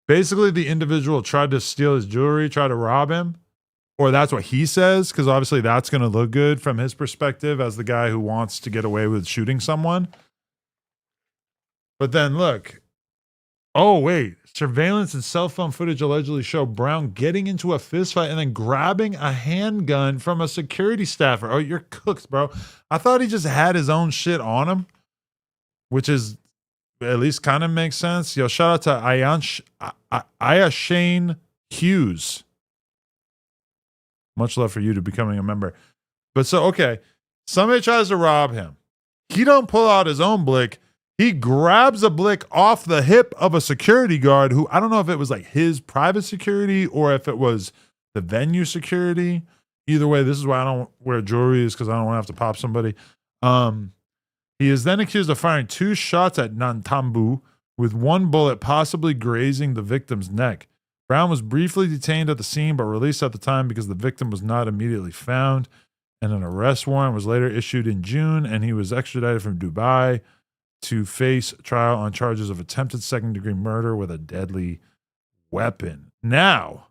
basically the individual tried to steal his jewelry, tried to rob him, or that's what he says, because obviously that's going to look good from his perspective as the guy who wants to get away with shooting someone. But then look, oh wait, surveillance and cell phone footage allegedly show Brown getting into a fist fight and then grabbing a handgun from a security staffer. Oh, you're cooked, bro. I thought he just had his own shit on him, which is at least kind of makes sense. Yo, shout out to Ayashane Hughes. Much love for you to becoming a member. But so, okay, somebody tries to rob him. He don't pull out his own blick. He grabs a blick off the hip of a security guard who, I don't know if it was like his private security or if it was the venue security. Either way, this is why I don't wear jewelry, is because I don't want to have to pop somebody. He is then accused of firing 2 shots at Nantambu, with one bullet possibly grazing the victim's neck. Brown was briefly detained at the scene but released at the time because the victim was not immediately found, and an arrest warrant was later issued in June, and he was extradited from Dubai to face trial on charges of attempted second-degree murder with a deadly weapon. Now,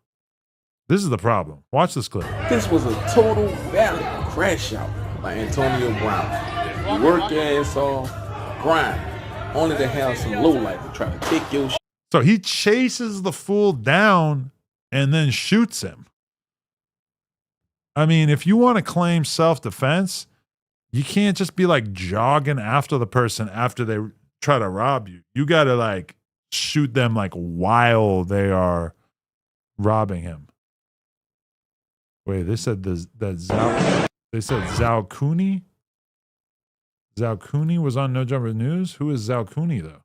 this is the problem. Watch this clip. This was a total valley crash out by Antonio Brown. You work your ass off, grind, only to have some lowlife to try to take your shit. So he chases the fool down and then shoots him. I mean, if you want to claim self-defense, you can't just be like jogging after the person after they try to rob you. You got to like shoot them like while they are robbing him. Wait, they said they said Zhao Cooney? Zhao Cooney was on No Jumper News? Who is Zhao Cooney though?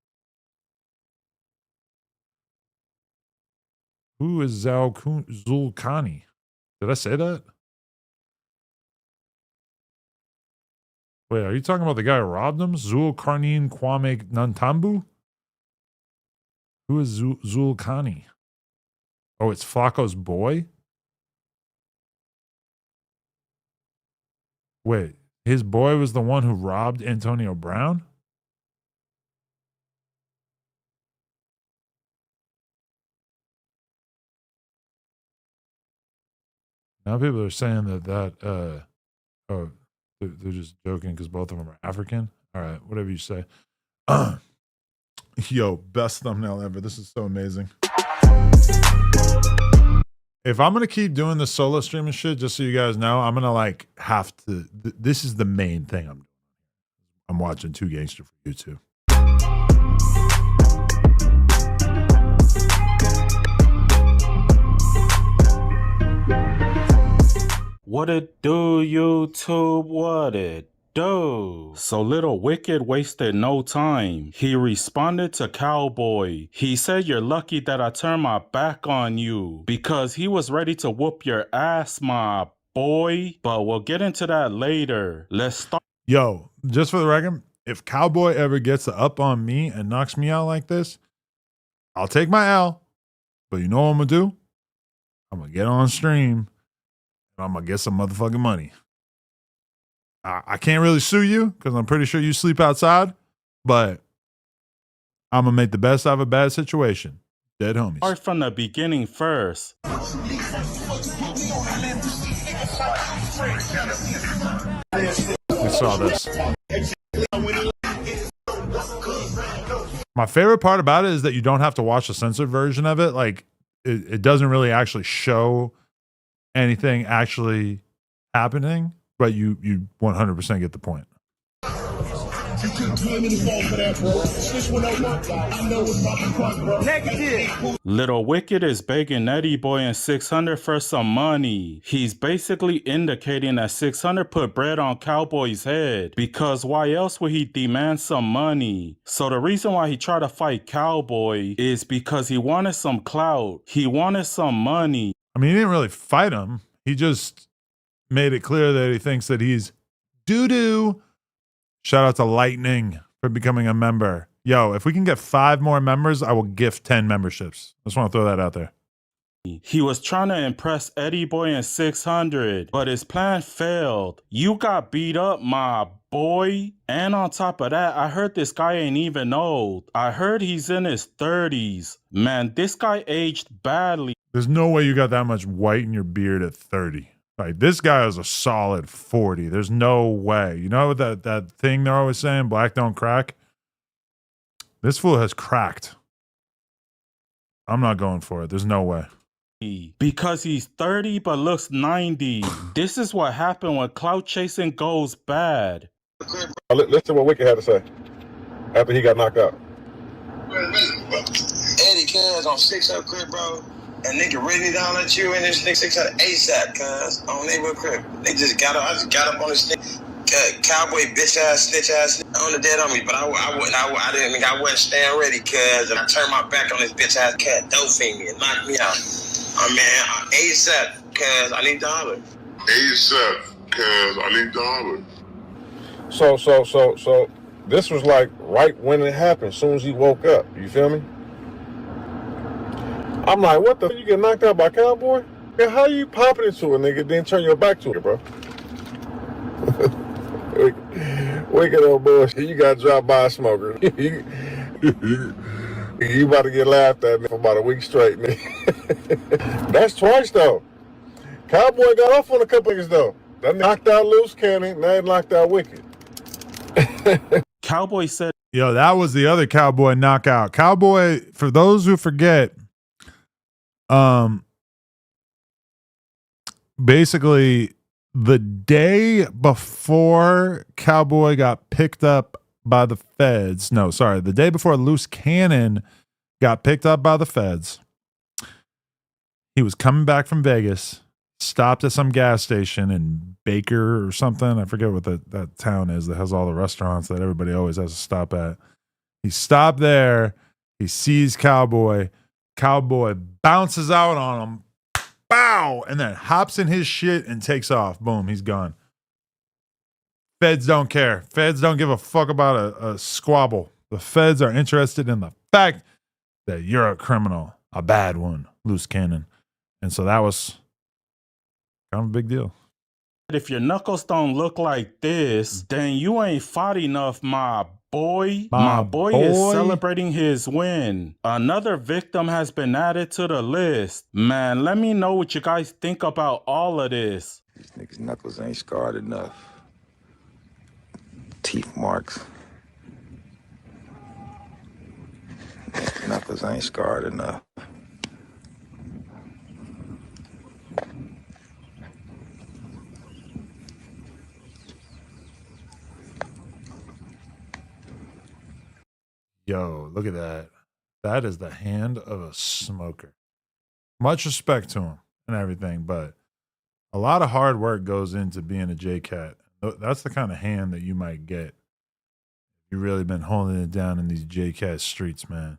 Who is Zulkani? Did I say that? Wait, are you talking about the guy who robbed him? Zulkarnain Kwame Nantambu? Who is Zulkani? Oh, it's Flacco's boy? Wait, his boy was the one who robbed Antonio Brown? Now people are saying that oh, they're just joking because both of them are African. All right, whatever you say. Yo, best thumbnail ever. This is so amazing. If I'm going to keep doing the solo streaming shit, just so you guys know, I'm going to like have to, this is the main thing I'm doing. I'm watching 2 Gangster for YouTube. What it do, YouTube? What it do? So Little Wicked wasted no time. He responded to Cowboy. He said, "You're lucky that I turned my back on you because he was ready to whoop your ass, my boy." But we'll get into that later. Let's start. Yo, just for the record, if Cowboy ever gets up on me and knocks me out like this, I'll take my L. But you know what I'm going to do? I'm going to get on stream and I'm going to get some motherfucking money. I can't really sue you because I'm pretty sure you sleep outside, but I'm going to make the best out of a bad situation. Dead homies. Start from the beginning first. We saw this. My favorite part about it is that you don't have to watch the censored version of it. Like, it doesn't really actually show anything actually happening, but you 100% get the point. Little Wicked is begging Eddie Boy and 600 for some money. He's basically indicating that 600 put bread on Cowboy's head because why else would he demand some money? So the reason why he tried to fight Cowboy is because he wanted some clout. He wanted some money. I mean, he didn't really fight him. He just made it clear that he thinks that he's doo-doo. Shout out to Lightning for becoming a member. Yo, if we can get 5 more members, I will gift 10 memberships. I just want to throw that out there. He was trying to impress Eddie Boy and 600, but his plan failed. You got beat up, my boy. And on top of that, I heard this guy ain't even old. I heard he's in his 30s. Man, this guy aged badly. There's no way you got that much white in your beard at 30. Like, this guy is a solid 40. There's no way. You know that thing they're always saying, black don't crack? This fool has cracked. I'm not going for it. There's no way. Because he's 30 but looks 90. This is what happened when clout chasing goes bad. Listen to what Wicked had to say after he got knocked out. Eddie, cuz on 600 crib, bro. And nigga really down at you and this nigga 600 ASAP, cuz on neighborhood crib. They just got up. I just got up on this thing. Cowboy bitch ass, snitch ass on the dead on me, but I didn't think I wasn't staying ready, cuz, and I turned my back on this bitch ass cat, dope me and knocked me out. Man, ASAP, cuz I need $1. ASAP, cuz I need $1. So this was like right when it happened, as soon as he woke up. You feel me? I'm like, what the? You get knocked out by Cowboy? Man, how you popping into a nigga, then turn your back to it, bro? Wicked old bullshit. You got dropped by a smoker. You about to get laughed at for about a week straight, nigga. That's twice, though. Cowboy got off on a couple niggas, though. That knocked out Loose Cannon, now he knocked out Wicked. Cowboy said, yo, that was the other Cowboy knockout. Cowboy, for those who forget, basically the day before Cowboy got picked up by the feds, the day before Loose Cannon got picked up by the feds, he was coming back from Vegas, stopped at some gas station in Baker or something. I forget what that town is that has all the restaurants that everybody always has to stop at. He stopped there. He sees Cowboy. Cowboy bounces out on him. Bow! And then hops in his shit and takes off. Boom, he's gone. Feds don't care. Feds don't give a fuck about a squabble. The feds are interested in the fact that you're a criminal, a bad one, Loose Cannon. And so that was kind of a big deal. if your knuckles don't look like this, then you ain't fought enough, my boy. My boy is celebrating his win. Another victim has been added to the list. Man, let me know what you guys think about all of this. These niggas' knuckles ain't scarred enough. Teeth marks. Knuckles ain't scarred enough. Yo, look at that. That is the hand of a smoker. Much respect to him and everything, but A lot of hard work goes into being a J-Cat. That's the kind of hand that you might get. You've really been holding it down in these J-Cat streets, man.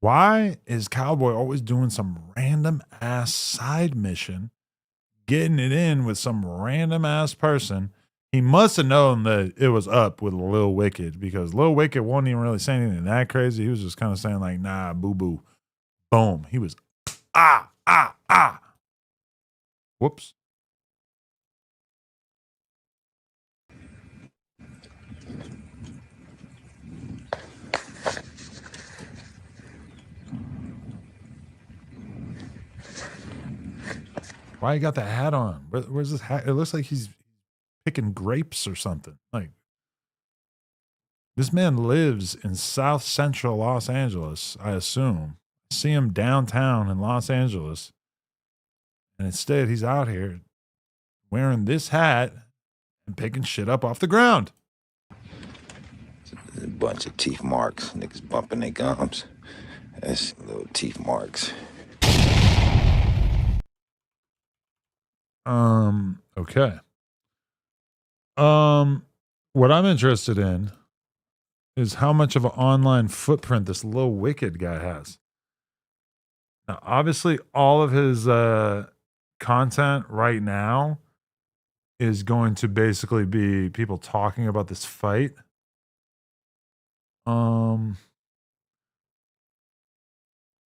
Why is Cowboy always doing some random ass side mission, getting it in with some random ass person? He must have known that it was up with Lil Wicked, because Lil Wicked wasn't even really saying anything that crazy. He was just kind of saying like, nah, boo-boo. Boom. He was, ah. Whoops. Why you got the hat on? Where's this hat? It looks like he's picking grapes or something. Like, this man lives in South Central Los Angeles, I assume. See him downtown in Los Angeles. And instead, he's out here wearing this hat and picking shit up off the ground. There's a bunch of teeth marks. Niggas bumping their gums. That's little teeth marks. Okay. What I'm interested in is how much of an online footprint this Lil Wicked guy has. Now, obviously, all of his content right now is going to basically be people talking about this fight.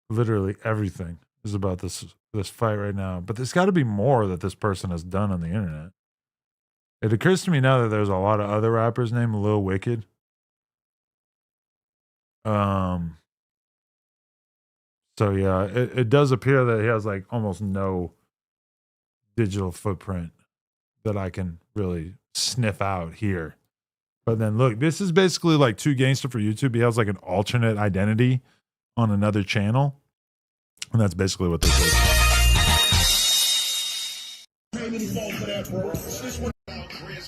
Literally everything is about this fight right now. But there's got to be more that this person has done on the internet. It occurs to me now that there's a lot of other rappers named Lil Wicked. So yeah, it does appear that he has like almost no digital footprint that I can really sniff out here. But then look, this is basically like Too Gangster for YouTube. He has like an alternate identity on another channel. And that's basically what this is.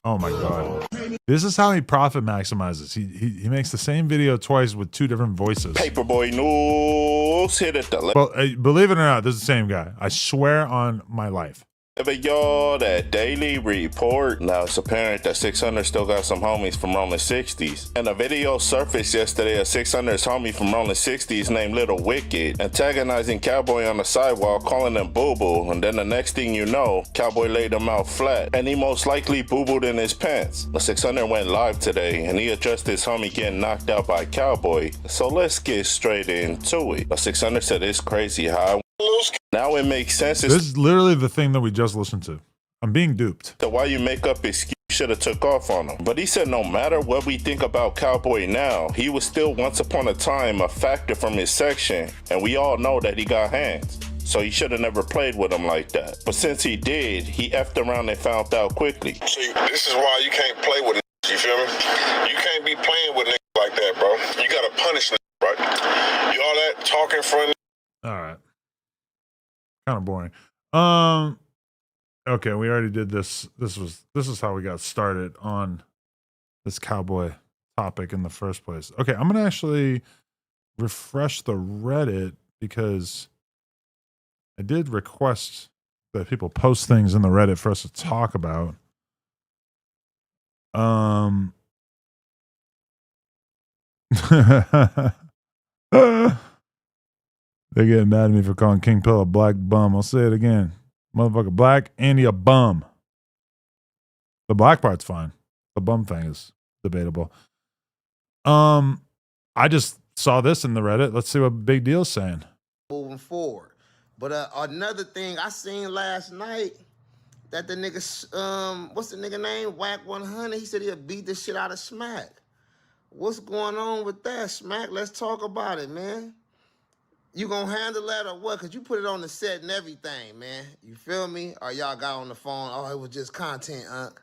Oh my God. This is how he profit maximizes. He makes the same video twice with two different voices. Paperboy news hit at the Well, believe it or not, this is the same guy. I swear on my life. y'all, that daily report. Now it's apparent that 600 still got some homies from around the 60s. And a video surfaced yesterday of 600's homie from around the 60s named Little Wicked antagonizing Cowboy on the sidewalk, calling him boo-boo. And then the next thing you know, Cowboy laid him out flat, and he most likely boo-booed in his pants. The 600 went live today, and he addressed his homie getting knocked out by Cowboy. So let's get straight into it. The 600 said it's crazy how now it makes sense. This is literally the thing that we just listened to. I'm being duped. So why you make up excuse should have took off on him. But he said no matter what we think about Cowboy now, he was still once upon a time a factor from his section, and we all know that he got hands. So he should have never played with him like that. But since he did, he effed around and found out quickly. See, this is why you can't play with niggas, you feel me? You can't be playing with niggas like that, bro. You gotta punish niggas, right? You all that talking front. All right. Kind of boring. Okay, we already did this. This is how we got started on this Cowboy topic in the first place. Okay, I'm gonna actually refresh the Reddit because I did request that people post things in the Reddit for us to talk about. They're getting mad at me for calling King Pill a black bum. I'll say it again. Motherfucker black and he a bum. The black part's fine. The bum thing is debatable. I just saw this in the Reddit. Let's see what Big Deal's saying. Moving forward. But another thing I seen last night that the nigga, what's the nigga name? Wack 100. He said he'll beat the shit out of Smack. What's going on with that, Smack? Let's talk about it, man. You gonna handle that or what? Cause you put it on the set and everything, man. You feel me? Or y'all got on the phone, oh, it was just content, Unc.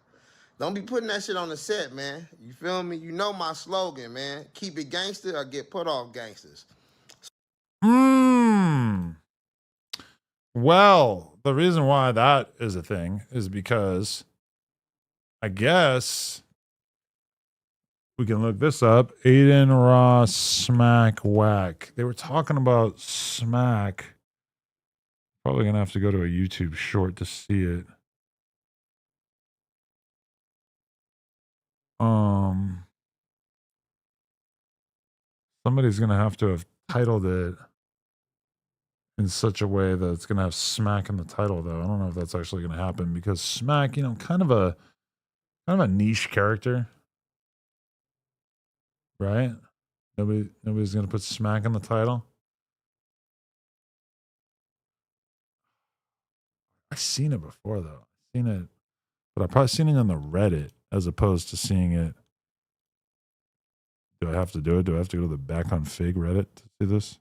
Don't be putting that shit on the set, man. You feel me? You know my slogan, man. Keep it gangster or get put off gangsters. Well, the reason why that is a thing is because I guess we can look this up. Adin, Ross, Smack, Wack. They were talking about Smack. Probably going to have to go to a YouTube short to see it. Somebody's gonna have to have titled it in such a way that it's gonna have Smack in the title, though. I don't know if that's actually gonna happen because Smack, kind of a niche character, right? Nobody's gonna put Smack in the title. I've seen it before, though. I've seen it, but I've probably seen it on the Reddit as opposed to seeing it. Do I have to do it? Do I have to go to the Back on Fig Reddit to see this?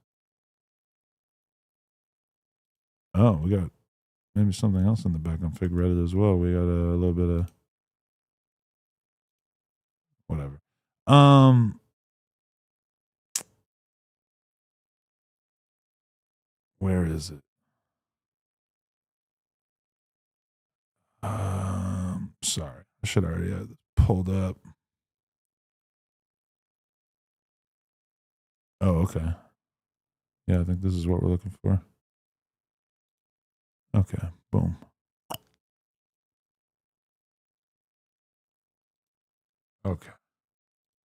Oh, we got maybe something else in the Back on Fig Reddit as well. We got a little bit of whatever. Where is it? Sorry. I should already have this pulled up. Oh, okay. Yeah, I think this is what we're looking for. Okay, boom. Okay.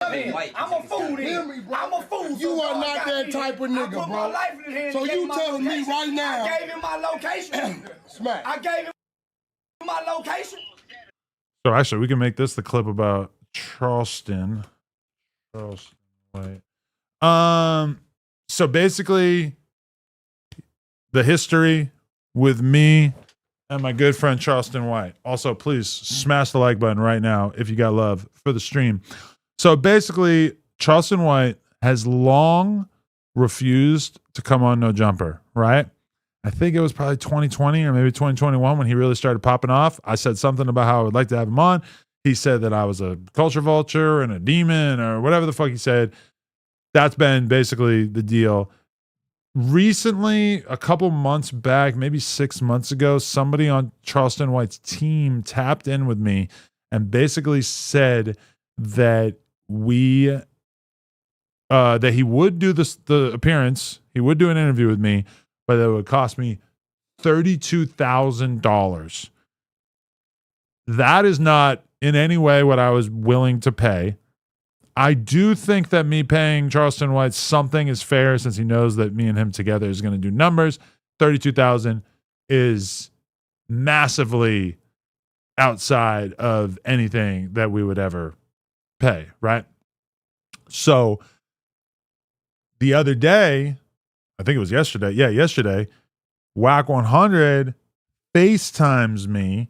I'm a fool then. I'm a fool. You are not that type of nigga, put my bro. life in his hands So and gave you him my telling me location. right now? I gave him my location. Smack. I gave him my location. So actually, we can make this the clip about Charleston. Wait. So basically, the history with me and my good friend Charleston White. Also, please smash the like button right now if you got love for the stream. So basically, Charleston White has long refused to come on No Jumper, right? I think it was probably 2020 or maybe 2021 when he really started popping off. I said something about how I would like to have him on. He said that I was a culture vulture and a demon or whatever the fuck he said. That's been basically the deal. Recently, a couple months back, maybe 6 months ago, somebody on Charleston White's team tapped in with me and basically said that that he would do the appearance, he would do an interview with me, but it would cost me $32,000. That is not in any way what I was willing to pay. I do think that me paying Charleston White something is fair since he knows that me and him together is going to do numbers. $32,000 is massively outside of anything that we would ever pay, right? So the other day, I think it was yesterday. Yeah, yesterday, Wack 100 FaceTimes me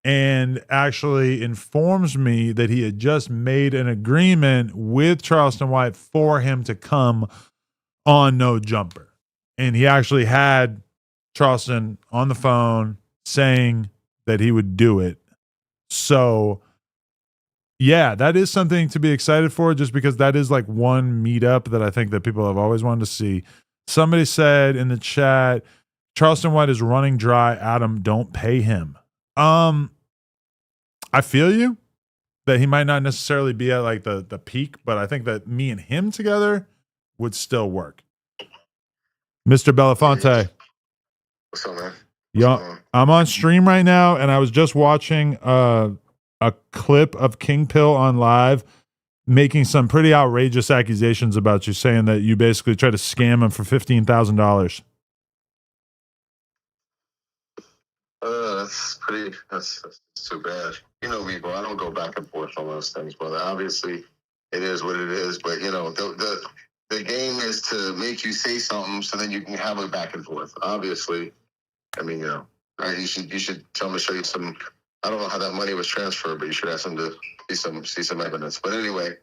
and actually informs me that he had just made an agreement with Charleston White for him to come on No Jumper. And he actually had Charleston on the phone saying that he would do it. So, yeah, that is something to be excited for just because that is like one meetup that I think that people have always wanted to see. Somebody said in the chat, Charleston White is running dry. Adam, don't pay him. I feel you that he might not necessarily be at like the peak, but I think that me and him together would still work. Mr. Belafonte. What's up, man? Yeah, I'm on stream right now, and I was just watching a clip of King Pill on live making some pretty outrageous accusations about you, saying that you basically tried to scam him for $15,000. That's too bad. You know me, bro. I don't go back and forth on those things, brother. Obviously, it is what it is. But the game is to make you say something so then you can have a back and forth. Obviously, I mean, you should tell him to show you some. I don't know how that money was transferred, but you should ask him to see some evidence. But anyway,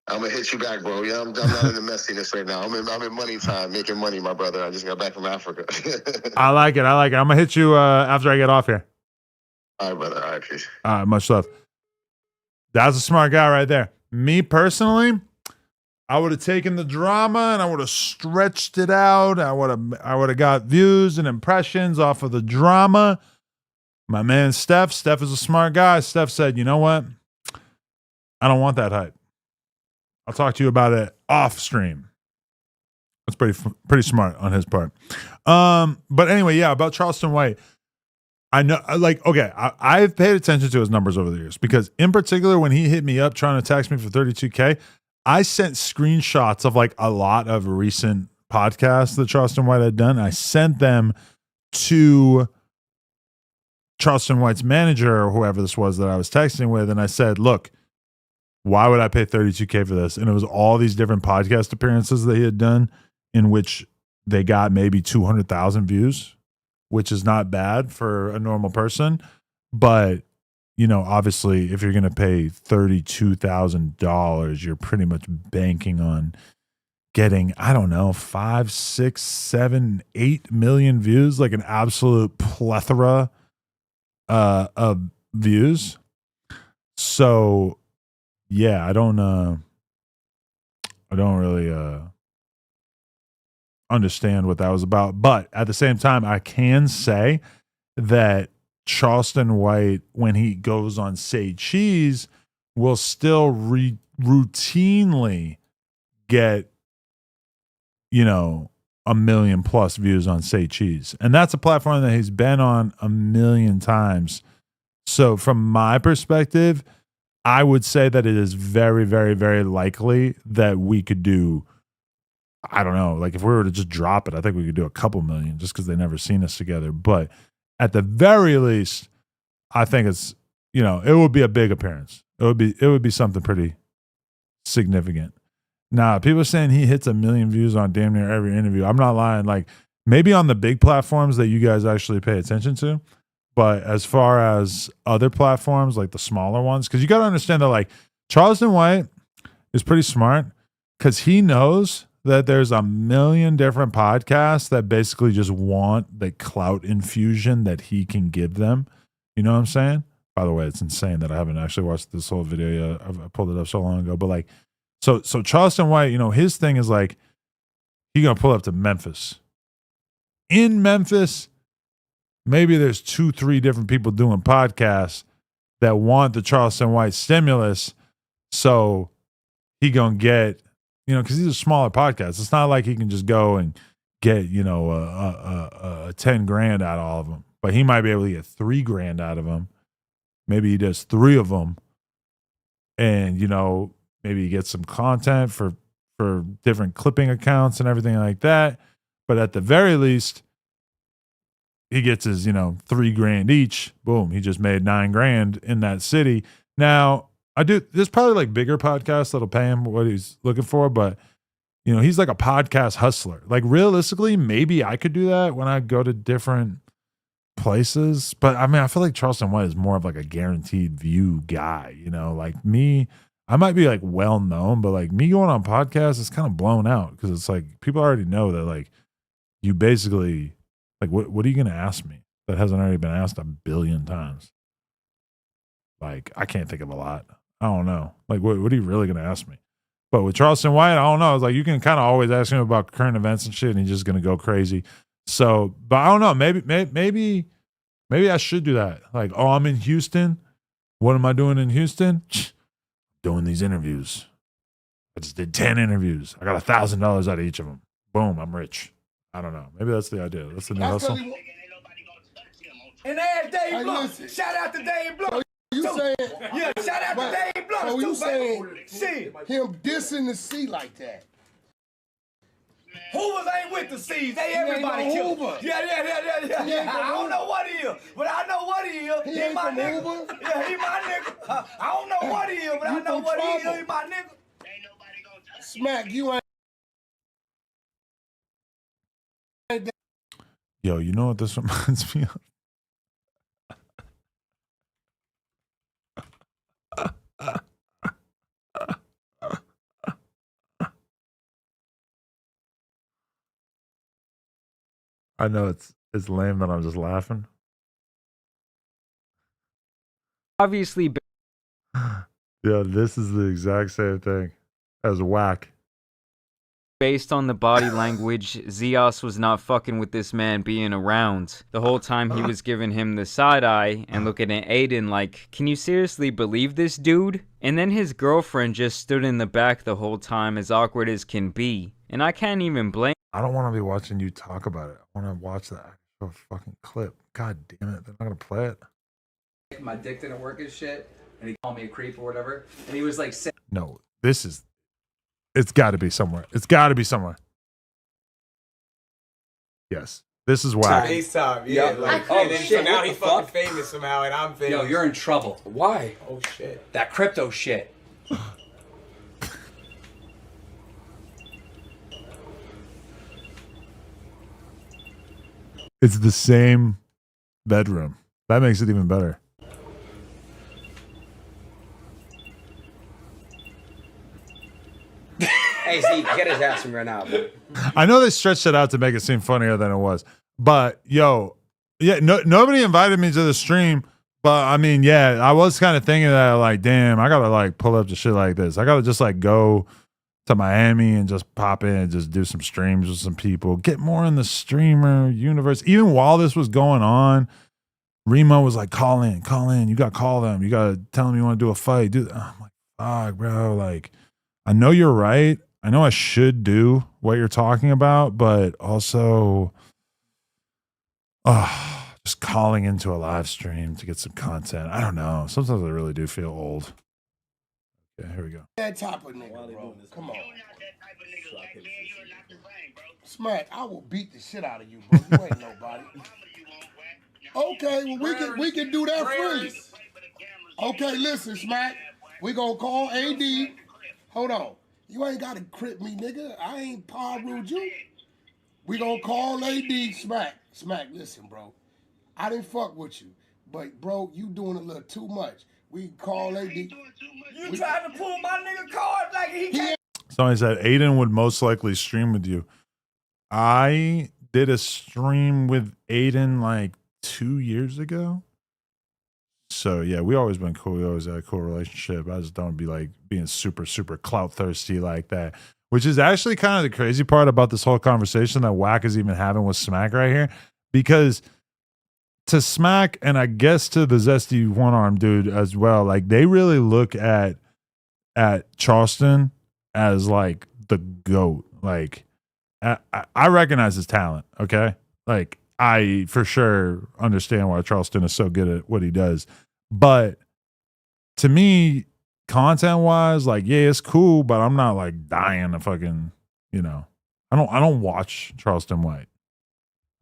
I'm gonna hit you back, bro. Yeah, I'm not in the messiness right now. I'm in money time, making money, my brother. I just got back from Africa. I like it. I'm gonna hit you after I get off here. All right, brother. All right, peace. Much love. That's a smart guy right there. Me personally, I would have taken the drama and I would have stretched it out. I would have got views and impressions off of the drama. My man Steph is a smart guy. Steph said, you know what? I don't want that hype. I'll talk to you about it off stream. That's pretty smart on his part. But anyway, yeah, about Charleston White. I know, like, okay, I've paid attention to his numbers over the years because, in particular, when he hit me up trying to tax me for 32K, I sent screenshots of like a lot of recent podcasts that Charleston White had done. I sent them to Charleston White's manager or whoever this was that I was texting with, and I said, look, why would I pay 32K for this? And it was all these different podcast appearances that he had done in which they got maybe 200,000 views, which is not bad for a normal person. But, you know, obviously, if you're going to pay $32,000, you're pretty much banking on getting, I don't know, 5, 6, 7, 8 million views, like an absolute plethora of views. So, yeah, I don't really understand what that was about. But at the same time, I can say that Charleston White, when he goes on Say Cheese, will still routinely get, you know, 1 million plus views on Say Cheese. And that's a platform that he's been on 1 million times. So from my perspective, I would say that it is very, very, very likely that we could do, I don't know, like if we were to just drop it, I think we could do a couple million just because they never seen us together. But at the very least, I think it's, you know, it would be a big appearance. It would be something pretty significant. Now, people are saying he hits 1 million views on damn near every interview. I'm not lying. Like maybe on the big platforms that you guys actually pay attention to. But as far as other platforms, like the smaller ones, because you got to understand that like Charleston White is pretty smart because he knows that there's 1 million different podcasts that basically just want the clout infusion that he can give them. You know what I'm saying? By the way, it's insane that I haven't actually watched this whole video yet. I pulled it up so long ago. But like, so Charleston White, you know, his thing is like, he's going to pull up to Memphis. In Memphis, maybe there's 2-3 different people doing podcasts that want the Charleston White stimulus. So he going to get, you know, because these are smaller podcasts. It's not like he can just go and get, you know, a 10 grand out of all of them. But he might be able to get 3 grand out of them. Maybe he does 3 of them. And, you know, maybe he gets some content for different clipping accounts and everything like that. But at the very least, he gets his, you know, 3 grand each. Boom. He just made 9 grand in that city. Now, there's probably like bigger podcasts that'll pay him what he's looking for, but you know, he's like a podcast hustler. Like realistically, maybe I could do that when I go to different places. But I mean, I feel like Charleston White is more of like a guaranteed view guy, you know, like me, I might be like well known, but like me going on podcasts is kind of blown out because it's like people already know that like you basically like what are you going to ask me that hasn't already been asked 1 billion times? Like I can't think of a lot. I don't know. Like, what are you really going to ask me? But with Charleston White, I don't know. It's like you can kind of always ask him about current events and shit, and he's just going to go crazy. So, but I don't know. Maybe I should do that. Like, oh, I'm in Houston. What am I doing in Houston? Doing these interviews. I just did 10 interviews. I got $1,000 out of each of them. Boom, I'm rich. I don't know. Maybe that's the idea. That's the new hustle. And ask Dave Blunt. Shout out to Dave Blunt. You saying? Yeah, shout out to Dave Blunt. So you saying shit. Him dissing the sea like that? Hoovers ain't with the C's. They everybody no killed. Yeah. I don't know what he is, but I know what he is. He my nigga. Hoover? Yeah, he my nigga. I don't know what he is, but I know what he is. He my nigga. Smack, you ain't. Yo, you know what this reminds me of? I know it's lame that I'm just laughing. Obviously. Yeah, this is the exact same thing as Wack. Based on the body language, Zios was not fucking with this man being around. The whole time he was giving him the side eye and looking at Adin like, can you seriously believe this dude? And then his girlfriend just stood in the back the whole time, as awkward as can be. And I can't even blame. I don't want to be watching you talk about it. I want to watch the a fucking clip. God damn it. They're not going to play it. My dick didn't work as shit, and he called me a creep or whatever. And he was like, No, this is... It's got to be somewhere. It's got to be somewhere. Yes. This is Wack. FaceTime, yeah. Like, and then, so now he's fucking famous somehow, and I'm famous. Yo, you're in trouble. Why? Oh, shit. That crypto shit. It's the same bedroom. That makes it even better. Hey, Steve, get his ass from right now, bro. I know they stretched it out to make it seem funnier than it was. But, yo, yeah, nobody invited me to the stream. But, I mean, yeah, I was kind of thinking that, like, damn, I got to, like, pull up to shit like this. I got to just, like, go to Miami and just pop in and just do some streams with some people. Get more in the streamer universe. Even while this was going on, Remo was like, call in. You got to call them. You got to tell them you want to do a fight. I'm like, fuck, bro. Like, I know you're right. I know I should do what you're talking about, but also just calling into a live stream to get some content. I don't know. Sometimes I really do feel old. Okay, here we go. That type of nigga, bro. Come on. Smack, I will beat the shit out of you, bro. You ain't nobody. Okay, well we can do that freely. Okay, listen, Smack. We gonna call AD. Hold on. You ain't gotta crip me, nigga. I ain't power ruled you. We gonna call AD. Smack, listen, bro. I didn't fuck with you. But, bro, you doing a little too much. We call AD. You trying to pull my nigga card like he can't. Somebody said Adin would most likely stream with you. I did a stream with Adin like 2 years ago. So yeah, we always been cool. We always had a cool relationship. I just don't be like being super, super clout thirsty like that. Which is actually kind of the crazy part about this whole conversation that Wack is even having with Smack right here. Because to Smack, and I guess to the Zesty one arm dude as well, like they really look at Charleston as like the GOAT. Like I recognize his talent, okay? Like I for sure understand why Charleston is so good at what he does. But to me, content wise, like, yeah, it's cool, but I'm not like dying to fucking, you know. I don't watch Charleston White.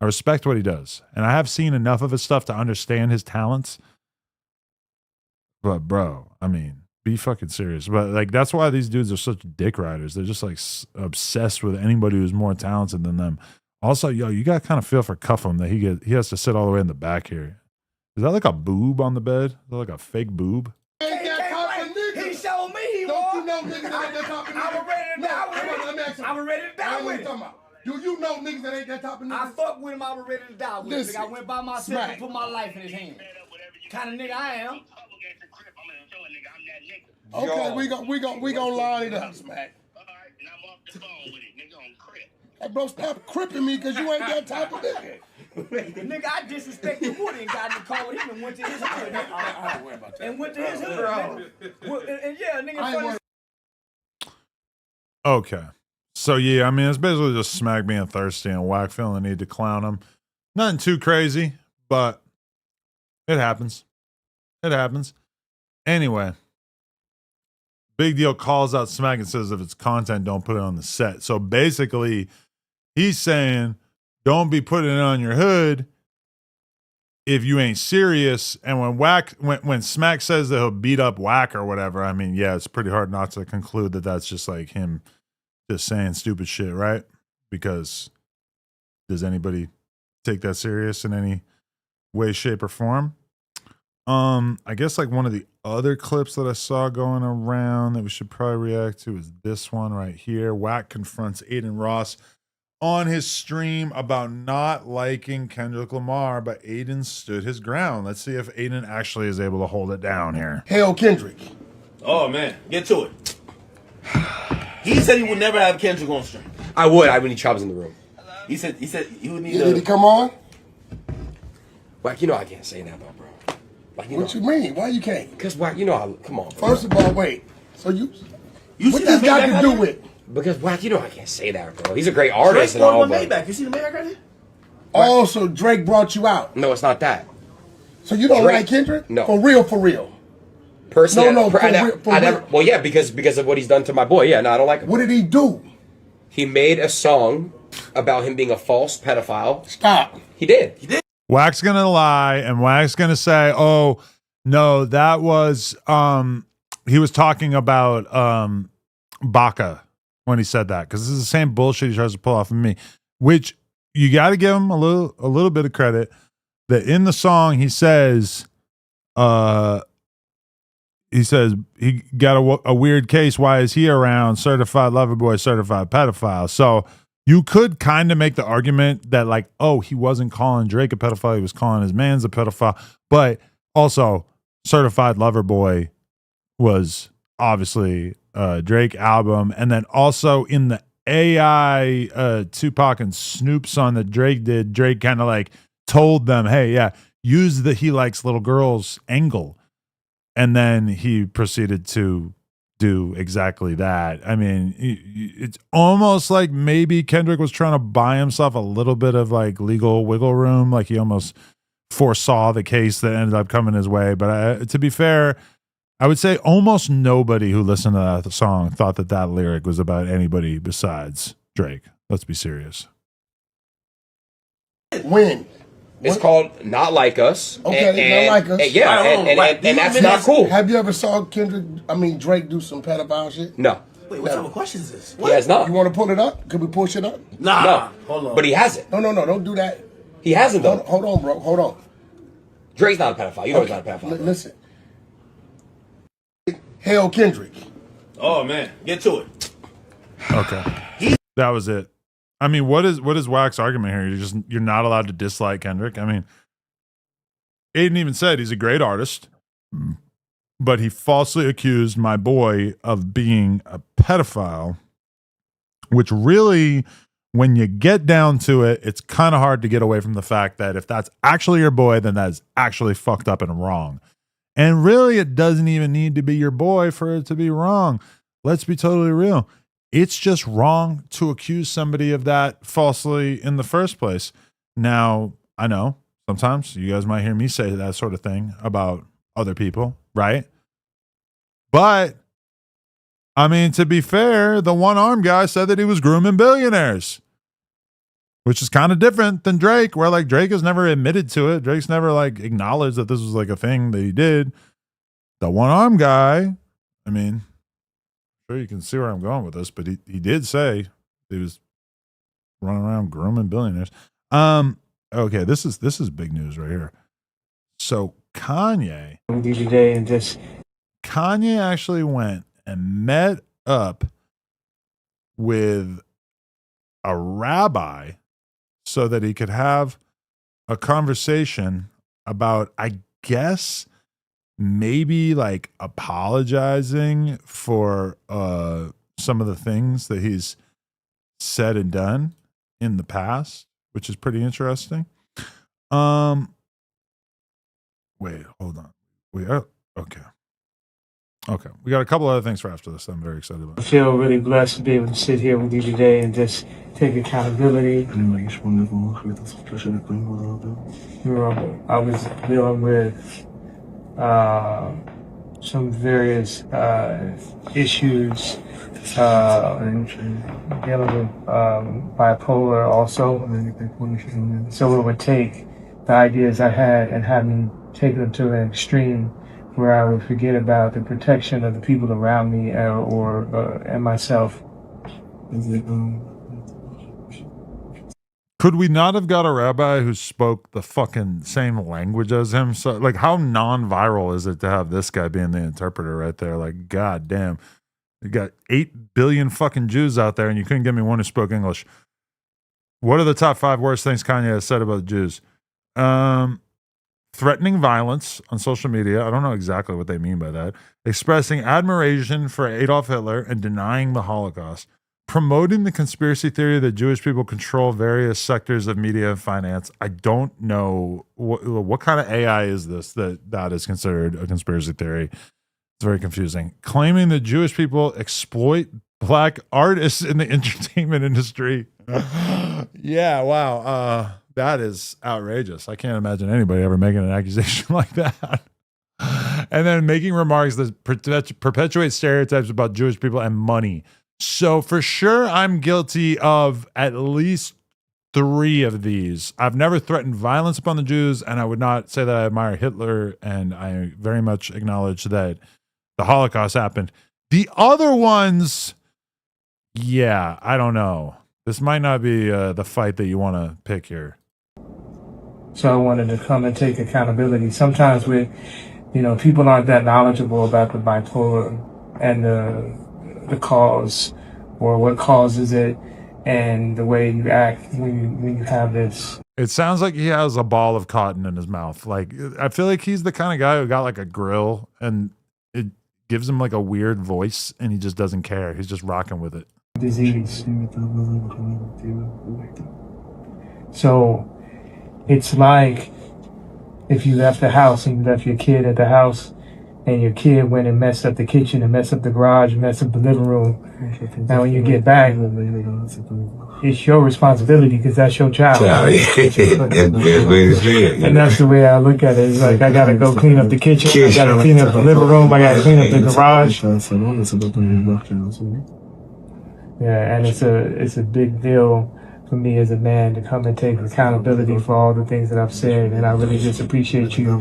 I respect what he does. And I have seen enough of his stuff to understand his talents. But bro, I mean, be fucking serious. But like that's why these dudes are such dick riders. They're just like obsessed with anybody who's more talented than them. Also, yo, you got to kind of feel for Cuffham that he has to sit all the way in the back here. Is that like a boob on the bed? Is that like a fake boob? He showed me he Don't you know niggas that ain't that type of nigga? I was ready to die with him. I was ready to die with him. Do you know niggas that ain't that type of nigga? I fuck with him. I was ready to die with him. Listen, I went by myself and put my life in his hands. Kind of nigga I am. Okay, we gonna line it up, Smack. Hey, bro, stop cripping me because you ain't that type of nigga. Nigga, I disrespected Woody and got in the car with him and went to his hood. I don't worry about that. And went to his hood. And yeah, nigga. Okay. So yeah, I mean it's basically just Smack being thirsty and Wack feeling the need to clown him. Nothing too crazy, but it happens. It happens. Anyway. Big Deal calls out Smack and says if it's content, don't put it on the set. So basically, he's saying don't be putting it on your hood if you ain't serious. And when Smack says that he'll beat up Wack or whatever, I mean, yeah, it's pretty hard not to conclude that that's just like him just saying stupid shit, right? Because does anybody take that serious in any way, shape, or form? I guess like one of the other clips that I saw going around that we should probably react to is this one right here. Wack confronts Adin Ross on his stream about not liking Kendrick Lamar, but Adin stood his ground. Let's see if Adin actually is able to hold it down here. Hell Kendrick. Oh man, get to it. He said he would never have Kendrick on stream. I would when he travels in the room. He said he would need Did he come on? Wack, you know I can't say that though, bro. Like, What you mean? Why you can't? Because Wack, you know come on. Bro. First of all, wait. So you what this got to do with? Because Wack, you know I can't say that, bro. He's a great artist and all, but Maybach. You see the Maybach right here? Oh, so Drake brought you out. No, it's not that. So you don't Drake- like Kendrick? No. For real, for real. Personally, No, I for never, real, for I never. real. Well, yeah, because of what he's done to my boy. Yeah, no, I don't like him. What did he do? He made a song about him being a false pedophile. Stop. He did. He did. Wack's gonna lie, and Wack's gonna say, "Oh no, that was he was talking about Baca when he said that, because this is the same bullshit he tries to pull off of me." Which you got to give him a little bit of credit that in the song he says he got a weird case. Why is he around? Certified lover boy, certified pedophile. So you could kind of make the argument that, like, oh, he wasn't calling Drake a pedophile. He was calling his man's a pedophile. But also, certified lover boy was obviously a Drake album. And then also in the AI Tupac and Snoop song that Drake did, Drake kind of like told them, hey, yeah, use the he likes little girls angle. And then he proceeded to do exactly that. I mean, it's almost like maybe Kendrick was trying to buy himself a little bit of like legal wiggle room. Like he almost foresaw the case that ended up coming his way. But to be fair, I would say almost nobody who listened to that song thought that that lyric was about anybody besides Drake. Let's be serious. When? It's called Not Like Us. Okay, Not Like Us. And that's not cool. Have you ever saw Drake do some pedophile shit? No. Wait, what type of question is this? He has not. You want to pull it up? Could we pull shit up? Nah. No. Hold on. But he hasn't. No, don't do that. He hasn't, though. Hold on, bro. Hold on. Drake's not a pedophile. You know he's not a pedophile. Listen. Hail Kendrick. Oh, man. Get to it. Okay. That was it. I mean, what is Wack's argument here? You're not allowed to dislike Kendrick. I mean, Adin even said he's a great artist, but he falsely accused my boy of being a pedophile, which really, when you get down to it, it's kind of hard to get away from the fact that if that's actually your boy, then that's actually fucked up and wrong. And really, it doesn't even need to be your boy for it to be wrong. Let's be totally real. It's just wrong to accuse somebody of that falsely in the first place. Now, I know sometimes you guys might hear me say that sort of thing about other people, right? But, I mean, to be fair, the one-armed guy said that he was grooming billionaires, which is kind of different than Drake, where like Drake has never admitted to it. Drake's never like acknowledged that this was like a thing that he did. The one-armed guy, I mean, sure you can see where I'm going with this, but he did say he was running around grooming billionaires. Okay, this is big news right here. So Kanye actually went and met up with a rabbi so that he could have a conversation about, I guess, maybe like apologizing for some of the things that he's said and done in the past, which is pretty interesting. Wait, hold on. Okay. We got a couple other things for after this I'm very excited about. I feel really blessed to be able to sit here with you today and just take accountability. I was dealing with some various issues, dealing with bipolar also. So it would take the ideas I had and have me take them to an extreme where I would forget about the protection of the people around me and myself. Could we not have got a rabbi who spoke the fucking same language as him? So, like, how non-viral is it to have this guy being the interpreter right there? Like, god damn. You got 8 billion fucking Jews out there and you couldn't get me one who spoke English. What are the top 5 worst things Kanye has said about the Jews? Threatening violence on social media. I don't know exactly what they mean by that. Expressing admiration for Adolf Hitler and denying the Holocaust. Promoting the conspiracy theory that Jewish people control various sectors of media and finance. I don't know what kind of AI is this that is considered a conspiracy theory. It's very confusing. Claiming that Jewish people exploit black artists in the entertainment industry. Yeah, wow. That is outrageous. I can't imagine anybody ever making an accusation like that. And then making remarks that perpetuate stereotypes about Jewish people and money. So for sure, I'm guilty of at least 3 of these. I've never threatened violence upon the Jews, and I would not say that I admire Hitler, and I very much acknowledge that the Holocaust happened. The other ones, yeah, I don't know. This might not be the fight that you want to pick here. So I wanted to come and take accountability. Sometimes people aren't that knowledgeable about the bipolar and the cause or what causes it and the way you act when you have this. It sounds like he has a ball of cotton in his mouth. Like, I feel like he's the kind of guy who got like a grill and it gives him like a weird voice and he just doesn't care. He's just rocking with it. Disease. So it's like if you left the house and you left your kid at the house and your kid went and messed up the kitchen and messed up the garage and messed up the living room. Now when you get back, it's your responsibility because that's your child. And that's the way I look at it. It's like I gotta go clean up the kitchen, I gotta clean up the living room, I gotta clean up the garage. Yeah, and it's a big deal for me as a man to come and take accountability for all the things that I've said, and I really just appreciate you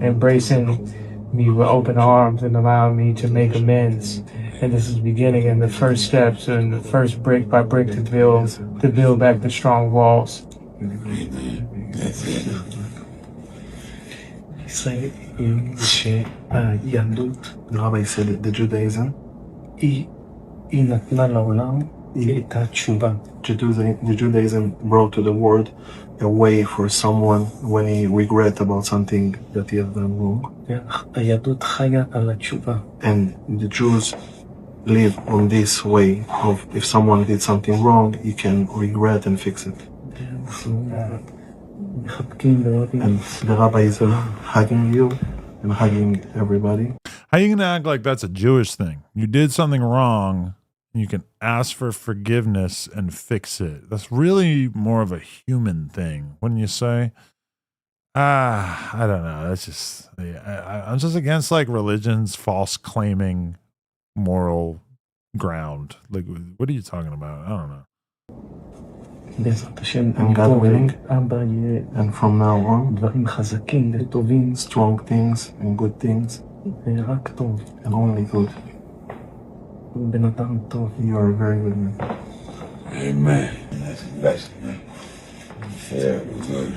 embracing me with open arms and allowing me to make amends. And this is the beginning and the first steps and the first brick by brick to build back the strong walls. Say in Yandut, the rabbi said the Judaism. The Judaism brought to the world a way for someone when he regret about something that he has done wrong. And the Jews live on this way of if someone did something wrong, he can regret and fix it. And the rabbi is hugging you and hugging everybody. How you gonna act like that's a Jewish thing? You did something wrong. You can ask for forgiveness and fix it. That's really more of a human thing, wouldn't you say? I don't know. That's just, I'm just against like religion's false claiming moral ground. Like, what are you talking about? I don't know. And God willing, and from now on, strong things and good things, and only good. You are a very good man. Amen. That's the best, man. Very good.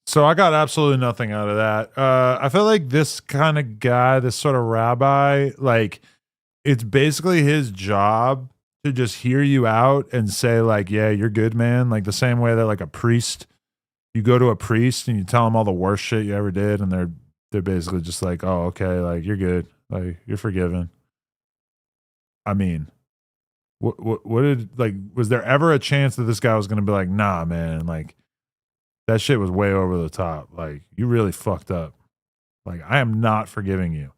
So I got absolutely nothing out of that. I feel like this kind of guy, this sort of rabbi, like it's basically his job to just hear you out and say like, yeah, you're good, man. Like the same way that like a priest, you go to a priest and you tell him all the worst shit you ever did and they're basically just like, oh, okay, like you're good, like you're forgiven. I mean, what did, like, was there ever a chance that this guy was going to be like, nah, man, like that shit was way over the top. Like you really fucked up. Like I am not forgiving you.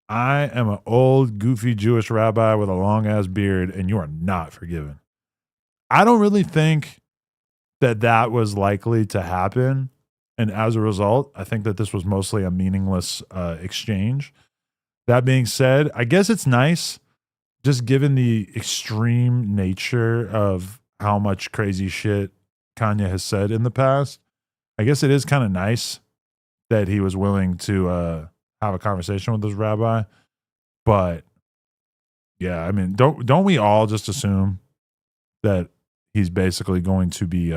I am an old goofy Jewish rabbi with a long ass beard and you are not forgiven. I don't really think that was likely to happen. And as a result, I think that this was mostly a meaningless exchange. That being said, I guess it's nice, just given the extreme nature of how much crazy shit Kanye has said in the past. I guess it is kind of nice that he was willing to have a conversation with this rabbi. But yeah, I mean, don't we all just assume that he's basically going to be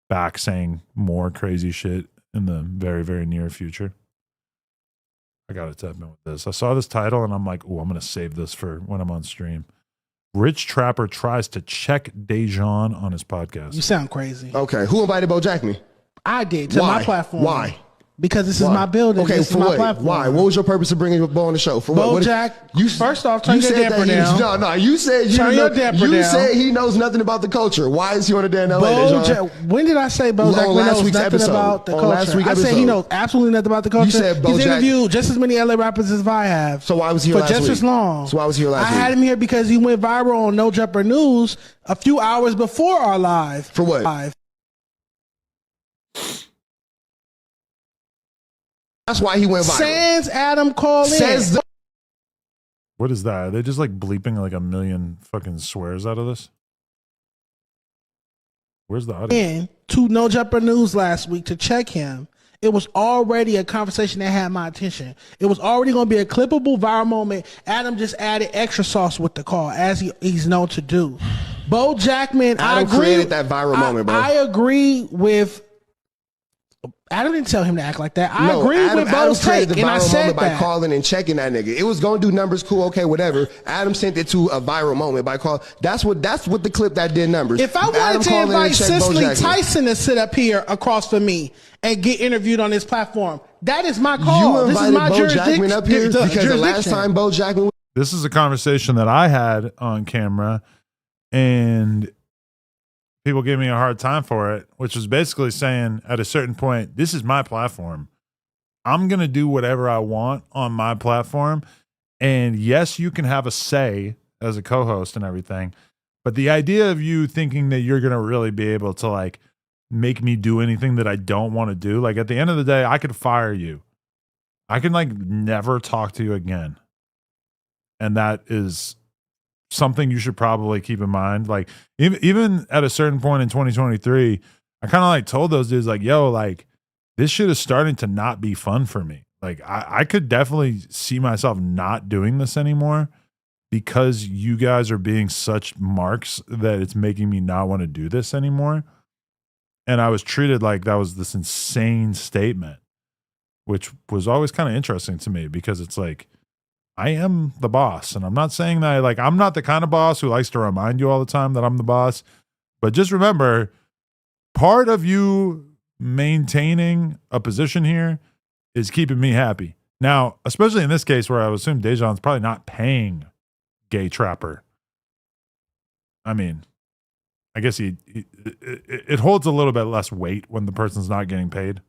back saying more crazy shit in the very, very near future? I gotta tap in with this. I saw this title and I'm like, oh, I'm gonna save this for when I'm on stream. Rich Trapper tries to check Dejan on his podcast. You sound crazy. Okay, who invited Bo Jack me? I did to my platform. Why? Because this is my building. Okay, this for is my what? platform. Why? What was your purpose of bringing Bo on the show? For what? Jack, first off, turn you your said damper that down. No, you said Turn your damper you down. said he knows nothing about the culture. Why is he on the damn LA? When did I say Bo Jack knows nothing about the culture? I said he knows absolutely nothing about the culture. You said Bo He's Jack- interviewed just as many LA rappers as I have. So why was he here for last just week? as long? So why was he here last I week? had him here because he went viral on No Jumper News a few hours before our live. For what? Live. That's why he went viral. Sans Adam called Says in. What is that? Are they just like bleeping like a million fucking swears out of this? Where's the audio? In to No Jumper News last week to check him. It was already a conversation that had my attention. It was already going to be a clippable viral moment. Adam just added extra sauce with the call, as he's known to do. Bo Jackman, I Adam agree. created that viral moment, bro. I agree with. Adam didn't tell him to act like that. I agree with Bo's take, created the and I viral said moment by that. calling and checking that nigga. It was gonna do numbers, cool, okay, whatever. Adam sent it to a viral moment by call. That's what the clip that did numbers. If I Adam wanted to calling and invite checked Bo Cicely Jackman. Tyson to sit up here across from me and get interviewed on this platform, that is my call. You This is invited my Bo Jackman up here because the last jurisdiction. time Bo Jackman. This is a conversation that I had on camera, and people gave me a hard time for it, which was basically saying at a certain point, this is my platform. I'm going to do whatever I want on my platform. And yes, you can have a say as a co-host and everything. But the idea of you thinking that you're going to really be able to like make me do anything that I don't want to do, like at the end of the day, I could fire you. I can like never talk to you again. And that is something you should probably keep in mind. Like even at a certain point in 2023, I kind of like told those dudes like, yo, like this shit is starting to not be fun for me. Like I could definitely see myself not doing this anymore because you guys are being such marks that it's making me not want to do this anymore. And I was treated like that was this insane statement, which was always kind of interesting to me because it's like, I am the boss. And I'm not saying that I'm not the kind of boss who likes to remind you all the time that I'm the boss, but just remember, part of you maintaining a position here is keeping me happy. Now, especially in this case where I would assume Dejan's probably not paying Gay Trapper. I mean, I guess it holds a little bit less weight when the person's not getting paid.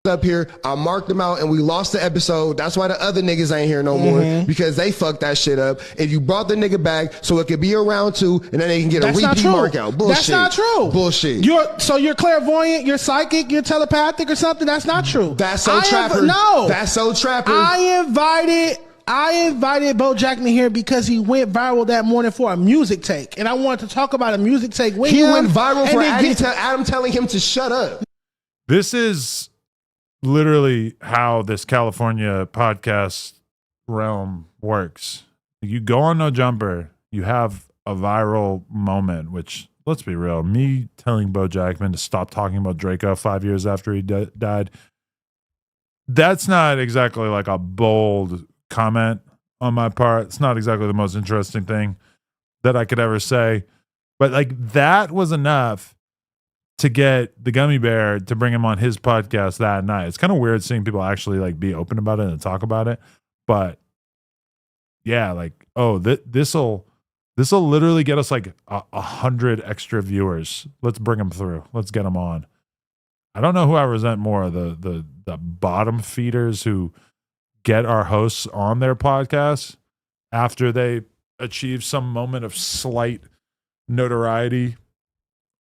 Up here, I marked them out and we lost the episode. That's why the other niggas ain't here no more because they fucked that shit up. And you brought the nigga back so it could be a round 2 and then they can get That's a not repeat true. mark out. Bullshit. That's not true. Bullshit. You're clairvoyant, you're psychic, you're telepathic or something. That's not true. That's so trapper. No. That's so trapper. I invited Bo Jackman here because he went viral that morning for a music take. And I wanted to talk about a music take with him. He went viral and for then Adam telling him to shut up. This is literally how this California podcast realm works. You go on No Jumper, you have a viral moment, which, let's be real, me telling Bo Jackman to stop talking about Draco 5 years after he died, that's not exactly like a bold comment on my part. It's not exactly the most interesting thing that I could ever say, but like that was enough to get the Gummy Bear to bring him on his podcast that night. It's kind of weird seeing people actually like be open about it and talk about it. But yeah, like, oh, this'll literally get us like 100 extra viewers. Let's bring them through. Let's get them on. I don't know who I resent more, the bottom feeders who get our hosts on their podcasts after they achieve some moment of slight notoriety,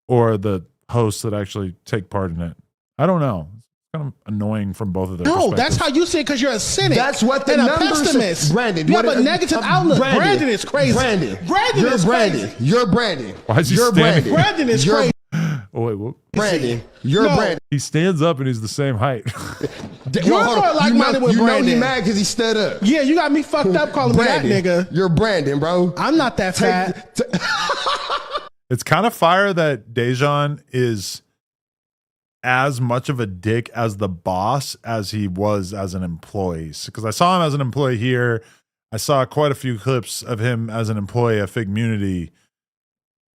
or the hosts that actually take part in it. I don't know. It's kind of annoying from both of their No, perspectives. that's how you see it because you're a cynic. That's what the and a numbers pessimist. Brandon, You have what- a negative outlook. Brandon is crazy. Brandon is is crazy. Brandon. You're Brandon. Why is he You're standing? Brandon is You're crazy. Oh, wait, what? Brandon. You're No. Brandon. He stands up and he's the same height. You're more like-minded with you know Brandon. he mad because he stood up. Yeah, you got me fucked up calling Brandon, me that nigga. You're Brandon, bro. I'm not that fat. It's kind of fire that Dejan is as much of a dick as the boss as he was as an employee. Because I saw him as an employee here. I saw quite a few clips of him as an employee at Figmunity.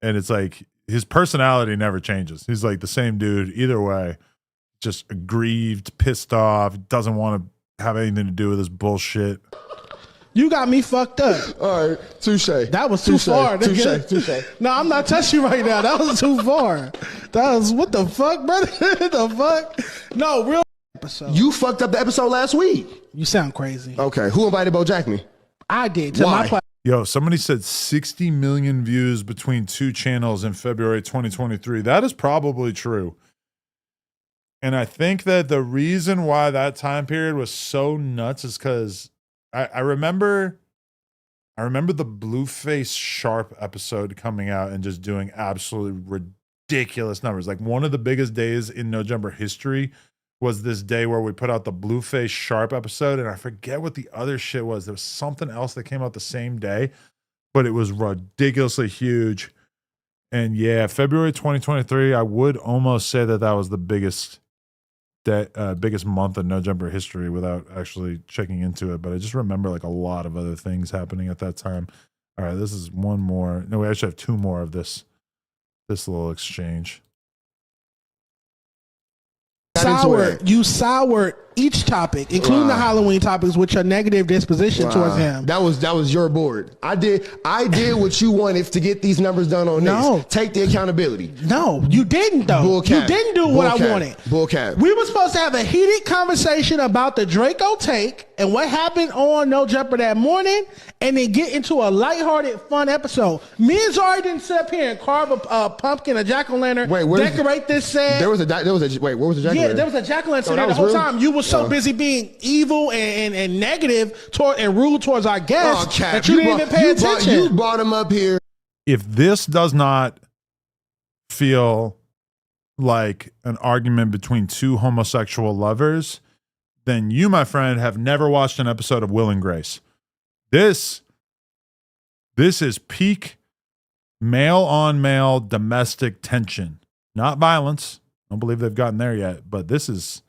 And it's like his personality never changes. He's like the same dude either way. just aggrieved, pissed off, doesn't want to have anything to do with this bullshit. You got me fucked up. All right, touche. That was too far. Nigga. Touche. No, I'm not touching you right now. That was too far. That was, what the fuck, brother? What the fuck? No, real episode. You fucked up the episode last week. You sound crazy. Okay, who invited BoJack me? I did. To Why? my Yo, somebody said 60 million views between two channels in February 2023. That is probably true. And I think that the reason why that time period was so nuts is because I remember the Blueface Sharp episode coming out and just doing absolutely ridiculous numbers. Like one of the biggest days in No Jumper history was this day where we put out the Blueface Sharp episode, and I forget what the other shit was. There was something else that came out the same day, but it was ridiculously huge. And yeah, February 2023, I would almost say that was the biggest month in No Jumper history without actually checking into it. But I just remember like a lot of other things happening at that time. All right, this is one more. No, we actually have two more of this little exchange. You soured each topic, including the Halloween topics, with your negative disposition towards him. That was your board. I did what you wanted to get these numbers done on this. Take the accountability. No, you didn't though. Bull cap. You didn't do what I wanted. Bull cap. We were supposed to have a heated conversation about the Draco take and what happened on No Jumper that morning, and then get into a lighthearted, fun episode. Me and Zari didn't sit up here and carve a pumpkin, a jack-o'-lantern, decorate this set. Where was the jack-o'-lantern? Yeah, there was a jack-o'-lantern there the whole time. You were so busy being evil and negative and rude towards our guests that you didn't even pay attention. You brought him up here. If this does not feel like an argument between two homosexual lovers, then you, my friend, have never watched an episode of Will and Grace. This is peak male-on-male domestic tension, not violence. I don't believe they've gotten there yet, but this is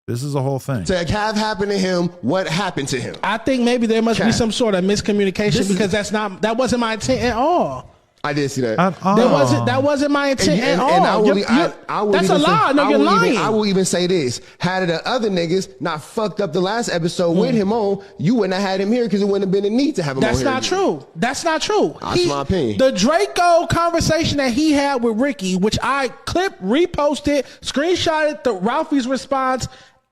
a whole thing. To have happened to him, what happened to him? I think maybe there must be some sort of miscommunication because that wasn't my intent at all. I did see that. That wasn't my intent at all. And I will that's a lie. No, you're lying. I will even say this. Had the other niggas not fucked up the last episode with him on, you wouldn't have had him here because it wouldn't have been a need to have him on here. That's not true. That's not true. That's my opinion. The Draco conversation that he had with Ricky, which I clipped, reposted, screenshotted the Ralphie's response.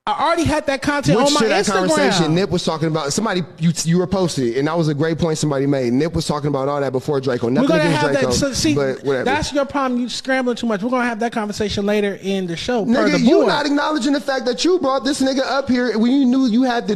I already had that content on my that Instagram. Conversation Nip was talking about, somebody, you reposted it, and that was a great point somebody made. Nip was talking about all that before Draco. Nothing against Draco, but whatever. That's your problem. You scrambling too much. We're going to have that conversation later in the show. Nigga, you not acknowledging the fact that you brought this nigga up here when you knew you had the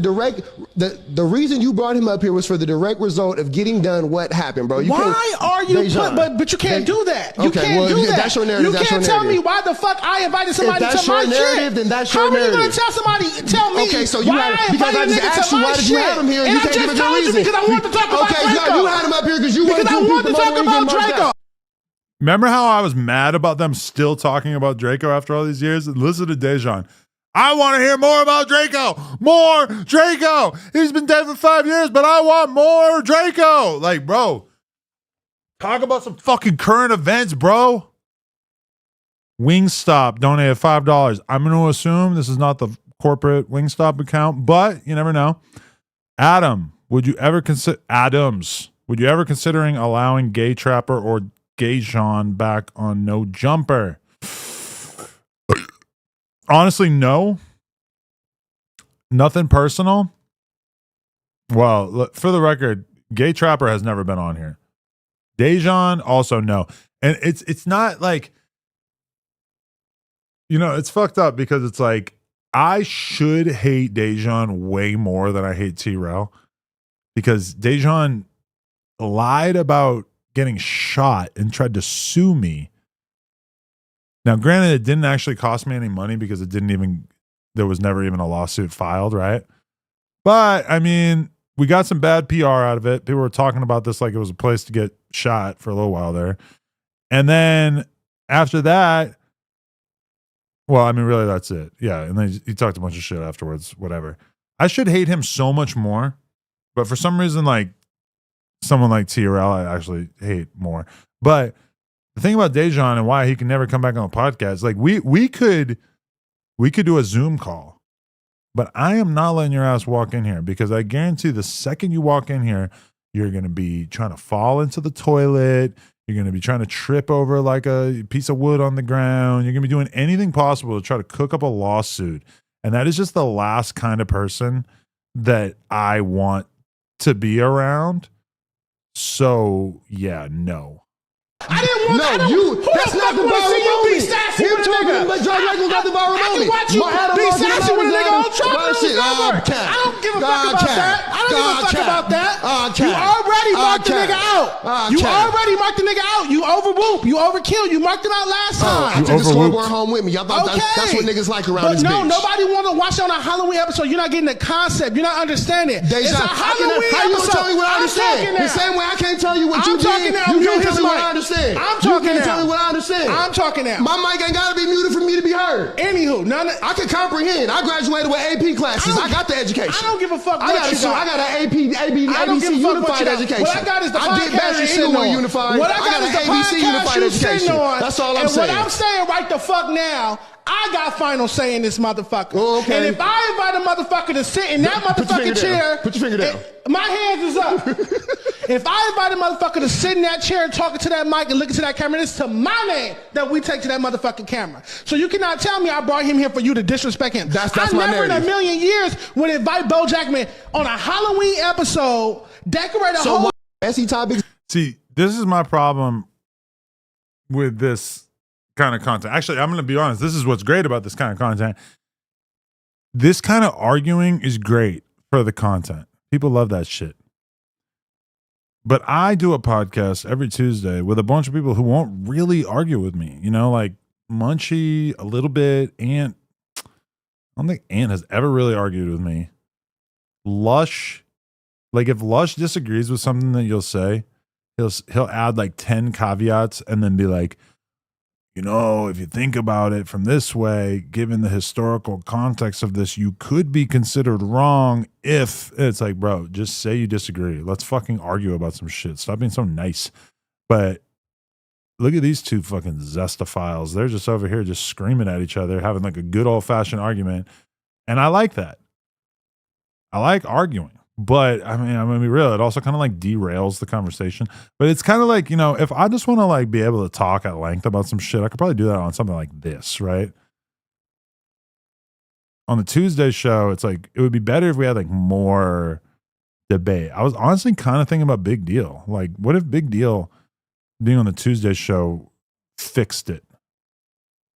reason you brought him up here was for the direct result of getting done what happened, bro. Why are you, but you can't do that. You can't do that. That's your narrative. You can't tell me why the fuck I invited somebody to my shit. If that's your narrative, then that's your narrative. How are you going to tell somebody, me okay, so because I just asked you why did you have him here and you can't give a good reason. Because I want to talk about Draco. You had him up here because you wanted to talk about Draco. Remember how I was mad about them still talking about Draco after all these years? Listen to Dejan. I want to hear more about Draco. More Draco. He's been dead for 5 years, but I want more Draco. Like, bro, talk about some fucking current events, bro. Wingstop donated $5. I'm going to assume this is not the corporate Wingstop account, but you never know. Adam, would you ever considering allowing Gay Trapper or Gay Sean back on No Jumper? Honestly, no. Nothing personal. Well, for the record, Gay Trapper has never been on here. Dejan also no. And it's not like, you know, it's fucked up because it's like I should hate Dejan way more than I hate T-Rel because Dejan lied about getting shot and tried to sue me. Now, granted, it didn't actually cost me any money because there was never even a lawsuit filed, right? But, I mean, we got some bad PR out of it. People were talking about this like it was a place to get shot for a little while there. And then after that, well, I mean, really, that's it. Yeah, and then he talked a bunch of shit afterwards, whatever. I should hate him so much more, but for some reason, like, someone like TRL, I actually hate more. But the thing about Dejan and why he can never come back on the podcast, like, we could We could do a Zoom call. But I am not letting your ass walk in here because I guarantee the second you walk in here, you're going to be trying to fall into the toilet. You're going to be trying to trip over like a piece of wood on the ground. You're going to be doing anything possible to try to cook up a lawsuit. And that is just the last kind of person that I want to be around. So, yeah, no. I didn't want That's not the viral moment. Him talking about John Michael got the viral moment. Watch you be sassy with a nigga on Charleston News Network. I don't give a fuck about that. I don't give a fuck about that. You already marked the nigga out. You already marked the nigga out. You overwhoop. You overkill. You marked it out last time. I took the scoreboard home with me. Y'all thought that's what niggas like around this bitch. No, nobody want to watch on a Halloween episode. You're not getting the concept. You're not understanding. It's a Halloween episode. How you gonna tell me what I understand? The same way I can't tell you what you did. You can't tell me what I understand. I'm talking you can't now. tell me what I understand. I'm talking now. My mic ain't gotta be muted for me to be heard. Anywho, I can comprehend. I graduated with AP classes. I got the education. I don't give a fuck what you got. I got an ABC Unified education. What I got is the I did Bachelor's Inglewood Unified. What I got is the ABC Unified education. That's all I'm saying. And what I'm saying right the fuck now, I got final say in this motherfucker. Oh, okay. And if I invite a motherfucker to sit in that motherfucking chair, put your finger down. My hands is up. If I invite a motherfucker to sit in that chair talking to that mic and looking to that camera, it's to my name that we take to that motherfucking camera. So you cannot tell me I brought him here for you to disrespect him. That's my never narrative. in a million years would invite Bo Jackman on a Halloween episode, decorate a whole messy topics. See, this is my problem with this kind of content. Actually, I'm going to be honest. This is what's great about this kind of content. This kind of arguing is great for the content. People love that shit. But I do a podcast every Tuesday with a bunch of people who won't really argue with me. You know, like Munchie, a little bit. Ant. I don't think Ant has ever really argued with me. Lush. Like if Lush disagrees with something that you'll say, he'll add like 10 caveats and then be like, you know, if you think about it from this way, given the historical context of this, you could be considered wrong if it's like, bro, just say you disagree. Let's fucking argue about some shit. Stop being so nice. But look at these two fucking zestophiles. They're just over here just screaming at each other, having like a good old fashioned argument. And I like that. I like arguing. But I mean, I'm gonna be real. It also kind of like derails the conversation. But it's kind of like, you know, if I just want to like be able to talk at length about some shit, I could probably do that on something like this, right? On the Tuesday show, it's like it would be better if we had like more debate. I was honestly kind of thinking about Big Deal. Like, what if Big Deal being on the Tuesday show fixed it?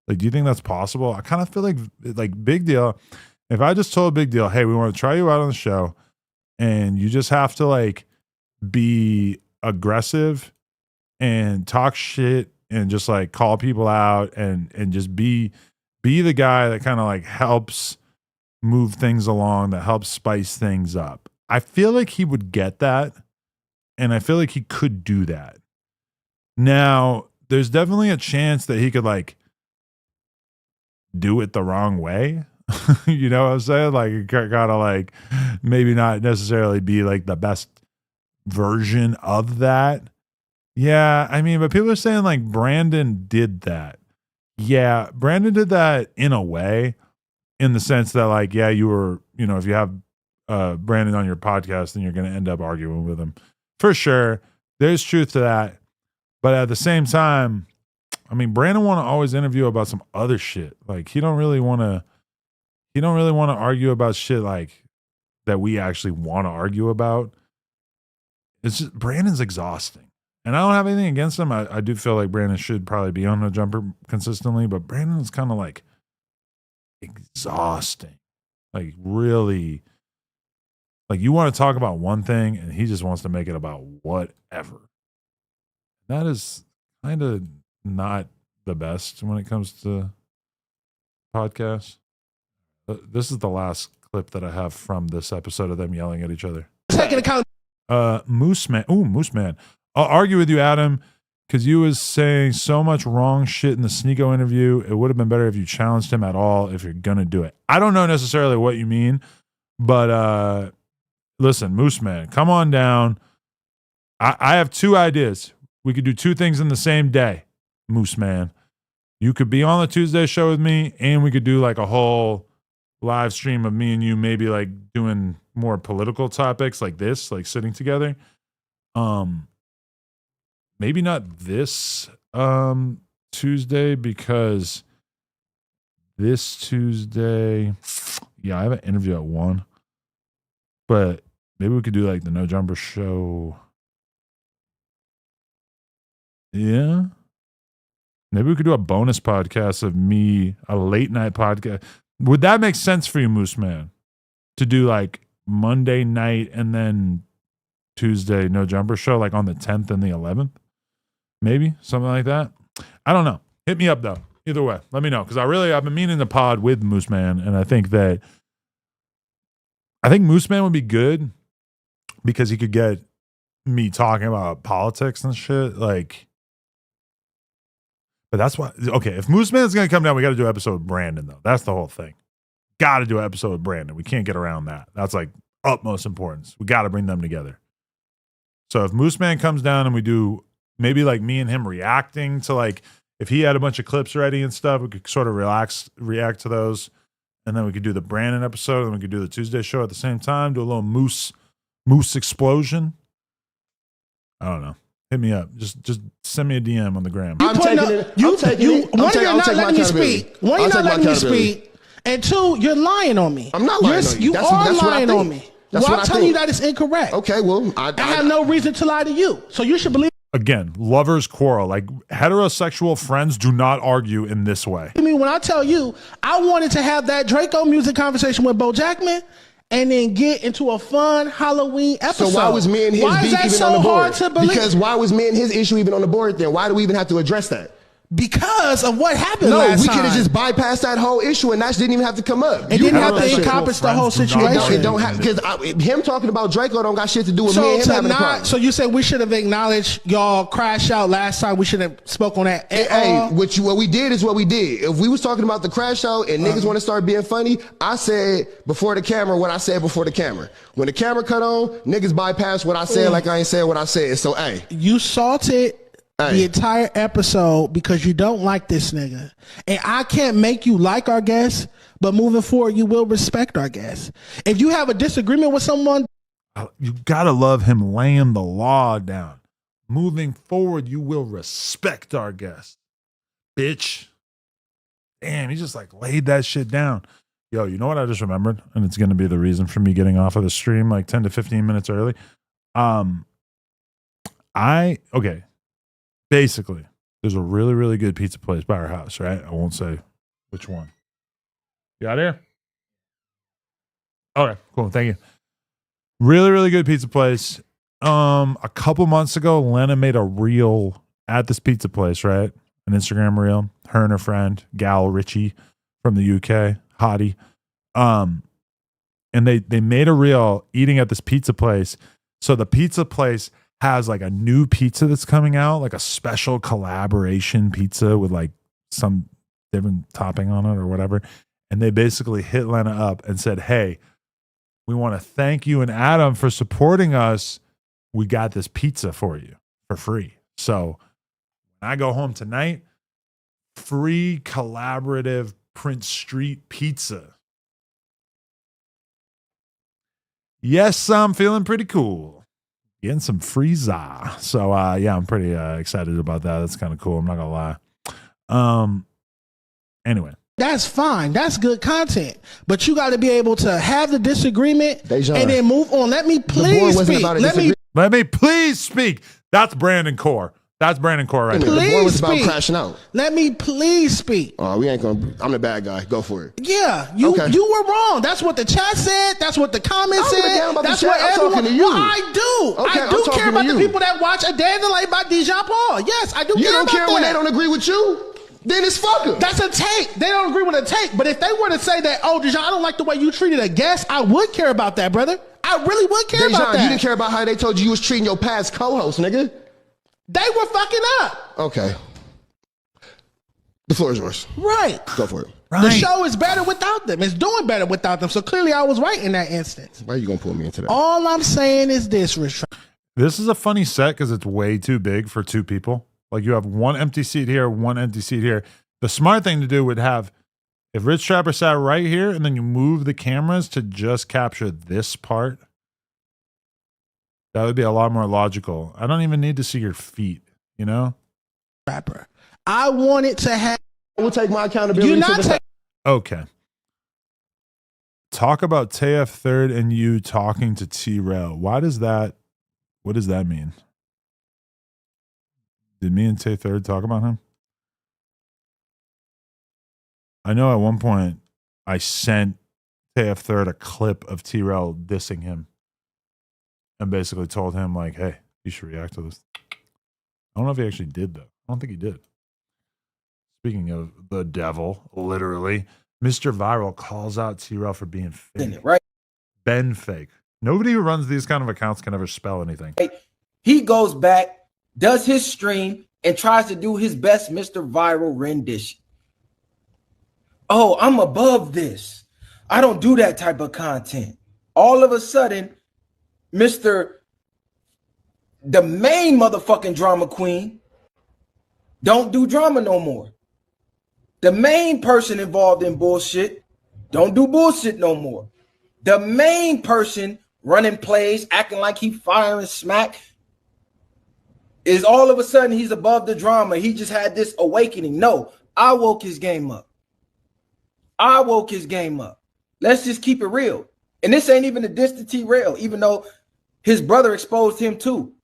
Like, do you think that's possible? I kind of feel like Big Deal. If I just told Big Deal, hey, we want to try you out on the show. And you just have to like be aggressive and talk shit and just like call people out and just be the guy that kind of like helps move things along, that helps spice things up. I feel like he would get that. And I feel like he could do that. Now, there's definitely a chance that he could like do it the wrong way. You know what I'm saying? Like, you gotta like maybe not necessarily be like the best version of that. Yeah, I mean, but people are saying like Brandon did that. Yeah, Brandon did that in a way, in the sense that like, yeah, you were, you know, if you have Brandon on your podcast, then you're gonna end up arguing with him for sure. There's truth to that, but at the same time, I mean, Brandon want to always interview about some other shit. Like, he don't really want to argue about shit like that we actually want to argue about. It's just, Brandon's exhausting. And I don't have anything against him. I do feel like Brandon should probably be on the jumper consistently, but Brandon's kind of like exhausting. Like, really, like, you want to talk about one thing and he just wants to make it about whatever. That is kind of not the best when it comes to podcasts. This is the last clip that I have from this episode of them yelling at each other. Taking account. Moose Man. Ooh, Moose Man. I'll argue with you, Adam, because you was saying so much wrong shit in the Sneeko interview. It would have been better if you challenged him at all if you're going to do it. I don't know necessarily what you mean, but listen, Moose Man, come on down. I have two ideas. We could do two things in the same day, Moose Man. you could be on the Tuesday show with me, and we could do like a whole live stream of me and you, maybe like doing more political topics like this, like sitting together. Maybe not this Tuesday, because this Tuesday, yeah, I have an interview at 1. But maybe we could do like the No Jumper show. Yeah. Maybe we could do a bonus podcast of me, a late night podcast. Would that make sense for you, Moose Man? To do like Monday night and then Tuesday No Jumper show, like on the 10th and the 11th? Maybe something like that. I don't know. Hit me up though. Either way, let me know, because I've been meaning to pod with Moose Man, and I think Moose Man would be good because he could get me talking about politics and shit. Like, but that's why. Okay, if Moose Man's gonna come down, we got to do an episode with Brandon though. That's the whole thing. Got to do an episode with Brandon. We can't get around that. That's like utmost importance. We got to bring them together. So if Moose Man comes down and we do maybe like me and him reacting to, like, if he had a bunch of clips ready and stuff, we could sort of react to those. And then we could do the Brandon episode, and we could do the Tuesday show at the same time, do a little moose explosion. I don't know. Hit me up. Just send me a DM on the gram. One, you're not letting me speak. One, you're not letting me speak. And two, you're lying on me. I'm not lying on you. You are lying on me. Well, I'm telling you that it's incorrect. Okay, well, I have no reason to lie to you. So you should believe. Again, lovers quarrel. Like, heterosexual friends do not argue in this way. I mean, when I tell you, I wanted to have that Draco music conversation with Bo Jackman and then get into a fun Halloween episode. So why was me and his beef even on the board? Because why was me and his issue even on the board then? Why do we even have to address that? Because of what happened last time. No, we could have just bypassed that whole issue and that didn't even have to come up. It didn't have to encompass the whole situation. It don't have, because him talking about Draco don't got shit to do with me and him having a problem. So you said we should have acknowledged y'all crash out last time. We should have spoke on that. Hey, what we did is what we did. If we was talking about the crash out and niggas want to start being funny, I said before the camera what I said before the camera. When the camera cut on, niggas bypass what I said like I ain't said what I said. So, hey. You salted the entire episode because you don't like this nigga. And I can't make you like our guests, but moving forward, you will respect our guests. If you have a disagreement with someone, you gotta love him laying the law down. Moving forward, you will respect our guests. Bitch. Damn, he just like laid that shit down. Yo, you know what I just remembered? And it's gonna be the reason for me getting off of the stream like 10 to 15 minutes early. Basically, there's a really, really good pizza place by our house, right? I won't say which one. You out here? Okay, cool. Thank you. Really, really good pizza place. A couple months ago, Lena made a reel at this pizza place, right? An Instagram reel. Her and her friend, Gal Ritchie from the UK, hottie. And they made a reel eating at this pizza place. So the pizza place has like a new pizza that's coming out, like a special collaboration pizza with like some different topping on it or whatever. And they basically hit Lena up and said, hey, we want to thank you and Adam for supporting us. We got this pizza for you for free. So when I go home tonight, free collaborative Prince Street pizza. Yes, I'm feeling pretty cool. Getting some freezer. So, yeah, I'm pretty excited about that. That's kind of cool. I'm not going to lie. Anyway. That's fine. That's good content. But you got to be able to have the disagreement and then move on. Let me please speak. Let me please speak. That's Brandon Core. That's Brandon Core right there. The boy was about crashing out. Let me please speak. Oh, we ain't gonna. I'm the bad guy. Go for it. Yeah, you were wrong. That's what the chat said. That's what the comments said. That's what everyone. Well, I do. Okay, I do care about the people that watch A Day in the Life by Dijon Paul. Yes, I do. You care don't about care that. when they don't agree with you. Then it's fuck 'em. That's a take. They don't agree with a take. But if they were to say that, oh, Dijon, I don't like the way you treated a guest, I would care about that, brother. I really would care about that. You didn't care about how they told you was treating your past co-host, nigga. They were fucking up. Okay. The floor is yours. Right. Go for it. Right. The show is better without them. It's doing better without them. So clearly I was right in that instance. Why are you going to pull me into that? All I'm saying is this, Rich. This is a funny set because it's way too big for two people. Like you have one empty seat here, one empty seat here. The smart thing to do would have, if Rich Trapper sat right here and then you move the cameras to just capture this part, that would be a lot more logical. I don't even need to see your feet, you know? Rapper. I wanted to have. We'll take my accountability. You're not taking. Okay. Talk about TF Third and you talking to T-Rail. What does that mean? Did me and Tay Third talk about him? I know at one point I sent TF Third a clip of T-Rail dissing him and basically told him, like, hey, you should react to this. I don't know if he actually did, though. I don't think he did. Speaking of the devil, literally, Mr. Viral calls out T-Rail for being fake. Right. Ben fake. Nobody who runs these kind of accounts can ever spell anything. He goes back, does his stream, and tries to do his best Mr. Viral rendition. Oh, I'm above this. I don't do that type of content. All of a sudden, the main motherfucking drama queen don't do drama no more. The main person involved in bullshit don't do bullshit no more. The main person running plays, acting like he firing smack, is all of a sudden he's above the drama. He just had this awakening. No, I woke his game up. I woke his game up. Let's just keep it real. And this ain't even a diss to T-Rail, even though his brother exposed him too.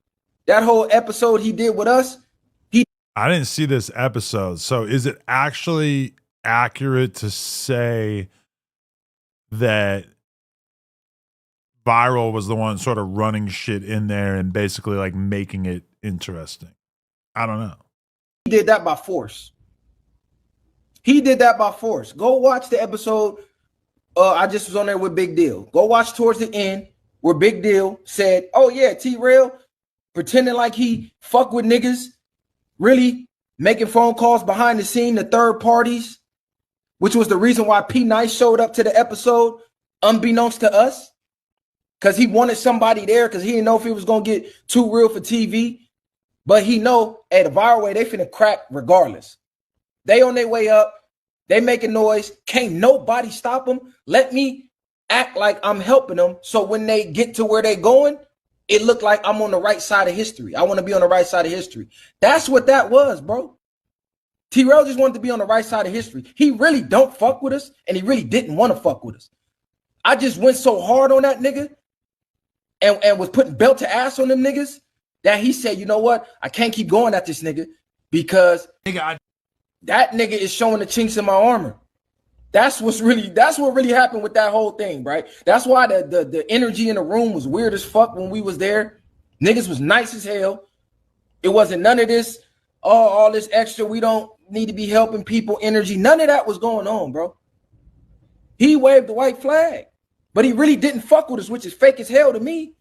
That whole episode he did with us, I didn't see this episode. So is it actually accurate to say that Viral was the one sort of running shit in there and basically like making it interesting? I don't know. He did that by force. He did that by force. Go watch the episode. I just was on there with Big Deal. Go watch towards the end where Big Deal said, oh yeah, T-Rail pretending like he fuck with niggas, really making phone calls behind the scene to third parties, which was the reason why P Nice showed up to the episode unbeknownst to us, because he wanted somebody there because he didn't know if it was going to get too real for TV. But he know at the Viral way, they finna crack regardless. They on their way up. They making noise. Can't nobody stop them. Let me act like I'm helping them. So when they get to where they going, it looked like I'm on the right side of history. I want to be on the right side of history. That's what that was, bro. T-Rail just wanted to be on the right side of history. He really don't fuck with us, and he really didn't want to fuck with us. I just went so hard on that nigga and was putting belt to ass on them niggas that he said, you know what? I can't keep going at this nigga because that nigga is showing the chinks in my armor. That's what really happened with that whole thing, right? That's why the energy in the room was weird as fuck when we was there. Niggas was nice as hell. It wasn't none of this, all this extra, we don't need to be helping people energy. None of that was going on, bro. He waved the white flag, but he really didn't fuck with us, which is fake as hell to me.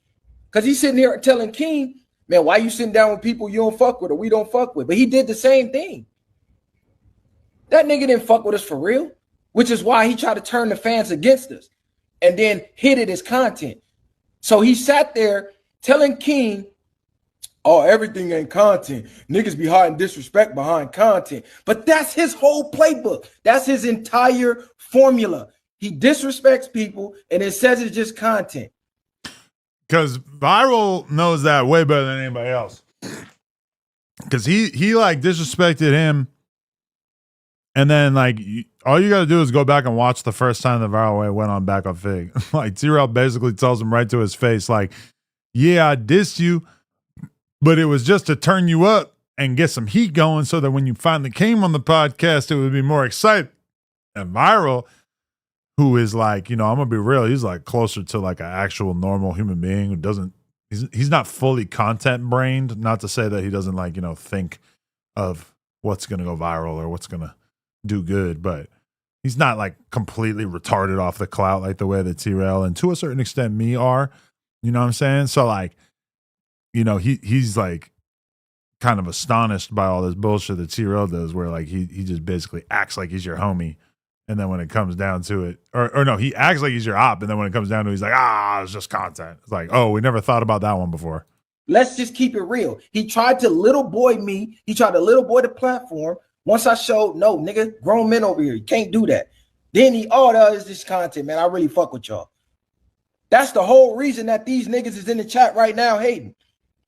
Because he's sitting here telling King, man, why you sitting down with people you don't fuck with or we don't fuck with? But he did the same thing. That nigga didn't fuck with us for real, which is why he tried to turn the fans against us and then hit it as content. So he sat there telling King, oh, everything ain't content. Niggas be hiding disrespect behind content. But that's his whole playbook. That's his entire formula. He disrespects people and then says it's just content. Because Viral knows that way better than anybody else. Because he like disrespected him. And then like all you got to do is go back and watch the first time the Viral way went on Back on Fig. Like T-Rail basically tells him right to his face, like, yeah, I dissed you, but it was just to turn you up and get some heat going so that when you finally came on the podcast, it would be more exciting. And Viral, who is like, you know, I'm gonna be real, he's like closer to like an actual normal human being who doesn't, he's not fully content brained. Not to say that he doesn't like, you know, think of what's gonna go viral or what's gonna do good, but he's not like completely retarded off the clout like the way that T-Rail and to a certain extent me are. You know what I'm saying? So like, you know, he's like kind of astonished by all this bullshit that T-Rail does, where like he just basically acts like he's your homie. And then when it comes down to it, or no, he acts like he's your op. And then when it comes down to it, he's like, it's just content. It's like, oh, we never thought about that one before. Let's just keep it real. He tried to little boy me. He tried to little boy the platform Once I showed, no, nigga, grown men over here, you can't do that. Then that is this content, man. I really fuck with y'all. That's the whole reason that these niggas is in the chat right now hating.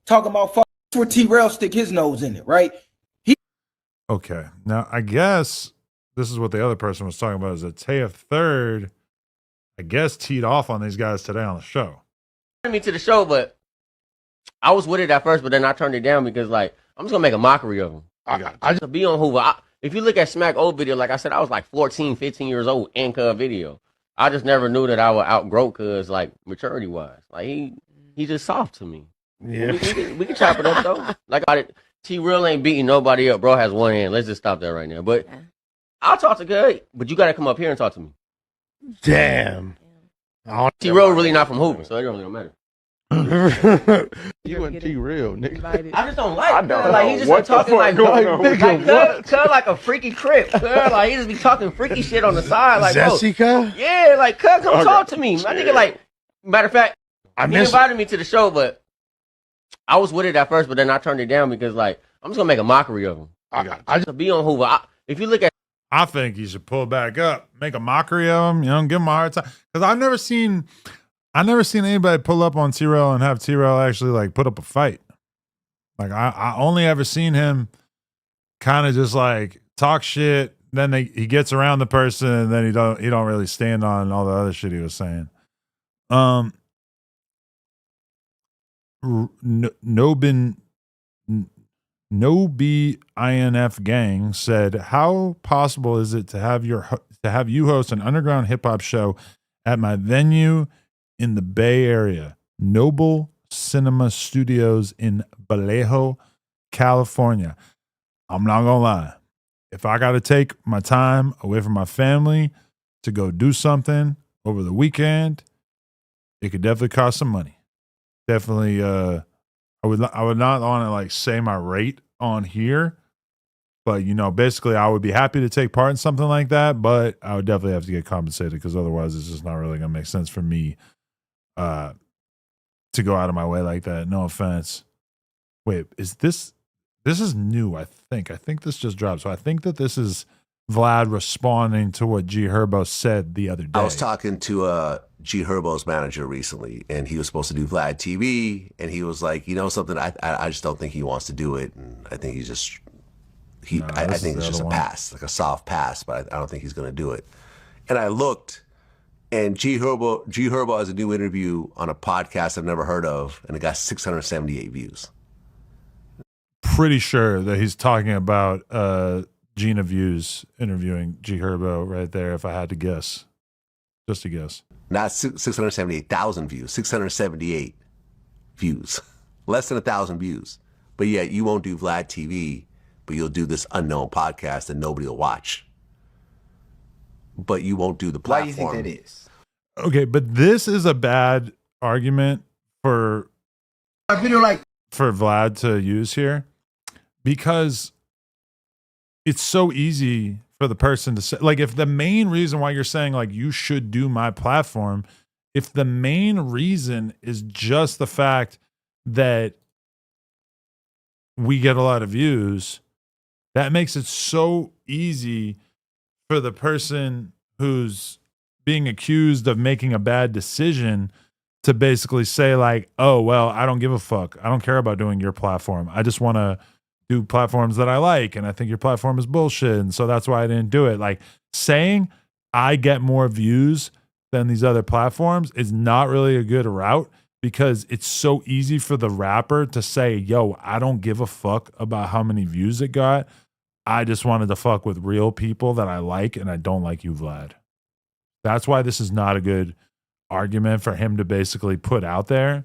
Talking about fuck where T-Rail stick his nose in it, right? Okay. Now, I guess this is what the other person was talking about, is that Taya Third, I guess, teed off on these guys today on the show. Me to the show, but I was with it at first, but then I turned it down because, like, I'm just going to make a mockery of him. I just be on Hoover. If you look at Smack old video, like I said, I was like 14, 15 years old in Cub video. I just never knew that I would outgrow Cuz, like, maturity-wise. Like, he just soft to me. Yeah. We can chop it up, though. Like, T-Real ain't beating nobody up. Bro has one hand. Let's just stop that right now. But I'll talk to Cuz, but you got to come up here and talk to me. Damn. T-Real really not from Hoover, so it really don't matter. You and T-Real, nigga. I just don't like I don't Cuz. Like, know he just what be the talking fuck like, going on with Cuz like a freaky crip. Cuz, like, he just be talking freaky shit on the side. Like, Jessica? Bro, yeah, like, Cuz, come talk to me. My nigga, like, matter of fact, he invited me to the show, but I was with it at first, but then I turned it down because, like, I'm just gonna make a mockery of him. I just be on Hoover. If you look at, I think you should pull back up, make a mockery of him, give him a hard time. Because I've never seen anybody pull up on T-Rail and have T-Rail actually like put up a fight. Like I only ever seen him kind of just like talk shit. Then he gets around the person, and then he don't really stand on all the other shit he was saying. No BINF gang said, "How possible is it to have you host an underground hip hop show at my venue in the Bay Area, Noble Cinema Studios in Vallejo, California?" I'm not gonna lie. If I got to take my time away from my family to go do something over the weekend, it could definitely cost some money. Definitely, I would not want to like say my rate on here, but basically I would be happy to take part in something like that, but I would definitely have to get compensated because otherwise it's just not really gonna make sense for me to go out of my way like that. No offense. Wait, is this is new? I think this just dropped. So I think that this is Vlad responding to what G Herbo said the other day. I was talking to G Herbo's manager recently, and he was supposed to do Vlad TV, and he was like, something, I just don't think he wants to do it, and I think he's just I think it's just a pass, like a soft pass, but I don't think he's going to do it. And I looked, and G Herbo has a new interview on a podcast I've never heard of, and it got 678 views. Pretty sure that he's talking about Gina Views interviewing G Herbo right there, if I had to guess. Just a guess. Not 678,000 views, 678 views. Less than 1,000 views. But yet you won't do Vlad TV, but you'll do this unknown podcast that nobody will watch. But you won't do the platform. Why do you think that is? Okay, but this is a bad argument for a video like for Vlad to use here, because it's so easy for the person to say, like, if the main reason why you're saying like you should do my platform, if the main reason is just the fact that we get a lot of views, that makes it so easy for the person who's being accused of making a bad decision to basically say like, oh, well, I don't give a fuck. I don't care about doing your platform. I just want to do platforms that I like, and I think your platform is bullshit, and so that's why I didn't do it. Like, saying I get more views than these other platforms is not really a good route, because it's so easy for the rapper to say, yo, I don't give a fuck about how many views it got. I just wanted to fuck with real people that I like, and I don't like you, Vlad. That's why this is not a good argument for him to basically put out there.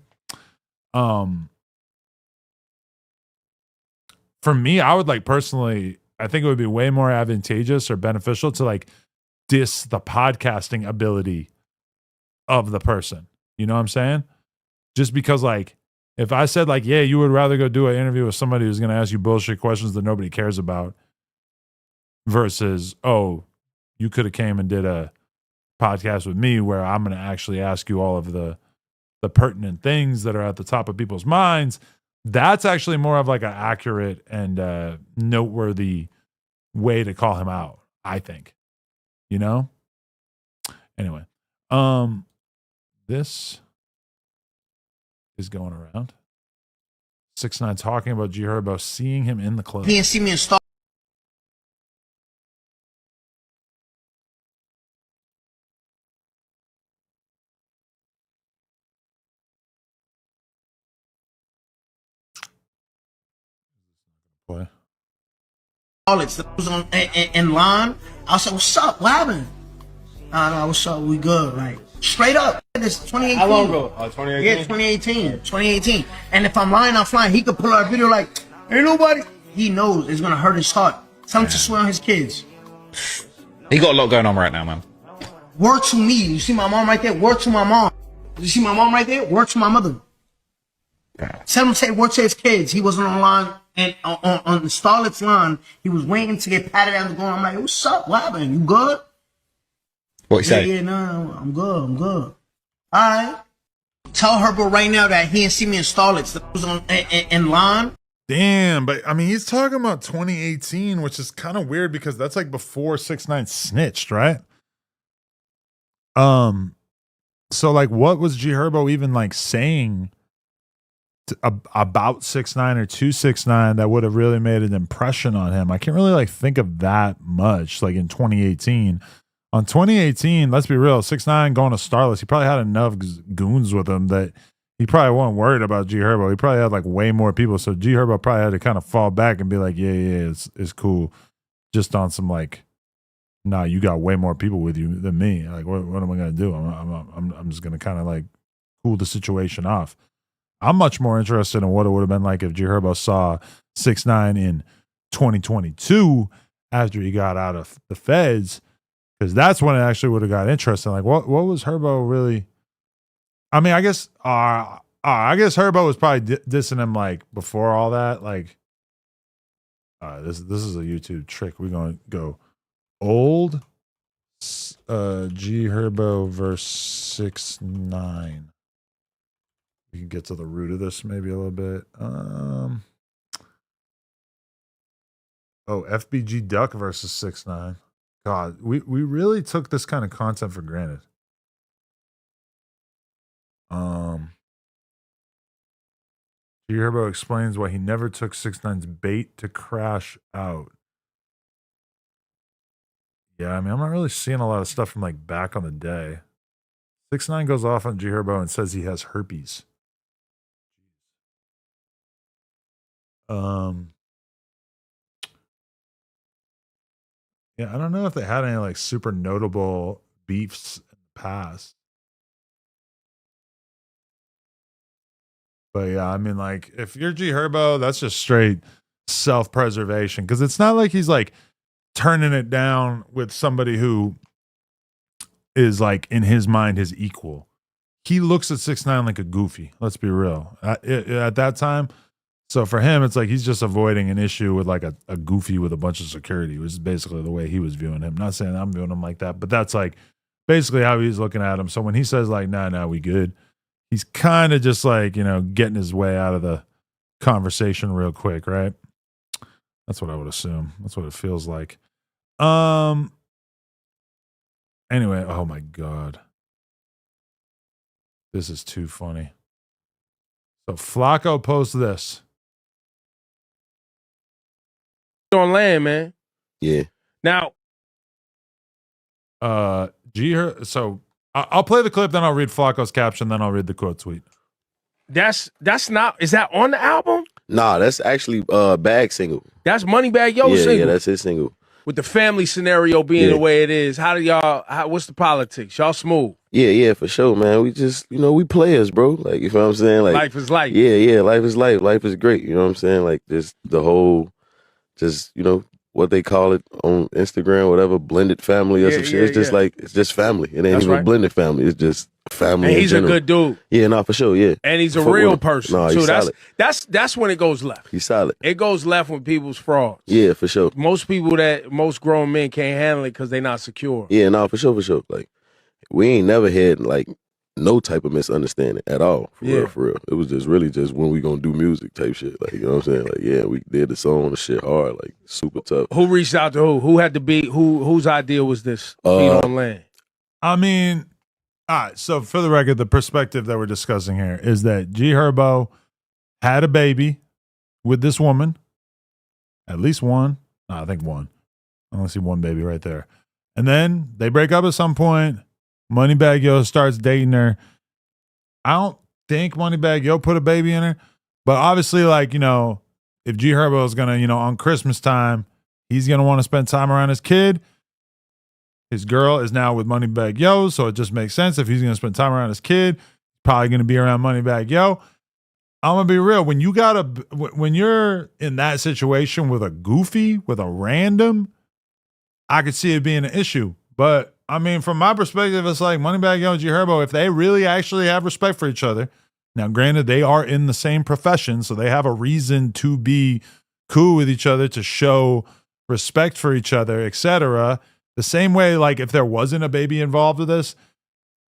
For me, I would like personally, I think it would be way more advantageous or beneficial to like diss the podcasting ability of the person. You know what I'm saying? Just because like, if I said like, yeah, you would rather go do an interview with somebody who's going to ask you bullshit questions that nobody cares about versus, oh, you could have came and did a podcast with me where I'm going to actually ask you all of the pertinent things that are at the top of people's minds. That's actually more of like an accurate and noteworthy way to call him out, I think. You know? Anyway, this is going around. 6ix9ine talking about G Herbo, seeing him in the club. He didn't see me install. Boy. It was on in line. I said, "What's up? What happened?" No, what's up? We good, like straight up. This 2018. How long ago? 2018. Yeah, 2018. And if I'm lying, I'm flying. He could pull out a video like, "Ain't nobody." He knows it's gonna hurt his heart. Tell him to swear on his kids. He got a lot going on right now, man. Word to me. You see my mom right there? Word to my mom. You see my mom right there? Word to my mother. Tell him to say word to his kids. He wasn't online and on the Starlet's line. He was waiting to get patted down the door. I'm like, "What's up? What happened? You good?" What you say? Yeah, no, I'm good. All right. Tell Herbo right now that he didn't see me in Starlet's. That was on in line. Damn, but I mean, he's talking about 2018, which is kind of weird because that's like before 6ix9ine snitched, right? So like, what was G Herbo even like saying about 6ix9ine or to 6ix9ine that would have really made an impression on him? I can't really like think of that much like in 2018. On 2018, let's be real, 6ix9ine going to Starless, he probably had enough goons with him that he probably wasn't worried about G Herbo. He probably had like way more people, so G Herbo probably had to kind of fall back and be like, yeah, it's cool. Just on some like, nah, you got way more people with you than me. Like, what am I gonna do? I'm just gonna kind of like cool the situation off. I'm much more interested in what it would have been like if G Herbo saw 6ix9ine in 2022 after he got out of the feds, because that's when it actually would have got interesting. Like, what was Herbo really? I mean, I guess Herbo was probably dissing him like before all that. Like, this is a YouTube trick. We're gonna go old G Herbo versus 6ix9ine. We can get to the root of this maybe a little bit. FBG Duck versus 6ix9ine. God, we really took this kind of content for granted. G Herbo explains why he never took 6ix9ine's bait to crash out. Yeah, I mean, I'm not really seeing a lot of stuff from like back on the day. 6ix9ine goes off on G Herbo and says he has herpes. Yeah, I don't know if they had any like super notable beefs in the past. But yeah, I mean, like, if you're G Herbo, that's just straight self-preservation. Because it's not like he's like turning it down with somebody who is like in his mind his equal. He looks at 6ix9ine like a goofy. Let's be real. At that time. So for him, it's like he's just avoiding an issue with like a goofy with a bunch of security, which is basically the way he was viewing him. Not saying I'm viewing him like that, but that's like basically how he's looking at him. So when he says like, nah, we good, he's kind of just like, you know, getting his way out of the conversation real quick, right? That's what I would assume. That's what it feels like. Anyway, oh my God. This is too funny. So Flacco posts this. On land, man. Yeah. Now, so I'll play the clip, then I'll read Flacco's caption, then I'll read the quote tweet. that's not. Is that on the album? Nah, that's actually Bag single. That's Moneybagg Yo Yeah, single. yeah, that's his single. With the family scenario being the way it is, how do y'all? What's the politics? Y'all smooth. Yeah, for sure, man. We just, we players, bro. Like, you know what I'm saying? Like, Life is life. Yeah, life is life. Life is great. You know what I'm saying? Like, just the whole, what they call it on Instagram, whatever, blended family or some shit. It's just like, it's just family. It ain't even blended family. It's just family. And in he's a general. good dude. Yeah, nah, for sure, yeah. And he's a Fuck real with him. person. Nah, so he's solid. that's when it goes left. He's solid. It goes left when people's frauds. Yeah, for sure. Most grown men can't handle it because they're not secure. Yeah, nah, for sure. Like, we ain't never had, like, no type of misunderstanding at all. For Yeah. real, for real. It was just really just when we gonna do music type shit. Like, you know what I'm saying? Like, yeah, we did the song, the shit hard, like super tough. Who reached out to who? Who had the beat? Whose idea was this? Beat on land. I mean, all right. So for the record, the perspective that we're discussing here is that G Herbo had a baby with this woman. At least one. No, I think one. I only see one baby right there. And then they break up at some point. Moneybagg Yo starts dating her. I don't think Moneybagg Yo put a baby in her, but obviously, like, you know, if G Herbo is gonna, you know, on Christmas time, he's gonna want to spend time around his kid. His girl is now with Moneybagg Yo, so it just makes sense if he's gonna spend time around his kid, probably gonna be around Moneybagg Yo. I'm gonna be real. When you're in that situation with a goofy, with a random, I could see it being an issue. But I mean, from my perspective, it's like Moneybagg Yo and G Herbo, if they really actually have respect for each other. Now, granted, they are in the same profession, so they have a reason to be cool with each other, to show respect for each other, etc. The same way, like, if there wasn't a baby involved with this,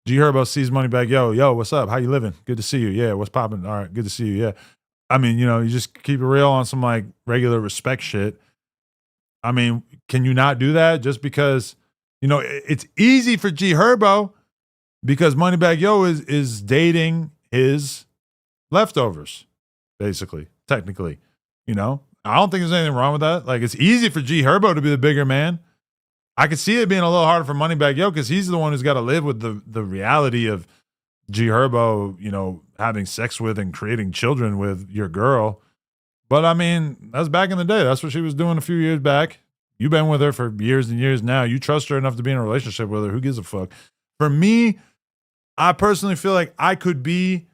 G Herbo sees Moneybagg Yo, what's up? How you living? Good to see you. Yeah, what's popping? All right, good to see you. Yeah. I mean, you know, you just keep it real on some like regular respect shit. I mean, can you not do that just because, you know, it's easy for G Herbo because Moneybagg Yo is dating his leftovers, basically, technically. You know, I don't think there's anything wrong with that. Like, it's easy for G Herbo to be the bigger man. I could see it being a little harder for Moneybagg Yo because he's the one who's got to live with the reality of G Herbo, you know, having sex with and creating children with your girl. But I mean, that's back in the day. That's what she was doing a few years back. You've been with her for years and years now. You trust her enough to be in a relationship with her. Who gives a fuck? For me, I personally feel like I could be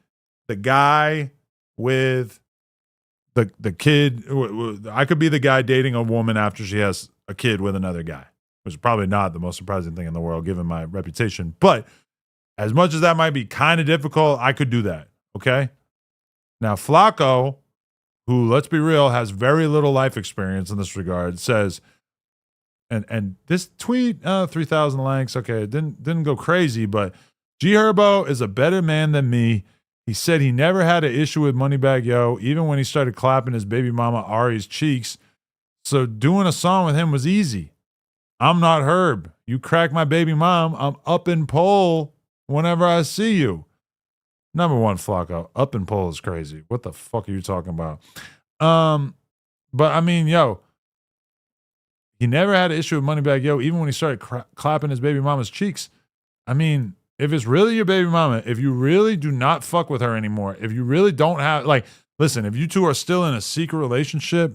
the guy with the kid. I could be the guy dating a woman after she has a kid with another guy, which is probably not the most surprising thing in the world given my reputation. But as much as that might be kind of difficult, I could do that. Okay. Now, Flacco, who, let's be real, has very little life experience in this regard, says, and this tweet, 3,000 likes. Okay, it didn't go crazy, but G Herbo is a better man than me. He said he never had an issue with Moneybagg Yo, even when he started clapping his baby mama Ari's cheeks. So doing a song with him was easy. I'm not Herb. You crack my baby mom, I'm up in pole whenever I see you. Number one, Flacco, up in pole is crazy. What the fuck are you talking about? But I mean, yo, he never had an issue with Moneybagg Yo, even when he started clapping his baby mama's cheeks. I mean, if it's really your baby mama, if you really do not fuck with her anymore, if you really don't have, like, listen, if you two are still in a secret relationship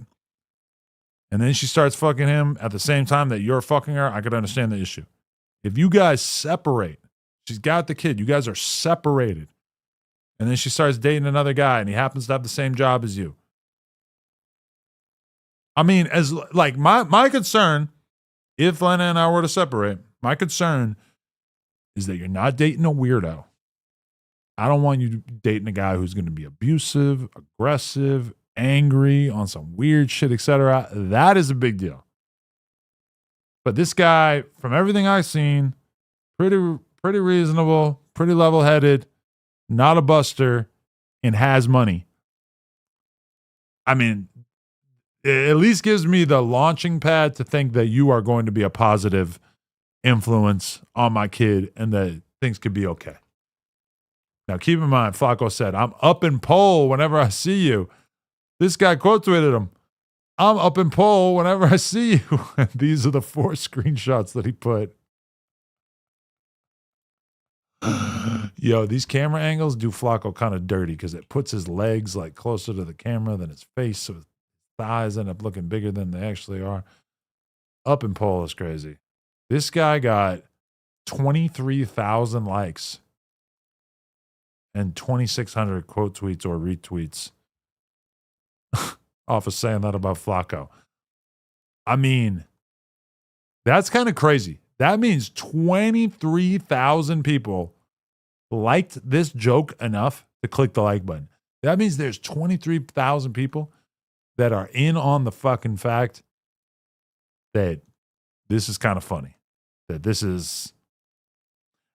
and then she starts fucking him at the same time that you're fucking her, I could understand the issue. If you guys separate, she's got the kid, you guys are separated, and then she starts dating another guy and he happens to have the same job as you. I mean, as like my concern, if Lena and I were to separate, my concern is that you're not dating a weirdo. I don't want you dating a guy who's going to be abusive, aggressive, angry on some weird shit, etc. That is a big deal. But this guy, from everything I've seen, pretty reasonable, pretty level-headed, not a buster, and has money. I mean, it at least gives me the launching pad to think that you are going to be a positive influence on my kid and that things could be okay. Now, keep in mind, Flacco said, I'm up in pole whenever I see you. This guy quote tweeted him, I'm up in pole whenever I see you. And these are the 4 screenshots that he put. Yo, these camera angles do Flacco kind of dirty because it puts his legs like closer to the camera than his face, so his thighs end up looking bigger than they actually are. Up in pole is crazy. This guy got 23,000 likes and 2,600 quote tweets or retweets off of saying that about Flacco. I mean, that's kind of crazy. That means 23,000 people liked this joke enough to click the like button. That means there's 23,000 people that are in on the fucking fact that this is kind of funny. That this is,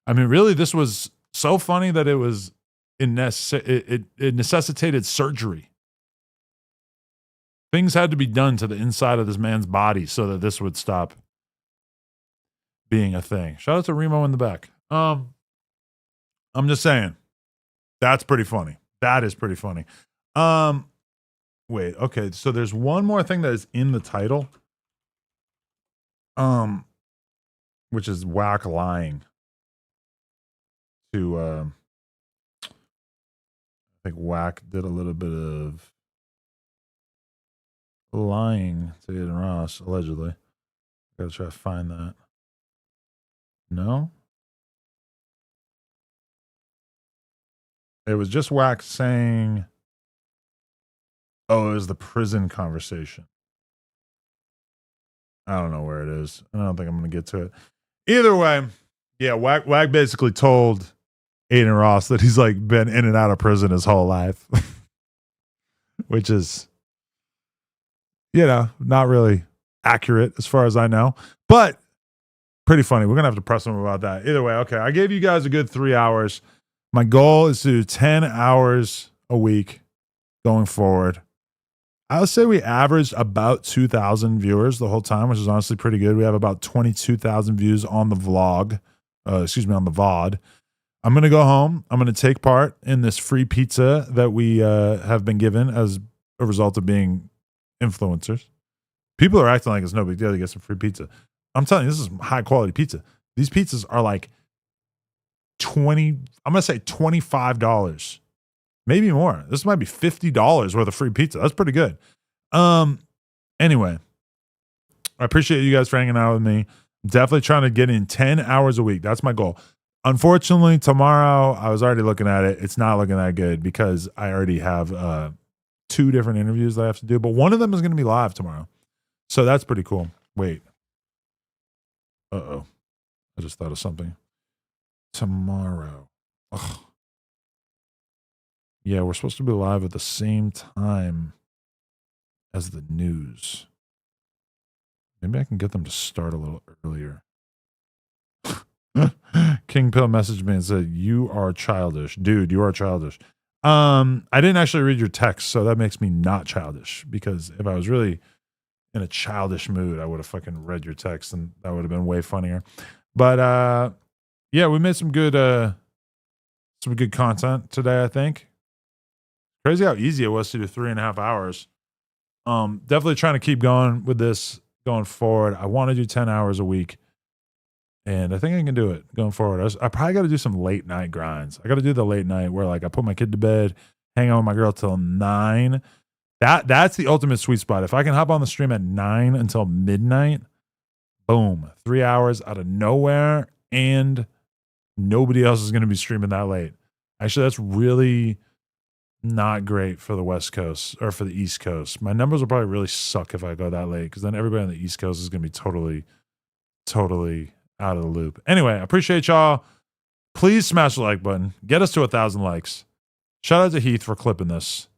I mean, really, this was So funny that it necessitated surgery. Things had to be done to the inside of this man's body so that this would stop being a thing. Shout out to Remo in the back. I'm just saying, that's pretty funny. That is pretty funny. Wait, okay. So there's one more thing that is in the title, which is Wack lying to. I think Wack did a little bit of lying to Adin Ross, allegedly. Gotta try to find that. No? It was just Wack saying, oh, it was the prison conversation. I don't know where it is. I don't think I'm going to get to it. Either way, yeah, Wack basically told Adin Ross that he's like been in and out of prison his whole life. Which is, you know, not really accurate as far as I know. But pretty funny. We're going to have to press him about that. Either way, okay. I gave you guys a good 3 hours. My goal is to do 10 hours a week going forward. I would say we averaged about 2,000 viewers the whole time, which is honestly pretty good. We have about 22,000 views on the vlog. On the VOD. I'm going to go home. I'm going to take part in this free pizza that we have been given as a result of being influencers. People are acting like it's no big deal to get some free pizza. I'm telling you, this is high quality pizza. These pizzas are like I'm going to say $25. Maybe more. This might be $50 worth of free pizza. That's pretty good. Anyway, I appreciate you guys for hanging out with me. Definitely trying to get in 10 hours a week. That's my goal. Unfortunately, tomorrow, I was already looking at it. It's not looking that good because I already have 2 different interviews that I have to do, but one of them is going to be live tomorrow. So that's pretty cool. Wait. Uh-oh. I just thought of something. Tomorrow. Ugh. Yeah, we're supposed to be live at the same time as the news. Maybe I can get them to start a little earlier. King Pill messaged me and said, "You are childish." Dude, you are childish. I didn't actually read your text, so that makes me not childish, because if I was really in a childish mood, I would have fucking read your text and that would have been way funnier. But yeah, we made some good content today, I think. Crazy how easy it was to do 3.5 hours. Definitely trying to keep going with this going forward. I want to do 10 hours a week, and I think I can do it going forward. I probably got to do some late night grinds. I got to do the late night where like I put my kid to bed, hang out with my girl till 9. That's the ultimate sweet spot. If I can hop on the stream at 9 until midnight, boom, 3 hours out of nowhere, and nobody else is going to be streaming that late. Actually, that's really not great for the West Coast or for the East Coast. My numbers will probably really suck if I go that late, because then everybody on the East Coast is going to be totally out of the loop. Anyway, I appreciate y'all. Please smash the like button. Get us to 1,000 likes. Shout out to Heath for clipping this.